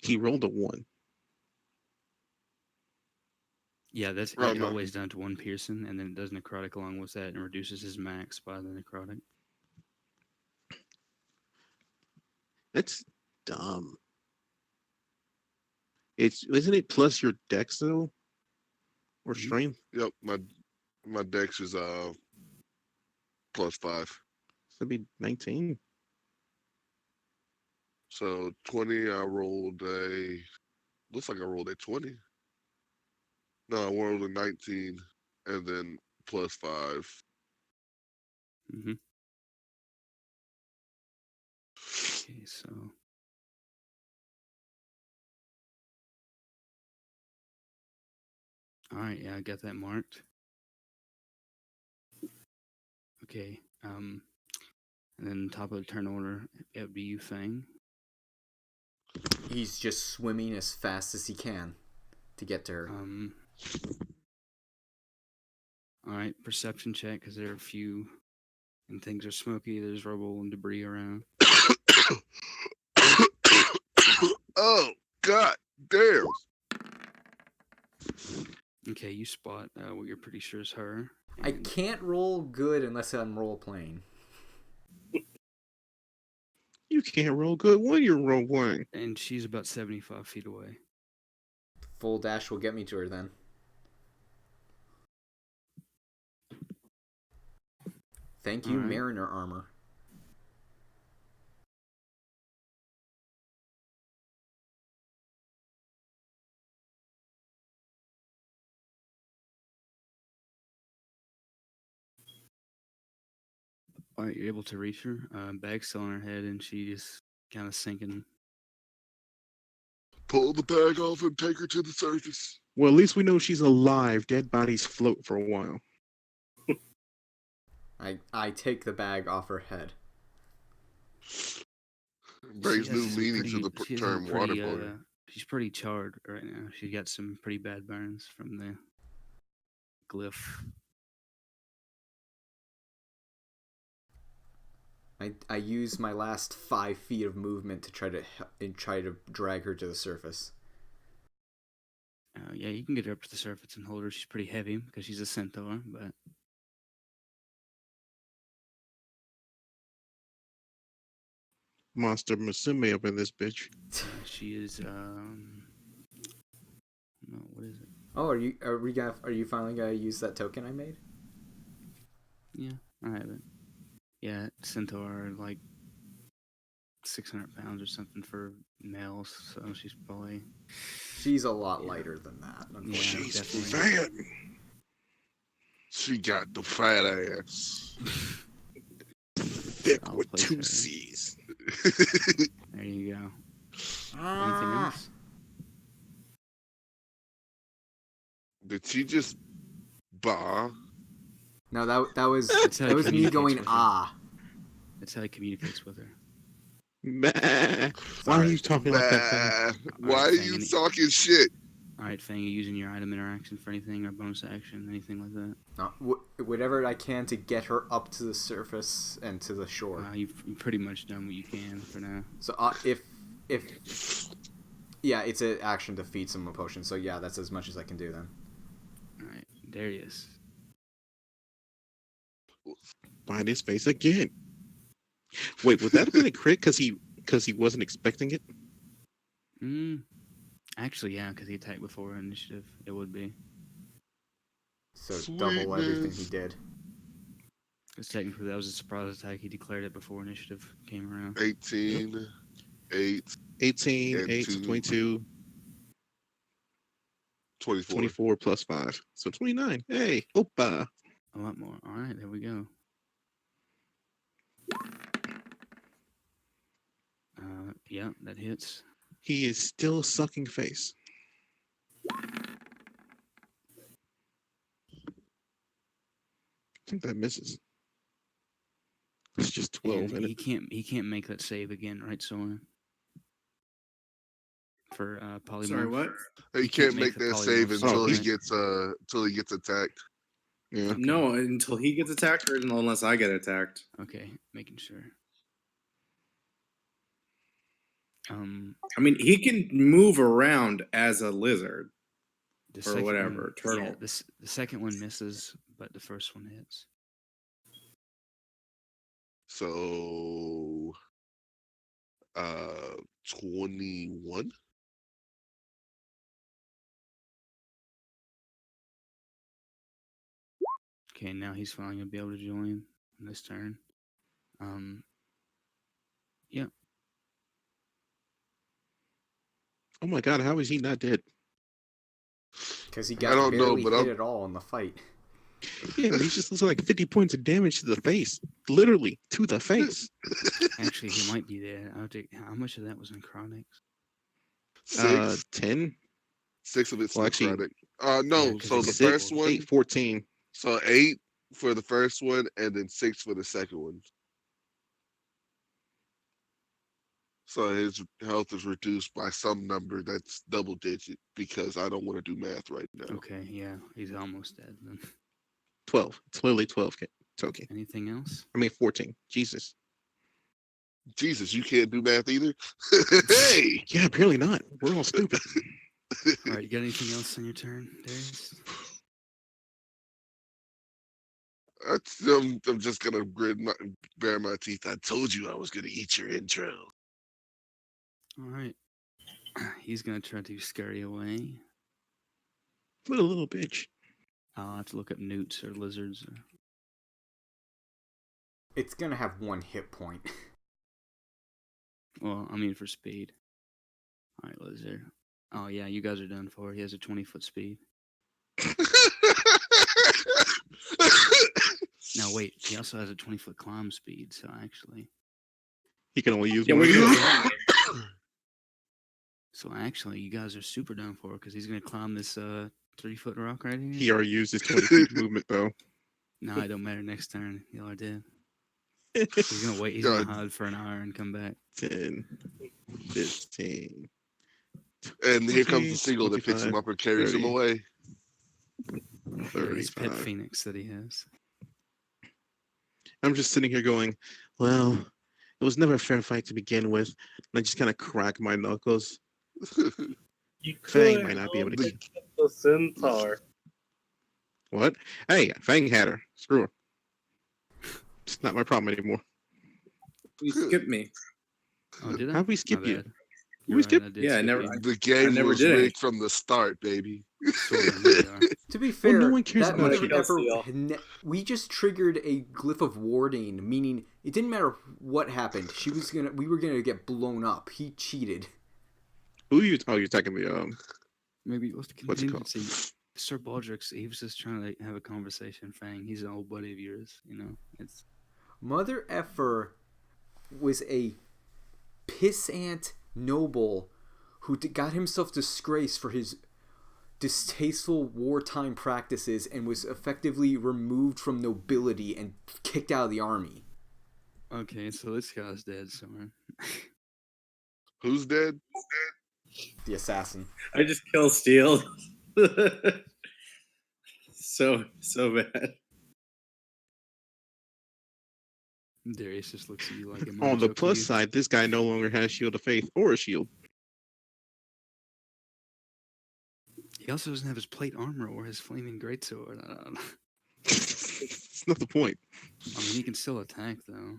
He rolled a 1. yeah, that's Right, it no. always down to 1 Pearson, and then it does necrotic along with that, and reduces his max by the necrotic. That's dumb. Isn't it plus your dex though? Or Mhm. strength? Yep, my dex is +5. So it'd be 19. So 20. I rolled a. Looks like I rolled a 20. No, I rolled a 19, and then +5. Mm-hmm. Okay, so all right, yeah, I got that marked. Okay, and then top of the turn order, it would be you, Fang. He's just swimming as fast as he can to get to her. All right, perception check because there are a few, and things are smoky. There's rubble and debris around. Oh God damn! Okay, you spot what you're pretty sure is her. I can't roll good unless I'm role playing. You can't roll good when you're role playing. And she's about 75 feet away. Full dash will get me to her then. Thank you, All right. Mariner armor. All right, you're able to reach her. Bag's still on her head, and she is kind of sinking. Pull the bag off and take her to the surface. Well, at least we know she's alive. Dead bodies float for a while. I take the bag off her head. Brings She new has some meaning to pretty- the she has a term pretty, waterboarder. She's pretty charred right now. She got some pretty bad burns from the glyph. I use my last 5 feet of movement to try to drag her to the surface. Yeah, you can get her up to the surface and hold her. She's pretty heavy because she's a centaur, but Monster Musume up in this bitch. she is. No, what is it? Oh, are you finally gonna use that token I made? Yeah, I have it. Yeah, centaur like 600 pounds or something for males, so she's probably. She's a lot lighter than that. Yeah, She's definitely. fat. She got the fat ass. Thick I'll with place 2 her. C's. There you go. Anything Ah. else? Did she just bah? No, that was That's how that he was me communicates going with her. ah. That's how he communicates with her. Bah. Why are you talking like that, Fang? Bah. Why are Fang, you any- talking shit? All right, Fang, you using your item interaction for anything or bonus action, anything like that? Whatever I can to get her up to the surface and to the shore. You've pretty much done what you can for now. So if yeah, it's an action to feed some potion. So yeah, that's as much as I can do then. All right, Darius. Find his face again. Wait, would that have been a crit because he wasn't expecting it? Actually, yeah, because he attacked before initiative. It would be. So double everything he Sweetness. did. Because technically that was a surprise attack. He declared it before initiative came around. 18, 8, 18, And 8, two. 22, 24. 24 plus 5. So 29. Hey, opa. A lot more. All right, there we go. Yeah, that hits. He is still sucking face. I think that misses. It's just 12. And And he can't make that save again, right, Soren? For polymorph. Sorry, what? He can't make the that polymorph save save, until he right? gets attacked. yeah. Okay. No, until he gets attacked, or unless I get attacked. Okay, making sure. I mean, he can move around as a lizard The or second whatever, one, turtle. yeah, the second one misses, but the first one hits. So 21. Okay, now he's finally gonna be able to join in this turn. Yeah. Oh my god, how is he not dead? Because he I got don't know, barely but hit I'm- at all in the fight. Yeah, but he's just looking like 50 points of damage to the face. Literally, to the face. Actually, he might be there. I'll take how much of that was necrotics? 6. 10. 6 of it's Well, actually, necrotic. Yeah, No, 'cause so it's the six, first one, 8, 14. so 8 for the first one, and then 6 for the second one. So his health is reduced by some number that's double digit because I don't want to do math right now. Okay, yeah, he's almost dead then. 12. It's literally 12. Toki. Anything else? I mean, 14. Jesus. Jesus, you can't do math either. Hey, Yeah, apparently not. We're all stupid. All right, you got anything else on your turn, Darius? I'm just gonna bare my teeth. I told you I was gonna eat your intro. All right. He's gonna try to scurry away. What a little bitch. I'll have to look up newts or lizards. It's gonna have 1 hit point. Well, I mean for speed. All right, lizard. Oh yeah, you guys are done for. He has a 20-foot speed. Now wait, he also has a 20-foot climb speed. So actually, He can only use Yeah, one. we you guys are super done for because he's gonna climb this 3-foot rock right here. He already used his 20 feet movement, though. No, it don't matter. Next turn, y'all are dead. He's gonna wait. He's gonna hide for an hour and come back. 10, 15. And here comes 20, the seagull that picks him 25, up and carries him 30. away. Yeah, his pet 35. phoenix that he has. I'm just sitting here going, well, it was never a fair fight to begin with. And I just kind of crack my knuckles. You Fang could might not be able to have the centaur. What? Hey, Fang had her. Screw her. It's not my problem anymore. You skipped me. Oh, did I? How'd we My skip you? bad. We You're right, skipped- I did Yeah, I skip never- you. The game never was did it. rigged from the start, baby. Sort of, there you are. To be fair, no one cares that about would you. have Y'all. we just triggered a glyph of warding, meaning it didn't matter what happened. We were gonna get blown up. He cheated. Who are you? Oh, you're attacking the Maybe what's the What's it called? contingency? Sir Baldrick's, he was just trying to have a conversation. Fang, he's an old buddy of yours. You know, it's Mother effer was a pissant noble who got himself disgraced for his distasteful wartime practices and was effectively removed from nobility and kicked out of the army. okay. So this guy's dead somewhere. Who's dead? The assassin. I just kill Steel. so bad. Darius just looks at you like, am I On the joking plus you? side, this guy no longer has Shield of Faith or a shield. He also doesn't have his plate armor or his flaming greatsword. I don't know. It's not the point. I mean, he can still attack though.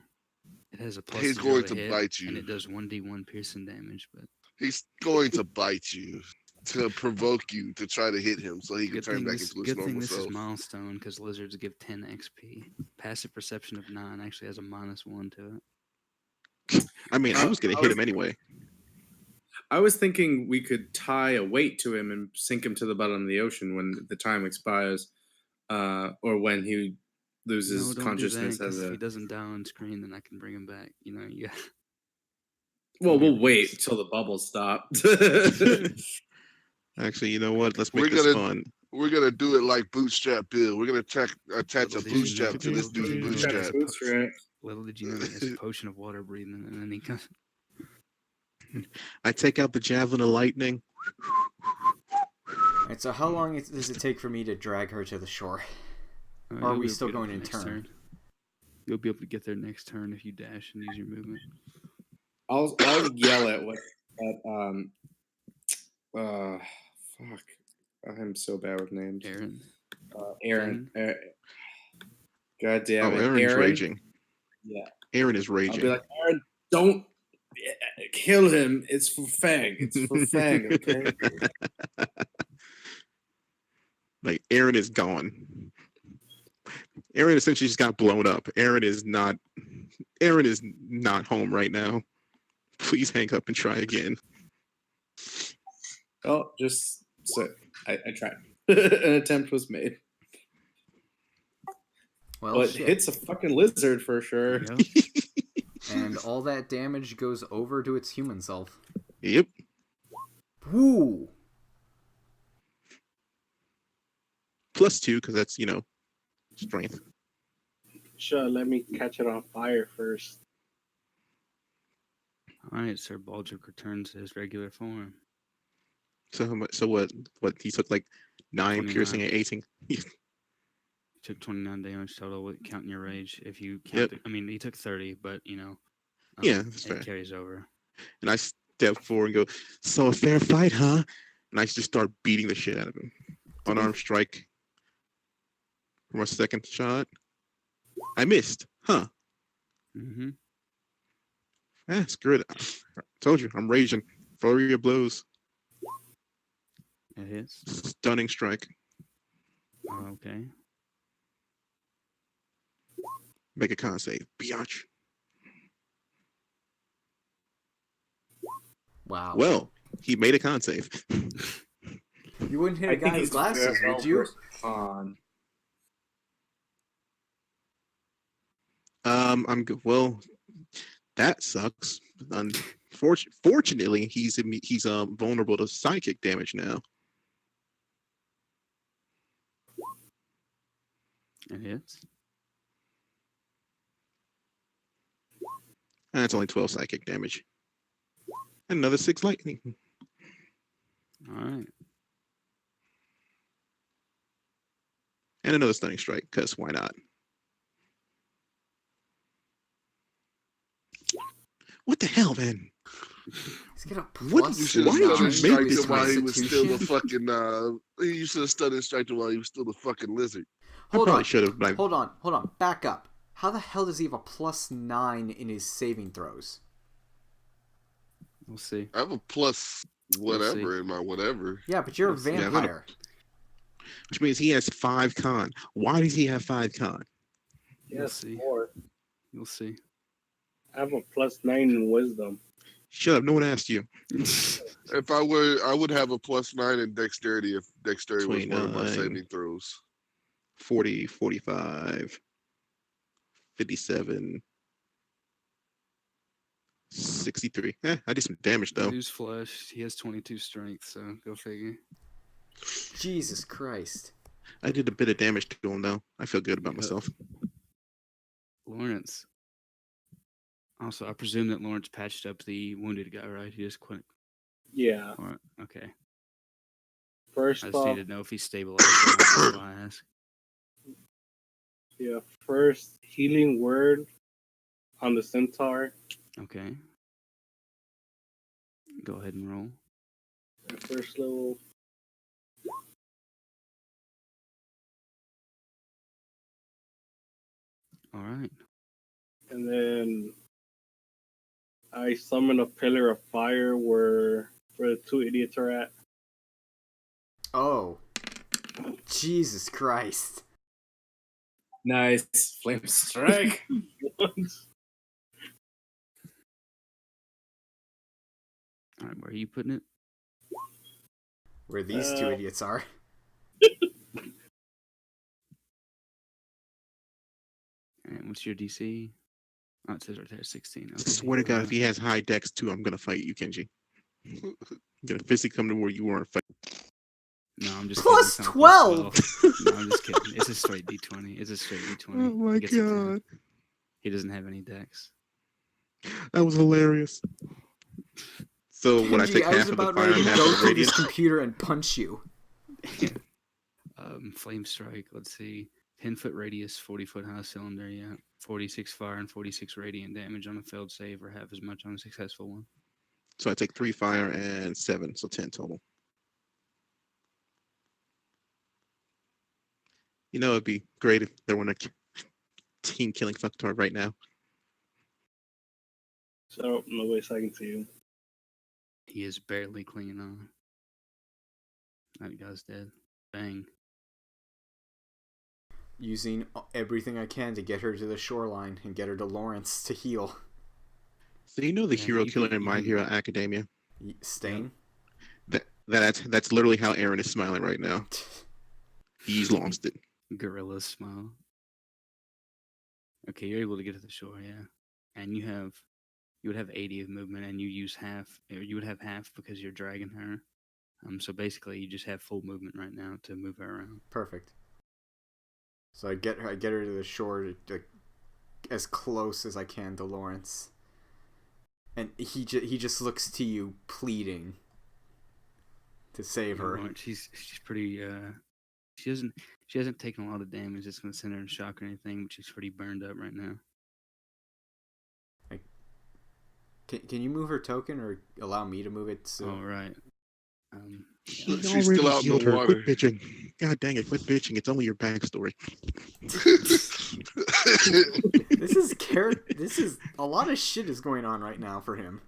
It has a plus He's 0 going to to hit, bite and you. it does 1d1 piercing damage. But He's going to bite you to provoke you to try to hit him so he can turn back into his good thing normal this is self. milestone because lizards give 10 XP. Passive perception of 9 actually has a -1 to it. I mean, I was gonna hit him anyway. I was thinking we could tie a weight to him and sink him to the bottom of the ocean when the time expires, or when he loses No, don't consciousness do that, as if a. he doesn't die on screen, then I can bring him back. You know, yeah. Well, Maybe we'll wait rules. till the bubbles stop. Actually, you know what? Let's We're make this gonna fun. we're gonna do it like Bootstrap Bill. We're gonna attach Little a did you bootstrap know- to this little did dude's you know he has a bootstrap. Little did you know he has a potion of water breathing, and then he comes. I take out the javelin of lightning. Alright, so how long does it take for me to drag her to the shore? Or are You'll we be able to still get up going the in next turn? You'll be able to get there next turn if you dash and use your movement. I'll yell at what fuck. I'm so bad with names. Aaron. Aaron. God damn Oh, it. Aaron's Aaron. raging. Yeah. Aaron is I'll be raging. like, Aaron, don't kill him. It's for Fang. It's for Fang, okay? Like Aaron is gone. Aaron essentially just got blown up. Aaron is not home right now. Please hang up and try again. Oh, just so I tried. An attempt was made. Well, But shit. hits a fucking lizard for sure. Yep. And all that damage goes over to its human self. Yep. Woo! +2 because that's strength. Sure, let me catch it on fire first. All right, Sir Baldric returns to his regular form. So how much? So what? What he took like 9 29. piercing and 18. He took 29 damage total, counting your rage. If you count, I mean, he took 30, but Yeah, that's it fair. carries over. And I step forward and go, "So a fair fight, huh?" And I just start beating the shit out of him. Unarmed strike for my second shot. I missed, huh? Mm-hmm. Ah, screw it. I told you, I'm raging. Flurry of blows. It hits. Stunning strike. Okay. Make a con save. Biatch. Wow. Well, he made a con save. You wouldn't hit a guy with glasses, would you? I'm good. Well, that sucks. Fortunately, he's vulnerable to psychic damage now. It hits. And it's only 12 psychic damage. And another 6 lightning. All right. And another stunning strike, because why not? What the hell, man? He's got a What plus You should have Why did you stunned make striked this him while he was still the Constitution? fucking. You should have stunned striked him while he was still the fucking lizard. I Hold probably on. should have, but Hold on. Back up. How the hell does he have a +9 in his saving throws? We'll see. I have a plus whatever in my whatever. Yeah, but you're a We'll see. Yeah, vampire. which means he has 5 con. Why does he have 5 con? You'll Yes, see. more. You'll see. I have a +9 in wisdom. Shut up, no one asked you. If I would have a +9 in dexterity if dexterity was one of my 29. saving throws. 40, 45, 57, 63. I did some damage, though. Newsflash, he has 22 strength, so go figure. Jesus Christ. I did a bit of damage to him, though. I feel good about myself. Lawrence. Also, I presume that Lawrence patched up the wounded guy, right? He just couldn't Yeah. Or, okay. First I just off, need to know if he's stabilized. Or not, that's why I ask. yeah, first healing word on the centaur. Okay. Go ahead and roll. First level. All right. And then I summon a pillar of fire where the two idiots are at. Oh. Jesus Christ. Nice. Flame strike. All right. Where are you putting it? Where these two idiots are. And what's your DC? Oh, it says right there, 16. Okay. Swear to God, if he has high dex too, I'm gonna fight you, Kenji. I'm gonna physically come to where you weren't fighting. No, I'm just Plus kidding. It's not 12! plus 12. No, I'm just kidding. It's a straight D20. It's a straight D20. Oh my He gets a 10. God, He doesn't have any dex. that was hilarious. So when I Kenji, take I was half of the about fire ready and to half go of the through this radius, computer and punch you. Flame strike. Let's see. 10-foot radius, 40-foot high cylinder. Yeah, 46 fire and 46 radiant damage on a failed save, or half as much on a successful one. so I take 3 fire and 7, so 10 total. You know, it'd be great if there were a team killing Fucktor right now. So no way I can see you. He is barely clinging on. That guy's dead. Bang. Using everything I can to get her to the shoreline and get her to Lawrence to heal. So you know the Yeah, hero you killer can- in you My can- Hero Academia? Stain? That's literally how Aaron is smiling right now. He's lost it. Gorilla smile. Okay, you're able to get to the shore, yeah. And you would have 80 of movement, and you use half, or you would have half because you're dragging her. So basically, you just have full movement right now to move her around. Perfect. So I get her to the shore as close as I can to Lawrence. And he just looks to you pleading to save her. Right, she's pretty. She hasn't taken a lot of damage that's going to send her in shock or anything, but she's pretty burned up right now. Can you move her token or allow me to move it? So... All right. He She's already still out in healed the her. water. Quit bitching. God dang it, quit bitching. It's only your backstory. This is a lot of shit is going on right now for him.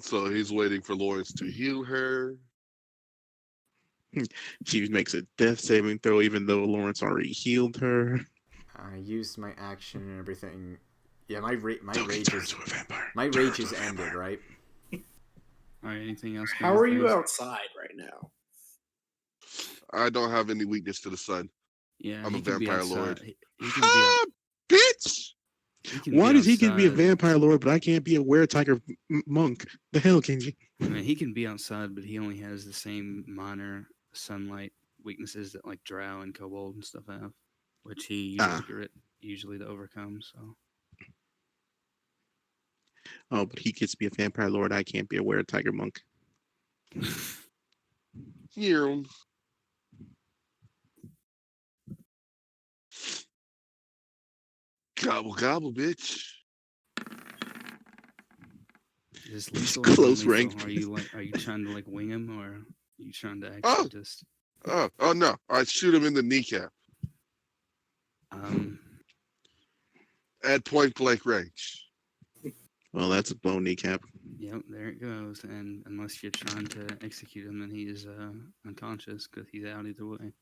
So he's waiting for Lawrence to heal her. She makes a death saving throw even though Lawrence already healed her. I used my action and everything. Yeah, my Token rage turns is to a vampire. my Turns rage to is a ended, vampire. right? All right. Anything else? How are you outside right now? I don't have any weakness to the sun. Yeah, I'm a he can be vampire outside. lord. He can be out, Bitch! he can Why be does he get to be a outside. vampire lord, but I can't be a were-tiger monk? The hell, Kenji? I mean, he can be outside, but he only has the same minor sunlight weaknesses that like Drow and Kobold and stuff have, which he uses grit usually to overcome. So Oh, but he gets to be a vampire lord. I can't be a were-tiger monk. Here. Gobble gobble, bitch. is this lethal? Close Or non-lethal? rank. Are you trying to like wing him, or are you trying to actually Oh. just Oh no! I shoot him in the kneecap at point blank range. Well, that's a blown kneecap. Yep, there it goes. And unless you're trying to execute him, then he is unconscious because he's out either way.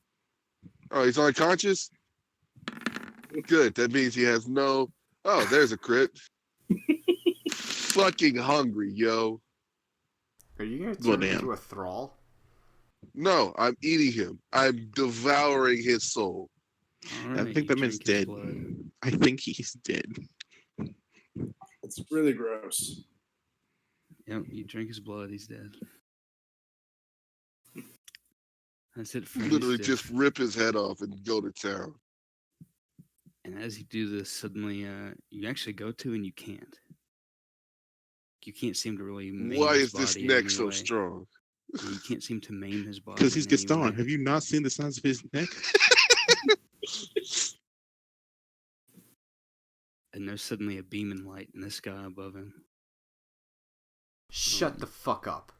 Oh, he's unconscious? Good. That means he has no. Oh, there's a crit. Fucking hungry, yo. Are you gonna Well, turn damn. into a thrall? No, I'm eating him. I'm devouring his soul. All I right, think you that man's drink his dead. blood. I think he's dead. It's really gross. Yep, you drink his blood. He's dead. That's it for Literally initiative. just rip his head off and go to town. And as you do this, suddenly you actually go to and you can't. You can't seem to really maim Why his is this body in neck any so way. strong? Yeah, you can't seem to maim his Because body he's in any Gaston. way. Have you not seen the size of his neck? And there's suddenly a beaming light in the sky above him. Shut the fuck up.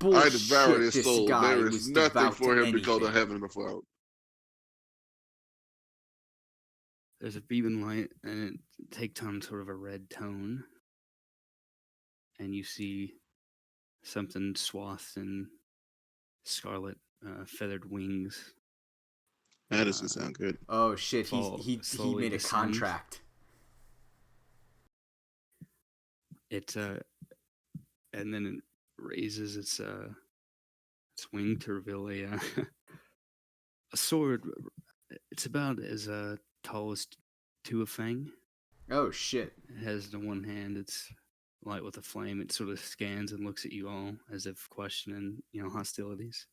I devoured Bullshit, his this soul. guy There is was nothing devout for to him to go to anything. heaven without. There's a beaming light, and it takes on sort of a red tone. And you see something swathed in scarlet feathered wings That doesn't sound good. Oh shit, fall he slowly made a descend. contract. It and then it raises its wing to reveal a sword. It's about as tall as Tua Fang. Oh shit. It has in one hand its light with a flame. It sort of scans and looks at you all as if questioning, hostilities.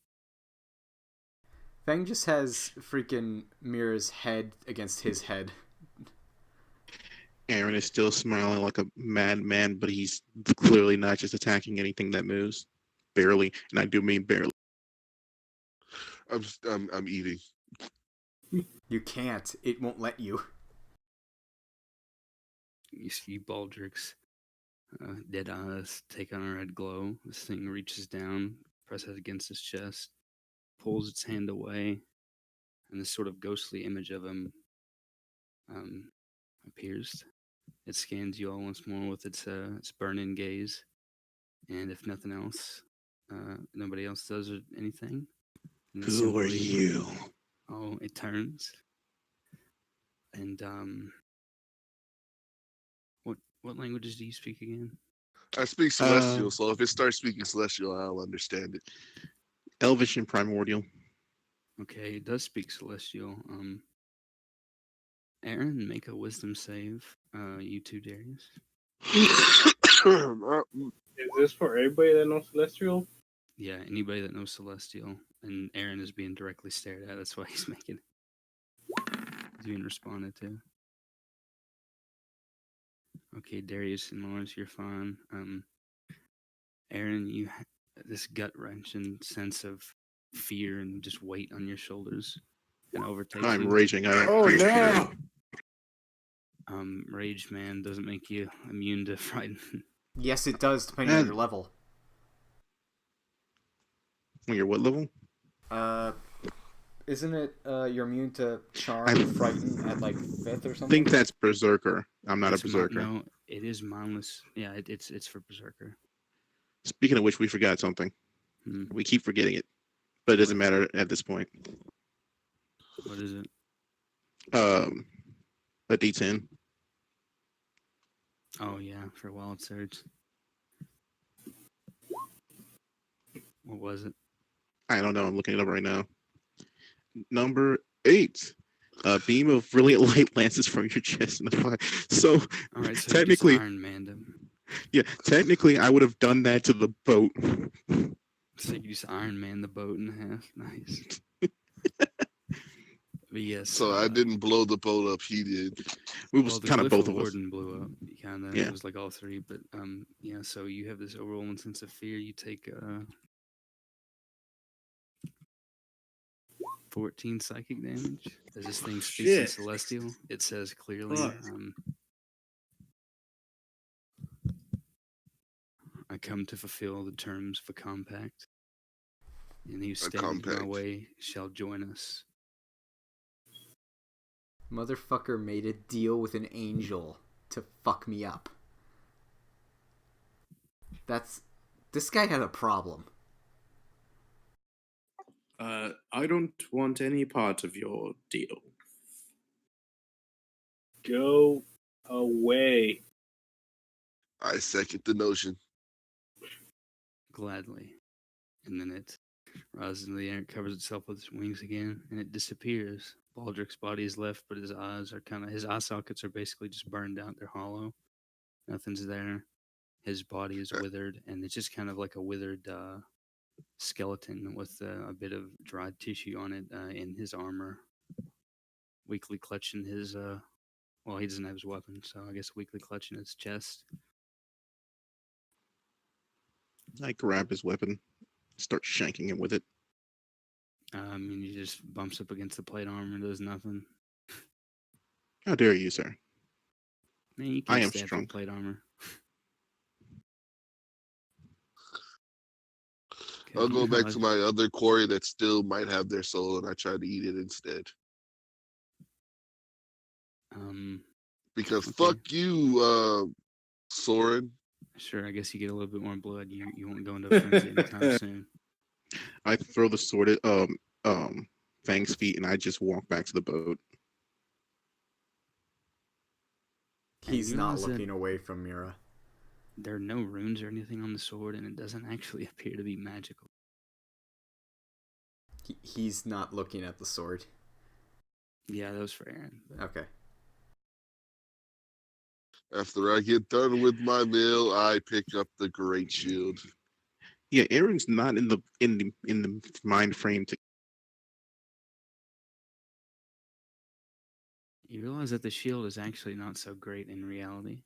Fang just has freaking Mira's head against his head. Aaron is still smiling like a madman, but he's clearly not just attacking anything that moves. Barely, and I do mean barely. I'm eating. You can't. It won't let you. You see Baldrick's dead eyes take on a red glow. This thing reaches down, presses against his chest, pulls its hand away, and this sort of ghostly image of him appears. It scans you all once more with its burning gaze, and if nothing else, nobody else does anything. And Who are you? Oh, it turns, and what languages do you speak again? I speak Celestial, so if it starts speaking Celestial, I'll understand it. Elvish and Primordial. Okay, it does speak Celestial. Aaron, make a Wisdom save. You too, Darius. Is this for everybody that knows Celestial? Yeah, anybody that knows Celestial, and Aaron is being directly stared at. That's why he's making. He's being responded to. Okay, Darius and Lawrence, you're fine. Aaron, you this gut wrenching sense of fear and just weight on your shoulders, and overtakes I'm you. raging. Oh no! Rage, man, doesn't make you immune to frighten. Yes, it does, depending on your level. When you're what level? Isn't it you're immune to charm, frighten at like 5th or I something? think that's Berserker. I'm not It's a Berserker. No, it is mindless. Yeah, it's for Berserker. Speaking of which, we forgot something. We keep forgetting it, but it doesn't matter at this point. What is it? A D10. Oh yeah, for Wild Surge. What was it? I don't know. I'm looking it up right now. Number 8. A beam of brilliant light lances from your chest in the fire. So, All right, so technically, you just Iron Manned him. Yeah, technically, I would have done that to the boat. So you just Iron Man the boat in half. Nice. But yes. So I didn't blow the boat up. He did. We was kind of both of us. Warden blew up. Kind of. Yeah. It was like all three. But yeah. So you have this overwhelming sense of fear. You take 14 psychic damage as this thing speaks in Celestial. It says clearly. I come to fulfill the terms of a compact. And who standing in my way shall join us. Motherfucker made a deal with an angel to fuck me up. This guy had a problem. I don't want any part of your deal. Go away. I second the notion. Gladly. And then it rises into the air, covers itself with its wings again, and it disappears. Baldrick's body is left, but his eyes are his eye sockets are basically just burned out. They're hollow. Nothing's there. His body is withered, and it's just kind of like a withered skeleton with a bit of dried tissue on it in his armor, weakly clutching his. Well, he doesn't have his weapon, so I guess weakly clutching his chest. I grab his weapon, start shanking him with it. And he just bumps up against the plate armor and does nothing. How dare you, sir? Man, you I can't am stab strong. through plate armor. I'll go back to my other quarry that still might have their soul, and I try to eat it instead. Because Okay. fuck you, Soren. Sure, I guess you get a little bit more blood. You won't go into a frenzy anytime soon. I throw the sword at Fang's feet, and I just walk back to the boat. He's you not realize that looking away from Mira. There are no runes or anything on the sword, and it doesn't actually appear to be magical. He's not looking at the sword. Yeah, that was for Aaron. But... Okay. After I get done with my meal, I pick up the great shield. Yeah, Aaron's not in the mind frame to. You realize that the shield is actually not so great in reality.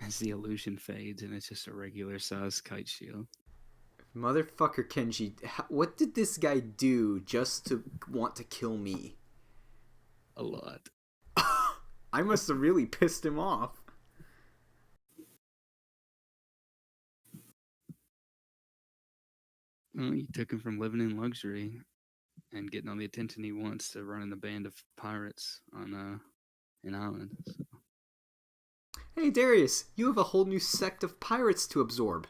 As the illusion fades, and it's just a regular size kite shield. Motherfucker Kenji, what did this guy do just to want to kill me? A lot. I must have really pissed him off. Well, you took him from living in luxury and getting all the attention he wants to running a band of pirates on an island. So. Hey Darius, you have a whole new sect of pirates to absorb.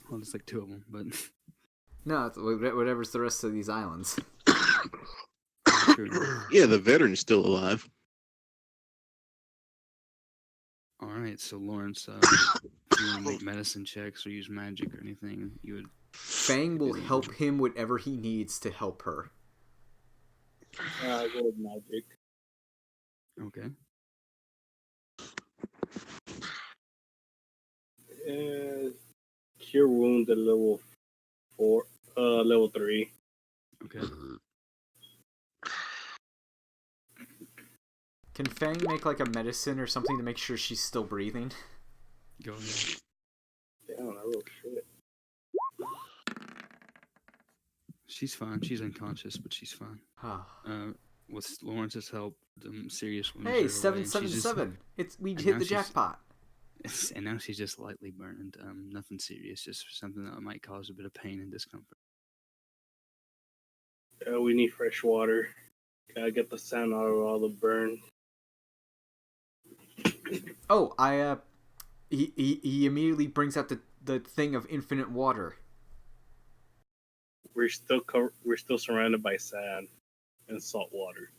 Well, there's like 2 of them, but... No, it's whatever's the rest of these islands. True. Yeah, the veteran's still alive. Alright, so Lawrence, if you want to make medicine checks or use magic or anything, you would... Fang will help him whatever he needs to help her. I go with magic. Okay. Cure wounds at level 4, level 3. Okay. Can Fang make like a medicine or something to make sure she's still breathing? Go ahead. Damn, I rolled shit. She's fine. She's unconscious, but she's fine. With Lawrence's help, the serious wounds Hey, are away, 777. We and hit now the she's- jackpot. And now she's just lightly burned. Nothing serious, just something that might cause a bit of pain and discomfort. We need fresh water. Gotta get the sand out of all the burn. Oh, he immediately brings out the thing of infinite water. We're still surrounded by sand and salt water.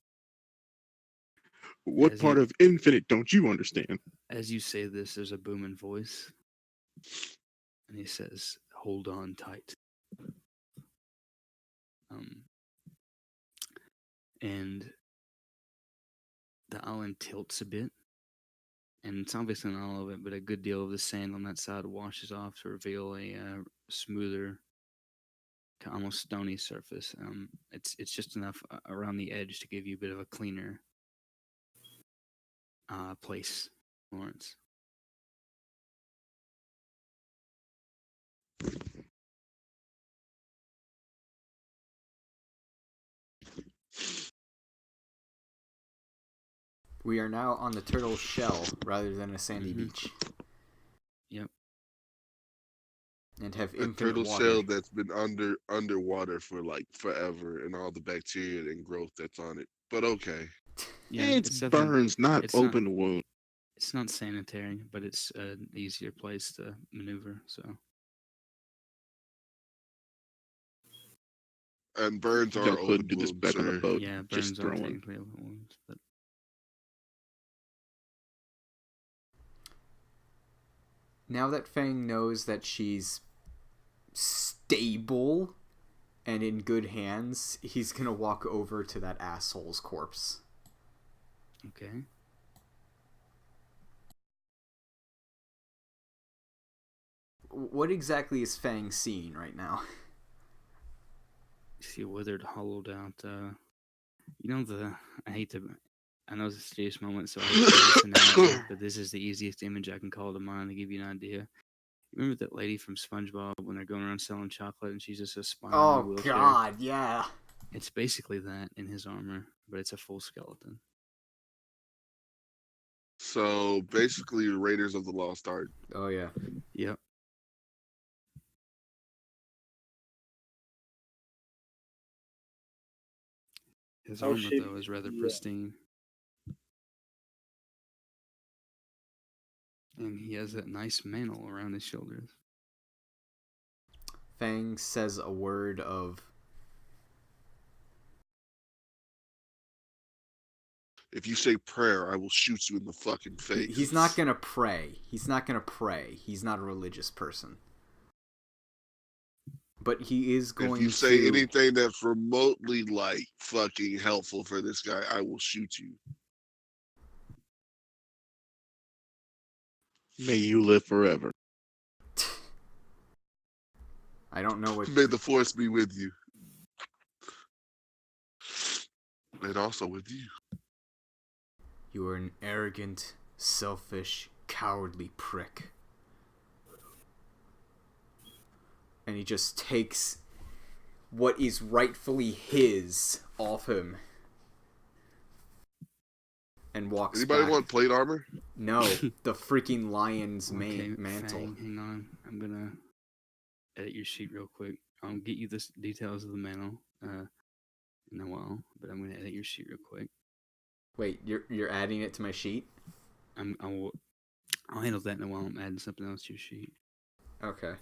What part of infinite don't you understand? As you say this, there's a booming voice. And he says, "Hold on tight." And the island tilts a bit. And it's obviously not all of it, but a good deal of the sand on that side washes off to reveal a smoother, almost stony surface. It's just enough around the edge to give you a bit of a cleaner place, Lawrence. We are now on the turtle shell rather than a sandy beach. Yep. And have A infinite turtle water. shell that's been underwater for like forever, and all the bacteria and growth that's on it. But okay. Yeah, it's burns, not it's open wound. It's not sanitary, but it's an easier place to maneuver. So. And burns You are gotta open do this wounds, back on the sir. boat. Yeah, Just burns are throwing. technically open wounds, but Now that Fang knows that she's stable and in good hands, he's gonna walk over to that asshole's corpse. what exactly is Fang seeing right now? You see a withered, hollowed out. You know the. I hate to. I know it's a serious moment, so I hate to use this analogy, but this is the easiest image I can call to mind to give you an idea. Remember that lady from SpongeBob when they're going around selling chocolate and she's just a spine in a Oh wheelchair? God, yeah. It's basically that in his armor, but it's a full skeleton. So basically, Raiders of the Lost Ark. Oh yeah. Yep. His Oh, armor, shit. though, is rather Yeah. pristine. And he has that nice mantle around his shoulders. Fang says a word of. If you say prayer, I will shoot you in the fucking face. He's not gonna pray. He's not gonna pray. He's not a religious person. But he is going to. If you say anything that's remotely like fucking helpful for this guy, I will shoot you. May you live forever. I don't know what. May the force be with you. And also with you. You are an arrogant, selfish, cowardly prick. And he just takes what is rightfully his off him. And walks Anybody back. want plate armor? No, the freaking lion's Okay, mantle. Fang, hang on. I'm gonna edit your sheet real quick. I'll get you the details of the mantle in a while, but I'm gonna edit your sheet real quick. Wait, you're adding it to my sheet? I'll handle that in a while. I'm adding something else to your sheet. Okay.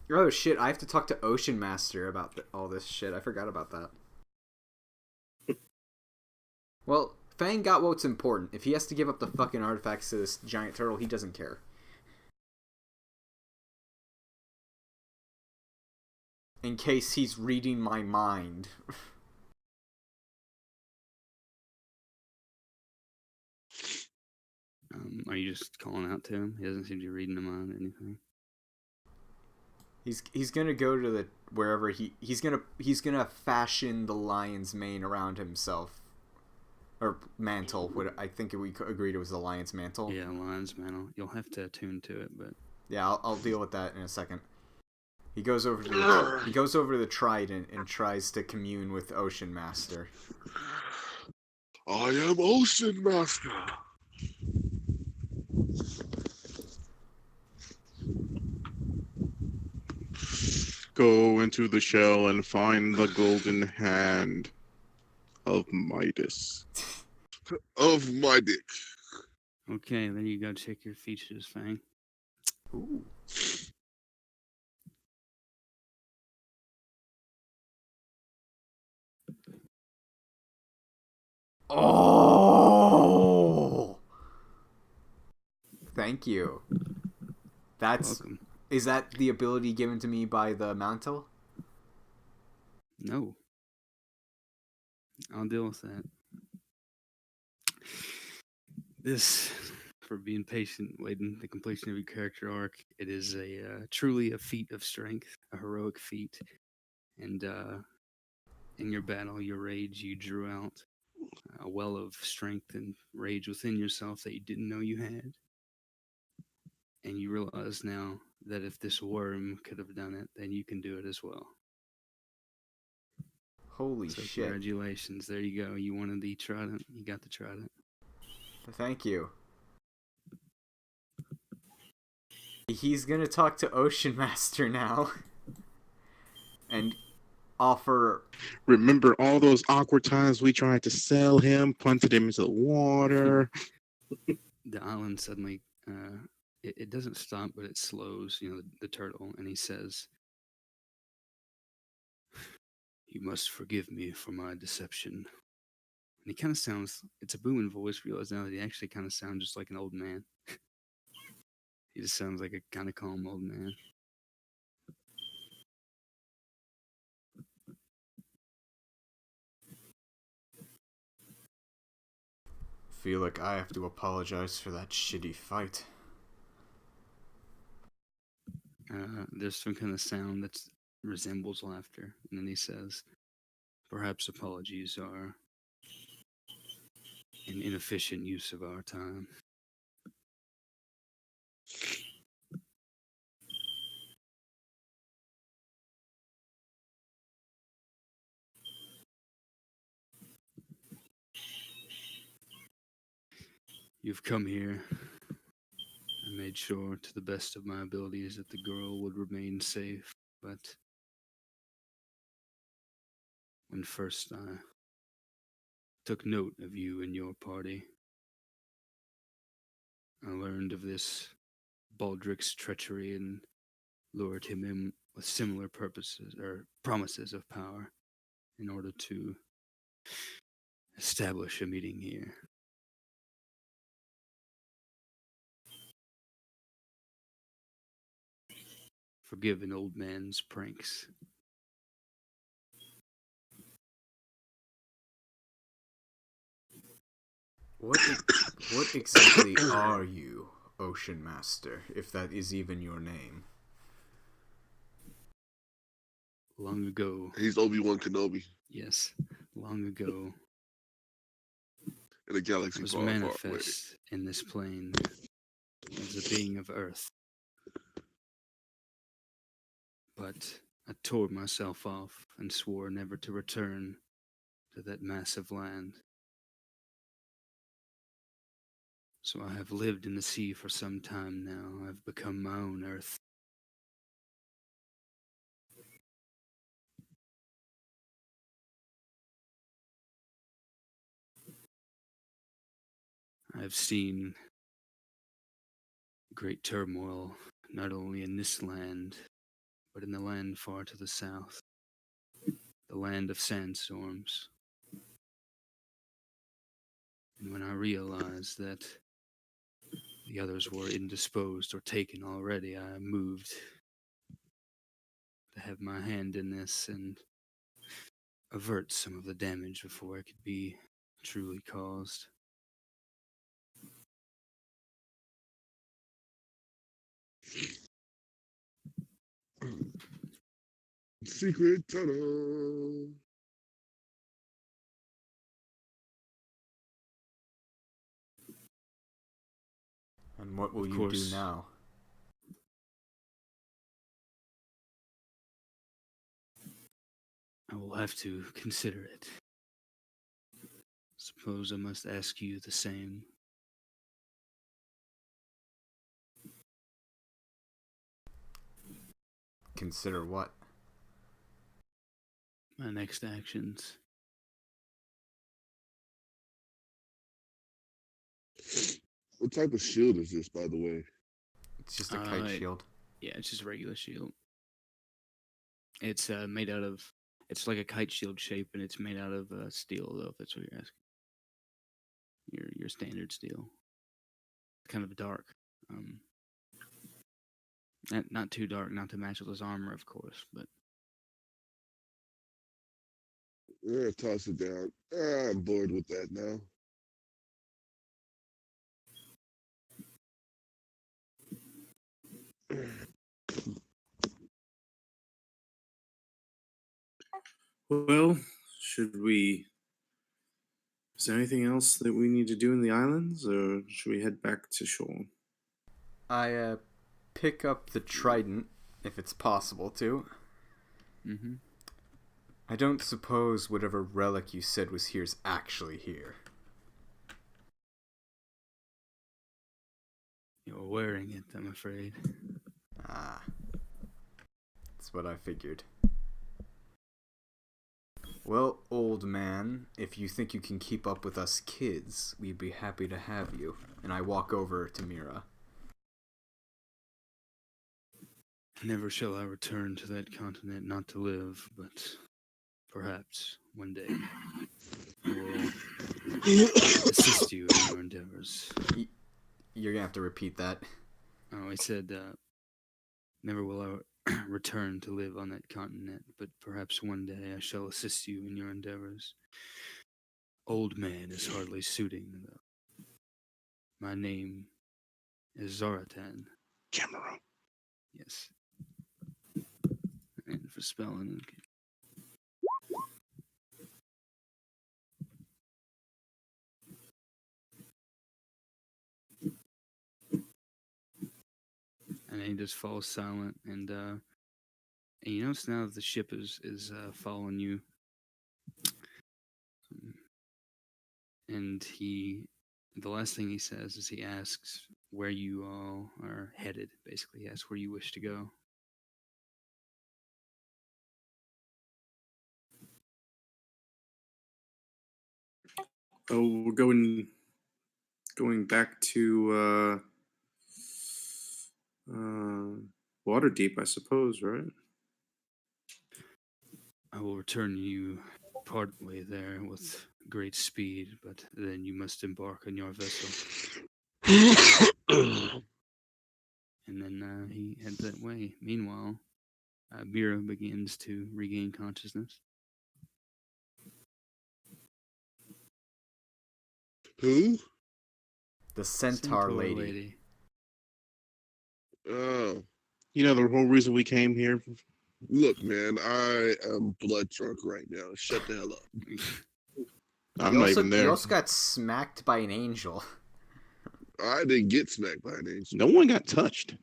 Oh shit, I have to talk to Ocean Master about all this shit. I forgot about that. Well, Fang got what's important. If he has to give up the fucking artifacts to this giant turtle, he doesn't care. In case he's reading my mind. Are you just calling out to him? He doesn't seem to be reading him on anything. He's gonna go to the wherever he's gonna fashion the lion's mane around himself, or mantle. What I think we agreed it was the lion's mantle. Yeah, lion's mantle. You'll have to attune to it, but yeah, I'll deal with that in a second. He goes over to the trident and tries to commune with Ocean Master. I am Ocean Master. Go into the shell and find the golden hand of Midas. Of my dick. okay, there you go. Check your features, Fang. Ooh. Oh! Thank you. Welcome. Is that the ability given to me by the mantle? No. I'll deal with that. This, for being patient, waiting the completion of your character arc, it is truly a feat of strength, a heroic feat. And in your battle, your rage, you drew out a well of strength and rage within yourself that you didn't know you had. And you realize now that if this worm could have done it, then you can do it as well. Holy So shit. congratulations. There you go. You wanted the trident. You got the trident. Thank you. He's gonna talk to Ocean Master now. And offer... Remember all those awkward times we tried to sell him, punted him into the water? The island suddenly, it doesn't stop, but it slows, the turtle, and he says, "You must forgive me for my deception." And he kind of sounds, it's a booming voice, realize now that he actually kind of sounds just like an old man. He just sounds like a kind of calm old man. Feel like I have to apologize for that shitty fight. There's some kind of sound that resembles laughter, and then he says, "Perhaps apologies are an inefficient use of our time." You've come here. I made sure, to the best of my abilities, that the girl would remain safe, but when first I took note of you and your party, I learned of this Baldric's treachery and lured him in with similar purposes or promises of power in order to establish a meeting here. Forgive an old man's pranks. What exactly are you, Ocean Master, if that is even your name? Long ago, He's Obi-Wan Kenobi yes, long ago, in a galaxy was far, far away. manifest in this plane as a being of Earth. But I tore myself off and swore never to return to that massive land. So I have lived in the sea for some time now. I've become my own Earth. I've seen great turmoil, not only in this land, but in the land far to the south, the land of sandstorms. And when I realized that the others were indisposed or taken already, I moved to have my hand in this and avert some of the damage before it could be truly caused. Secret tunnel. And what will Of you do course. now? I will have to consider it. Suppose I must ask you the same. Consider what? My next actions. What type of shield is this, by the way? It's just a kite shield. Yeah, it's just a regular shield. It's made out of. It's like a kite shield shape, and it's made out of steel, though. If that's what you're asking. Your standard steel. Kind of dark. Not too dark, not to match with his armor, of course, but Yeah, toss it down. I'm bored with that now. Well, should we? Is there anything else that we need to do in the islands, or should we head back to shore? I pick up the trident, if it's possible to. mm-hmm. I don't suppose whatever relic you said was here is actually here. You're wearing it, I'm afraid. Ah. That's what I figured. Well, old man, if you think you can keep up with us kids, we'd be happy to have you. And I walk over to Mira. Never shall I return to that continent, not to live, but perhaps one day I will assist you in your endeavors. You're gonna have to repeat that. Oh, I said, never will I return to live on that continent, but perhaps one day I shall assist you in your endeavors. Old man is hardly suiting, though. My name is Zaratan. Cameron. Yes. and for spelling. And he just falls silent, and you notice now that the ship is following you, and the last thing he says is he asks where you all are headed. Basically, he asks where you wish to go. Oh, we're going back to Waterdeep, I suppose, right? I will return you partway there with great speed, but then you must embark on your vessel. And then he heads that way. Meanwhile, Mira begins to regain consciousness. Who? The centaur lady. Oh, You know the whole reason we came here. look, man, I am blood drunk right now. Shut the hell up. I'm not even there. You also got smacked by an angel. I didn't get smacked by an angel. No one got touched.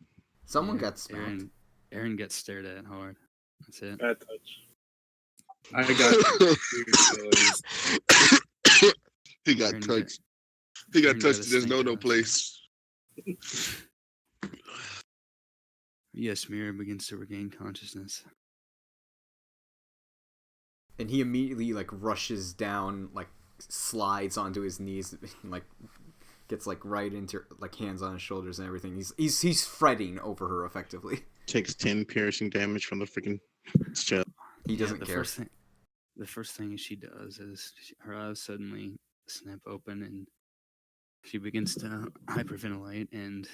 Someone got smacked. Aaron got stared at hard. That's it. Bad touch. I got weird feelings. He got Aaron touched. He got touched. There's no place. Yes, Mira begins to regain consciousness. And he immediately rushes down, slides onto his knees, and, gets right into hands on his shoulders and everything. He's fretting over her effectively. Takes 10 piercing damage from the freaking chest. He doesn't care. The first thing she does is her eyes suddenly snap open, and she begins to hyperventilate. And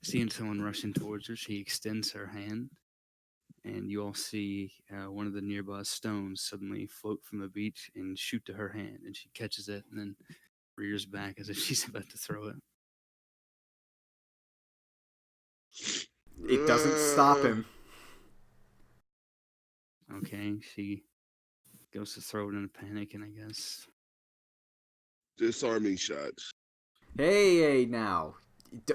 seeing someone rushing towards her, she extends her hand, and you all see one of the nearby stones suddenly float from the beach and shoot to her hand, and she catches it and then rears back as if she's about to throw it. It doesn't stop him. Okay, she goes to throw it in a panic, and I guess Disarming shot. Hey, now.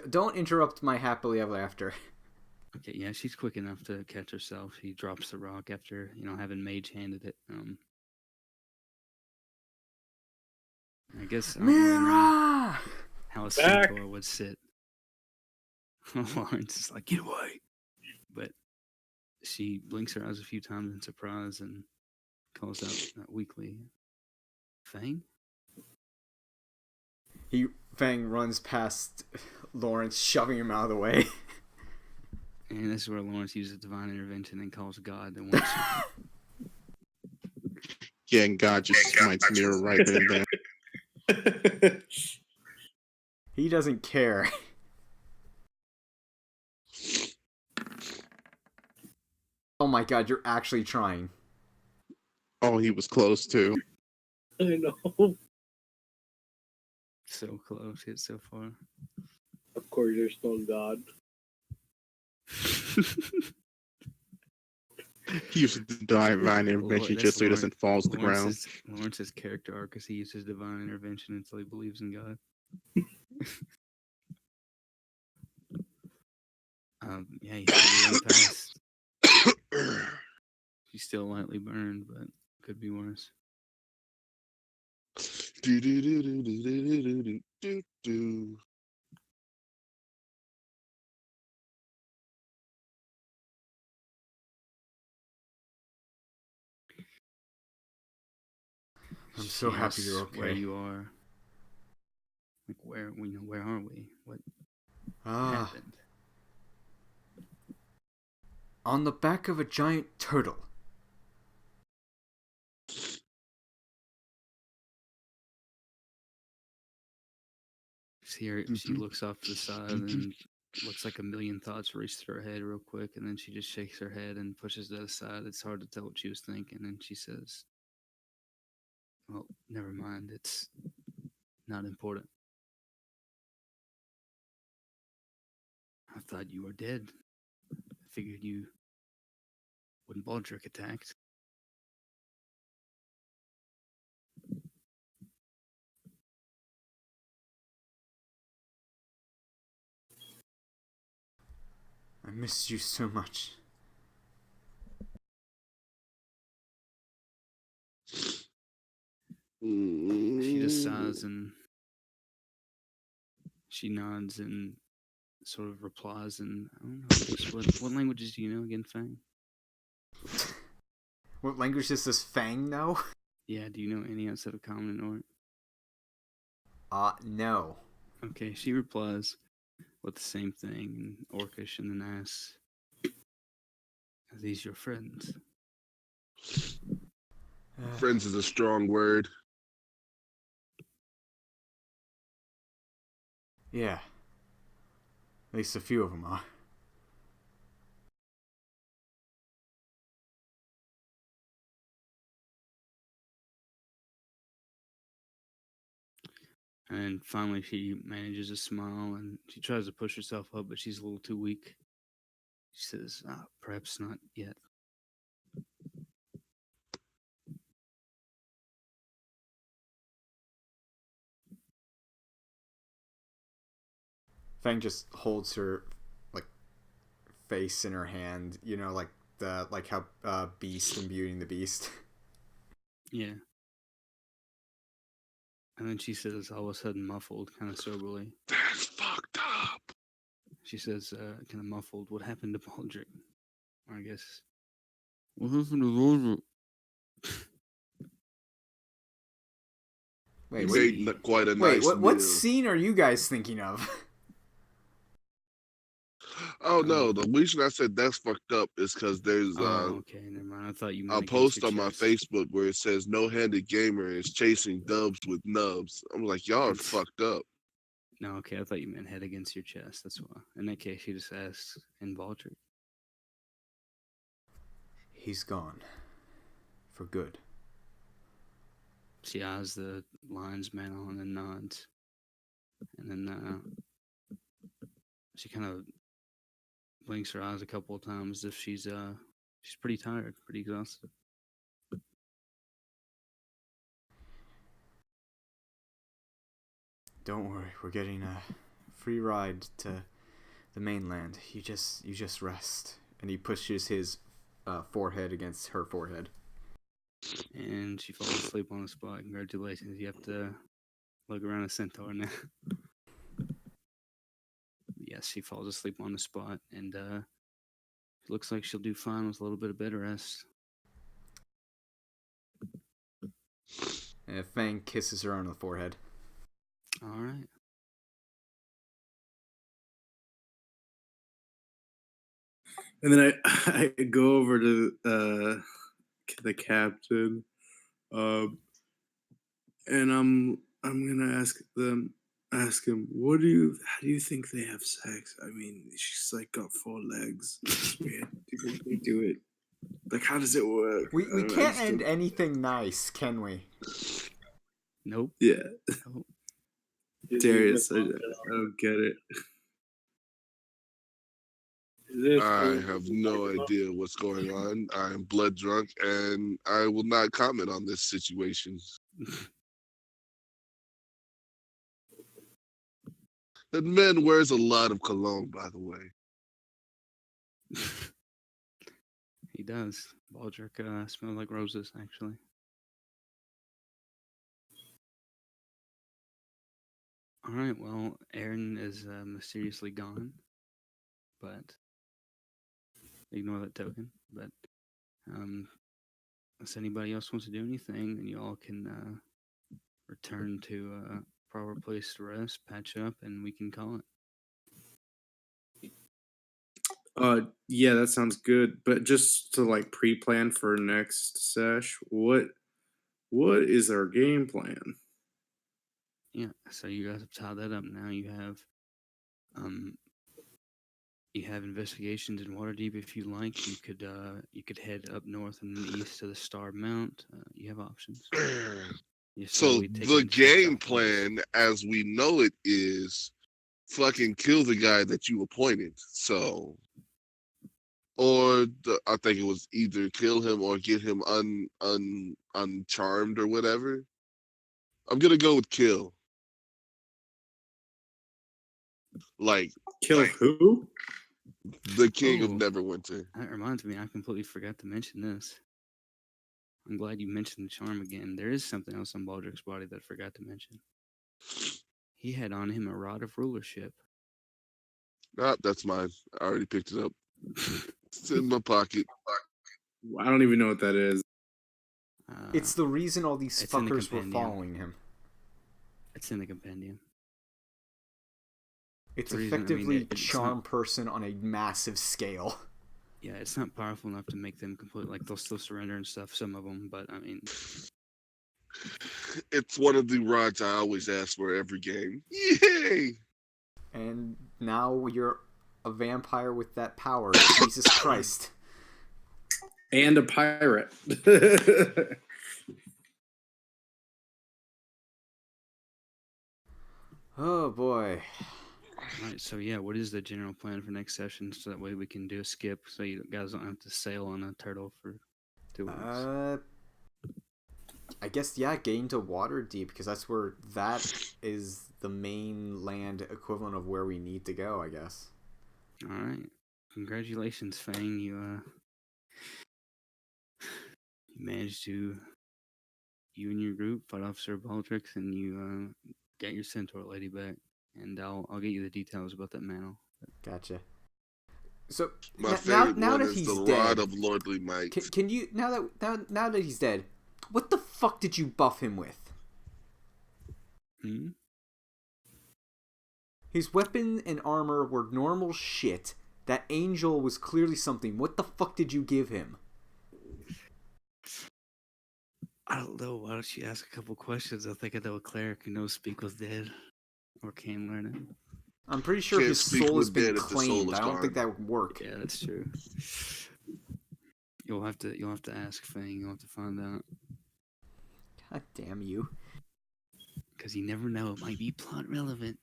Don't interrupt my happily ever after. okay, yeah, she's quick enough to catch herself. She drops the rock after having mage handed it. I guess I don't really know Mira! how a centaur would sit. Lawrence is like, get away! But she blinks her eyes a few times in surprise and calls out weakly, Fang? Fang runs past Lawrence, shoving him out of the way. And this is where Lawrence uses divine intervention and calls God and wants Yeah, and God just smites Mira right then and there. He doesn't care. Oh my god, you're actually trying. Oh, he was close too. I know. so close, yet so far. Of course, you're still God. He uses divine intervention just so he doesn't fall to the ground. Lawrence's character arc is he uses divine intervention until he believes in God. Yeah, he's run past. She's still lightly burned, but could be worse. Do do do do do do do do do do. I'm so happy you're okay. Where you are. Like where are we? What Ah, happened? on the back of a giant turtle. She looks off to the side and looks like a million thoughts race through her head real quick, and then she just shakes her head and pushes that aside. It's hard to tell what she was thinking, and she says, well, never mind, it's not important. I thought you were dead. I figured you when Baldric attacked. I missed you so much. She just sighs and she nods and sort of replies in, I don't know, I guess what languages do you know again, Fang? What language does this Fang know? Yeah, do you know any outside of Common and Orc? No. Okay, she replies with the same thing in Orcish and then asks, are these your friends? Friends is a strong word. Yeah. At least a few of them are. And finally, she manages a smile and she tries to push herself up, but she's a little too weak. She says, perhaps not yet. Fang just holds her like face in her hand, you know, like how Beast in Beauty and the Beast. Yeah. And then she says, all of a sudden muffled, kind of soberly. That's fucked up. She says, kind of muffled, what happened to Baldric? I guess. What happened to Baldric? Wait, He made quite a nice what meal. scene are you guys thinking of? Oh no, the reason I said that's fucked up is because there's okay, never mind. I thought you meant a post on my chest. Facebook where it says no-handed gamer is chasing dubs with nubs. I'm like, y'all are fucked up. No, okay, I thought you meant head against your chest. That's why. In that case, she just asks, in Baldric. He's gone. For good. She eyes the lion's mantle and then nods. And then she kind of blinks her eyes a couple of times as if she's pretty tired, pretty exhausted. Don't worry, we're getting a free ride to the mainland. You just rest. And he pushes his forehead against her forehead. And she falls asleep on the spot. Congratulations, you have to look around a centaur now. Yes, she falls asleep on the spot, and looks like she'll do fine with a little bit of bed rest. And Fang kisses her on the forehead. All right. And then I go over to the captain, and I'm gonna ask him, how do you think they have sex? I mean, she's like got 4 legs. It's weird. Do you think they do it? Like, how does it work? We can't end anything nice, can we? Nope. Yeah. Nope. Darius, I don't get it. I have no idea what's going on. I am blood drunk and I will not comment on this situation. The man wears a lot of cologne, by the way. He does. Baldric smells like roses, actually. All right, well, Aaron is mysteriously gone, but ignore that token. But if anybody else wants to do anything, then you all can return to a proper place to rest, patch up, and we can call it. Yeah, that sounds good. But just to like pre-plan for next sesh, what is our game plan? Yeah, so you guys have tied that up. Now you have investigations in Waterdeep if you like. You could head up north and east to the Star Mount. You have options. So the game plan, as we know it, is fucking kill the guy that you appointed. So, or I think it was either kill him or get him uncharmed or whatever. I'm gonna go with kill. Like Kill who? the king of Oh, Neverwinter. that reminds me, I completely forgot to mention this. I'm glad you mentioned the charm again. There is something else on Baldric's body that I forgot to mention. He had on him a rod of rulership. Ah, that's mine. I already picked it up. It's in my pocket. I don't even know what that is. It's the reason all these it's in the fuckers were compendium. following him. It's in the compendium. It's The reason- I mean, effectively it's charm not- person on a massive scale. Yeah, it's not powerful enough to make them complete. Like they'll still surrender and stuff. Some of them, but I mean, It's one of the rods I always ask for every game. Yay! And now you're a vampire with that power. Jesus Christ. And a pirate. Oh boy. all right. So yeah, what is the general plan for next session? So that way we can do a skip, so you guys don't have to sail on a turtle for 2 weeks. I guess yeah, getting to Waterdeep because that's where that is the main land equivalent of where we need to go. I guess. All right. Congratulations, Fang. You managed to, you and your group fight off Sir Baldrix, and you got your centaur lady back. And I'll get you the details about that mantle. Gotcha. So My now favorite now one that is he's the dead, rod of lordly might. can you now that he's dead, what the fuck did you buff him with? Hmm? His weapon and armor were normal shit. That angel was clearly something. What the fuck did you give him? I don't know. Why don't you ask a couple questions? I think I know a cleric who knows speak with dead, or can learn it. I'm pretty sure Can't his speak soul has with been dead if the soul claimed. is I don't think gone. that would work. Yeah, that's true. You'll have to ask Fang. You'll have to find out. God damn you. Because you never know. It might be plot relevant.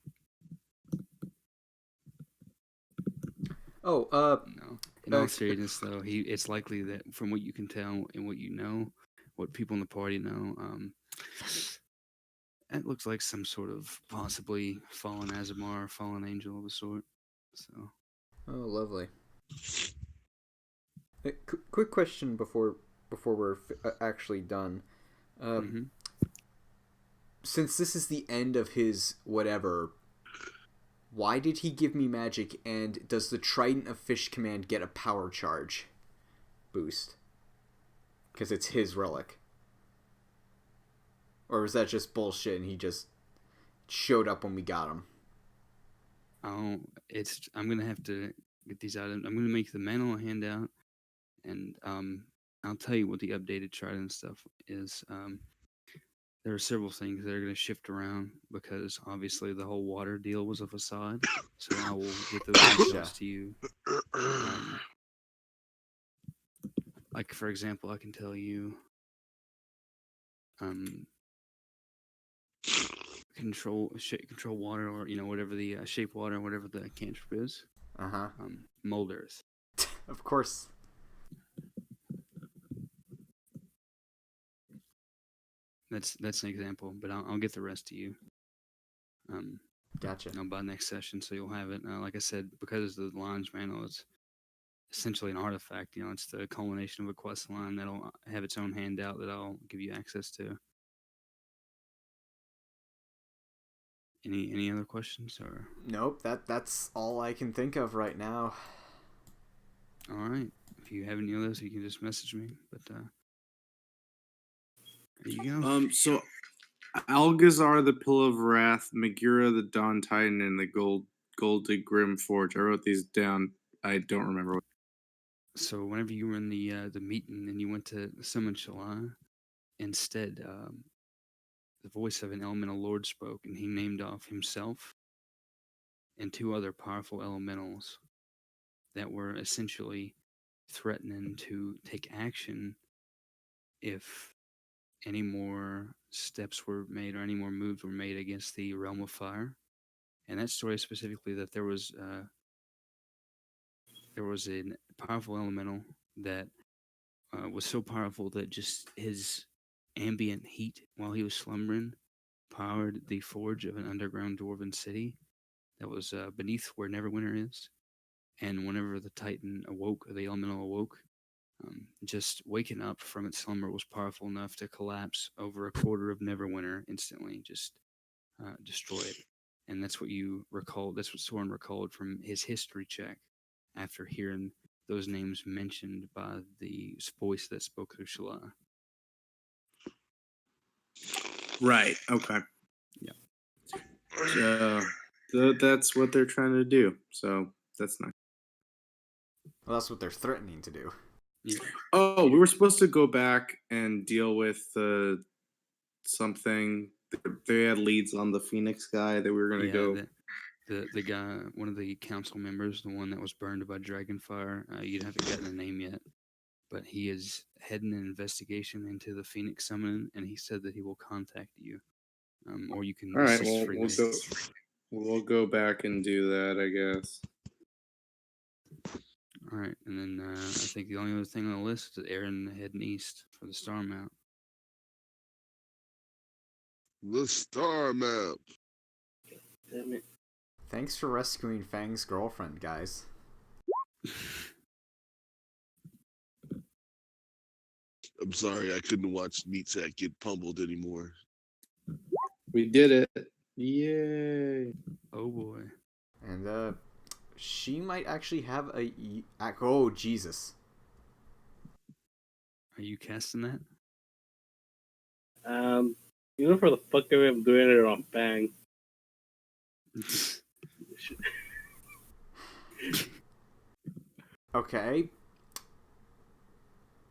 Oh, No. In all seriousness, though, it's likely that from what you can tell and what you know, what people in the party know, it looks like some sort of possibly fallen Azamar, fallen angel of a sort. So. oh, lovely. Quick question before we're actually done. Mm-hmm. Since this is the end of his whatever, why did he give me magic, and does the Trident of Fish command get a power charge boost? Because it's his relic. Or was that just bullshit and he just showed up when we got him? Oh, I'm gonna have to get these items. I'm gonna make the mantle a handout, and I'll tell you what the updated trident stuff is. There are several things that are going to shift around because obviously the whole water deal was a facade. So I will get those details to you. Like for example, I can tell you, control water, or whatever the shape water, whatever the cantrip is. Mold earth. Of course. That's an example, but I'll get the rest to you. Gotcha. By next session, so you'll have it. Like I said, because of the lines mantle, it's essentially an artifact. It's the culmination of a quest line that'll have its own handout that I'll give you access to. Any other questions or? Nope. That's all I can think of right now. All right. If you have any of those, you can just message me. But there you go. So Algazar the Pill of Wrath, Megura the Dawn Titan, and the Golden Grim Forge. I wrote these down. I don't remember what. So whenever you were in the meeting and you went to summon Shalai, instead, the voice of an elemental lord spoke, and he named off himself and two other powerful elementals that were essentially threatening to take action if any more steps were made or any more moves were made against the realm of fire. And that story specifically that there was there was a powerful elemental that was so powerful that just his ambient heat while he was slumbering powered the forge of an underground dwarven city that was beneath where Neverwinter is. And whenever the Titan awoke, or the elemental awoke, just waking up from its slumber was powerful enough to collapse over a quarter of Neverwinter instantly, just destroy it. And that's what you recall. That's what Soren recalled from his history check after hearing those names mentioned by the voice that spoke through Shala. Right. Okay. Yeah. So that's what they're trying to do. So that's not. Well, that's what they're threatening to do. Yeah. Oh, we were supposed to go back and deal with something. They had leads on the Phoenix guy that we were gonna go. The guy, one of the council members, the one that was burned by Dragonfire. You haven't gotten a name yet, but he is heading an investigation into the Phoenix summoning, and he said that he will contact you, or you can All right. assist Well, freely. we'll go back and do that, I guess. All right, and then I think the only other thing on the list is Aaron heading east for the star map. The star map. Damn it. Thanks for rescuing Fang's girlfriend, guys. I'm sorry, I couldn't watch Meatsack get pummeled anymore. We did it! Yay! Oh boy. And she might actually have a. Oh Jesus! Are you casting that? For the fuck of it, I'm doing it on Fang. Okay.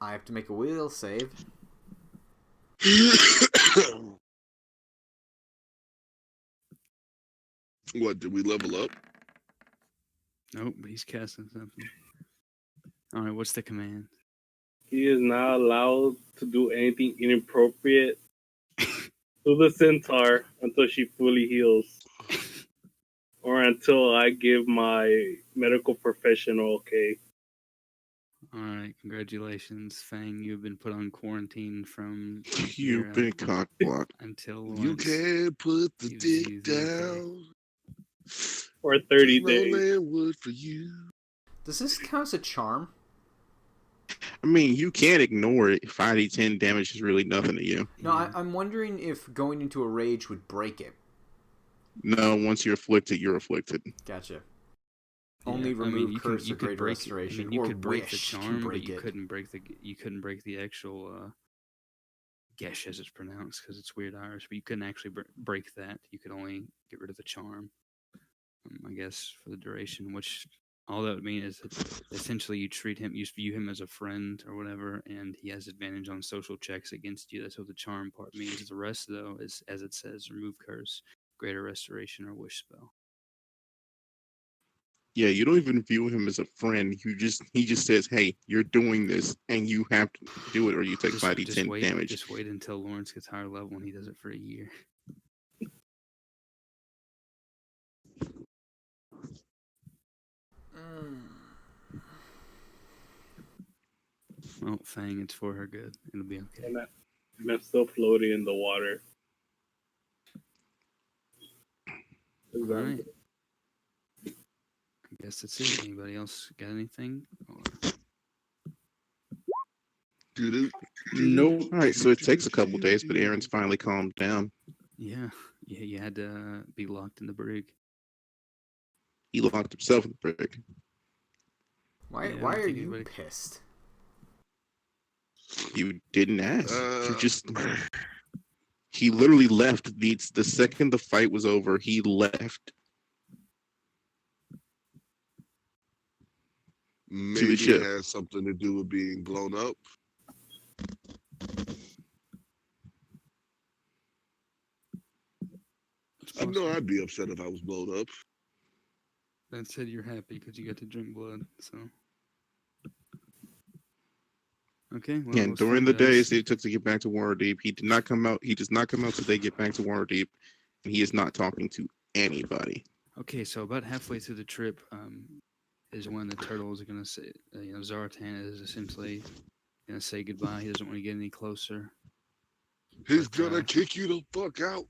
I have to make a will save. What, did we level up? Nope, but he's casting something. All right, what's the command? He is not allowed to do anything inappropriate to the centaur until she fully heals. Or until I give my medical professional okay. All right, congratulations, Fang. You've been put on quarantine from You've been cockblocked. until You Lawrence can't put the gives dick you the okay. down. For 30 No days. land wood for you. Does this count as a charm? I mean, you can't ignore it. 5d10 damage is really nothing to you. No, Yeah. I'm wondering if going into a rage would break it. No, once you're afflicted, you're afflicted. Gotcha. Only Yeah, remove curse or could greater break restoration. I mean, you or could break the wish can charm, but break you it. couldn't break the actual gesh as it's pronounced because it's weird Irish. But you couldn't actually break that. You could only get rid of the charm. I guess for the duration, which all that would mean is that essentially you view him as a friend or whatever, and he has advantage on social checks against you. That's what the charm part means. The rest, though, is as it says, remove curse, greater restoration, or wish spell. Yeah, you don't even view him as a friend. He just says, "Hey, you're doing this, and you have to do it, or you take 5d10 damage." Just wait until Lawrence gets higher level, and he does it for a year. Well, Fang, it's for her good. It'll be okay. And I'm still floating in the water. All right. I guess that's it. Anybody else got anything? Or... Nope. All right, so it takes a couple days, but Aaron's finally calmed down. Yeah, you had to be locked in the brig. He locked himself in the brig. Why Yeah, I are don't think you anybody- pissed? You didn't ask. You just. He literally left the second the fight was over. He left. Maybe it ship. has something to do with being blown up. I know I'd be upset if I was blown up. That said, you're happy because you got to drink blood. So. Okay. Well, And during the days it took to get back to Waterdeep, he did not come out. He does not come out till they get back to Waterdeep, and he is not talking to anybody. Okay, so about halfway through the trip, is when the turtle is going to say, Zartan is essentially going to say goodbye. He doesn't want to get any closer. He's But, gonna kick you the fuck out.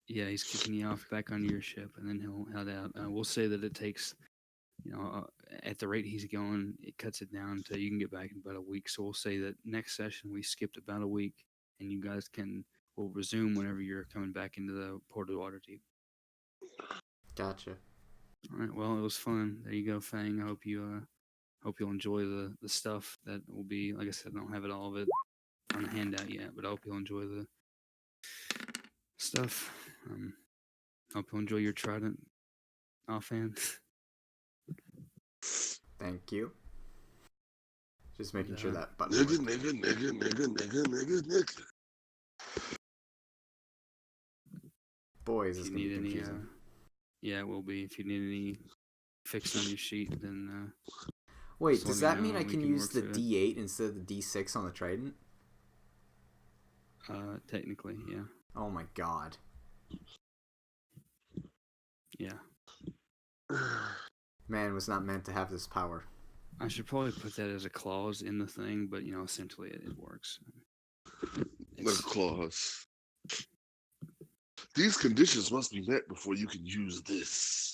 Yeah, he's kicking you off back onto your ship, and then he'll head out. We'll say that it takes, at the rate he's going, it cuts it down to you can get back in about a week. So we'll say that next session we skipped about a week, and you guys will resume whenever you're coming back into the port of the water deep. Gotcha. All right. Well, it was fun. There you go, Fang. I hope you'll enjoy the stuff that will be. Like I said, I don't have all of it on the handout yet, but I hope you'll enjoy the stuff. Hope you'll enjoy your trident offhand. Thank you. Just making sure that button Nigga, worked. nigga. Boy, is If this you gonna be need any, confusing. yeah, it will be. If you need any fixed on your sheet, then Wait, just does let that me mean know I and we can can use work the through it. D8 instead of the D6 on the trident? Technically, yeah, Oh my god. yeah. Man was not meant to have this power. I should probably put that as a clause in the thing, but essentially it works. The clause. These conditions must be met before you can use this.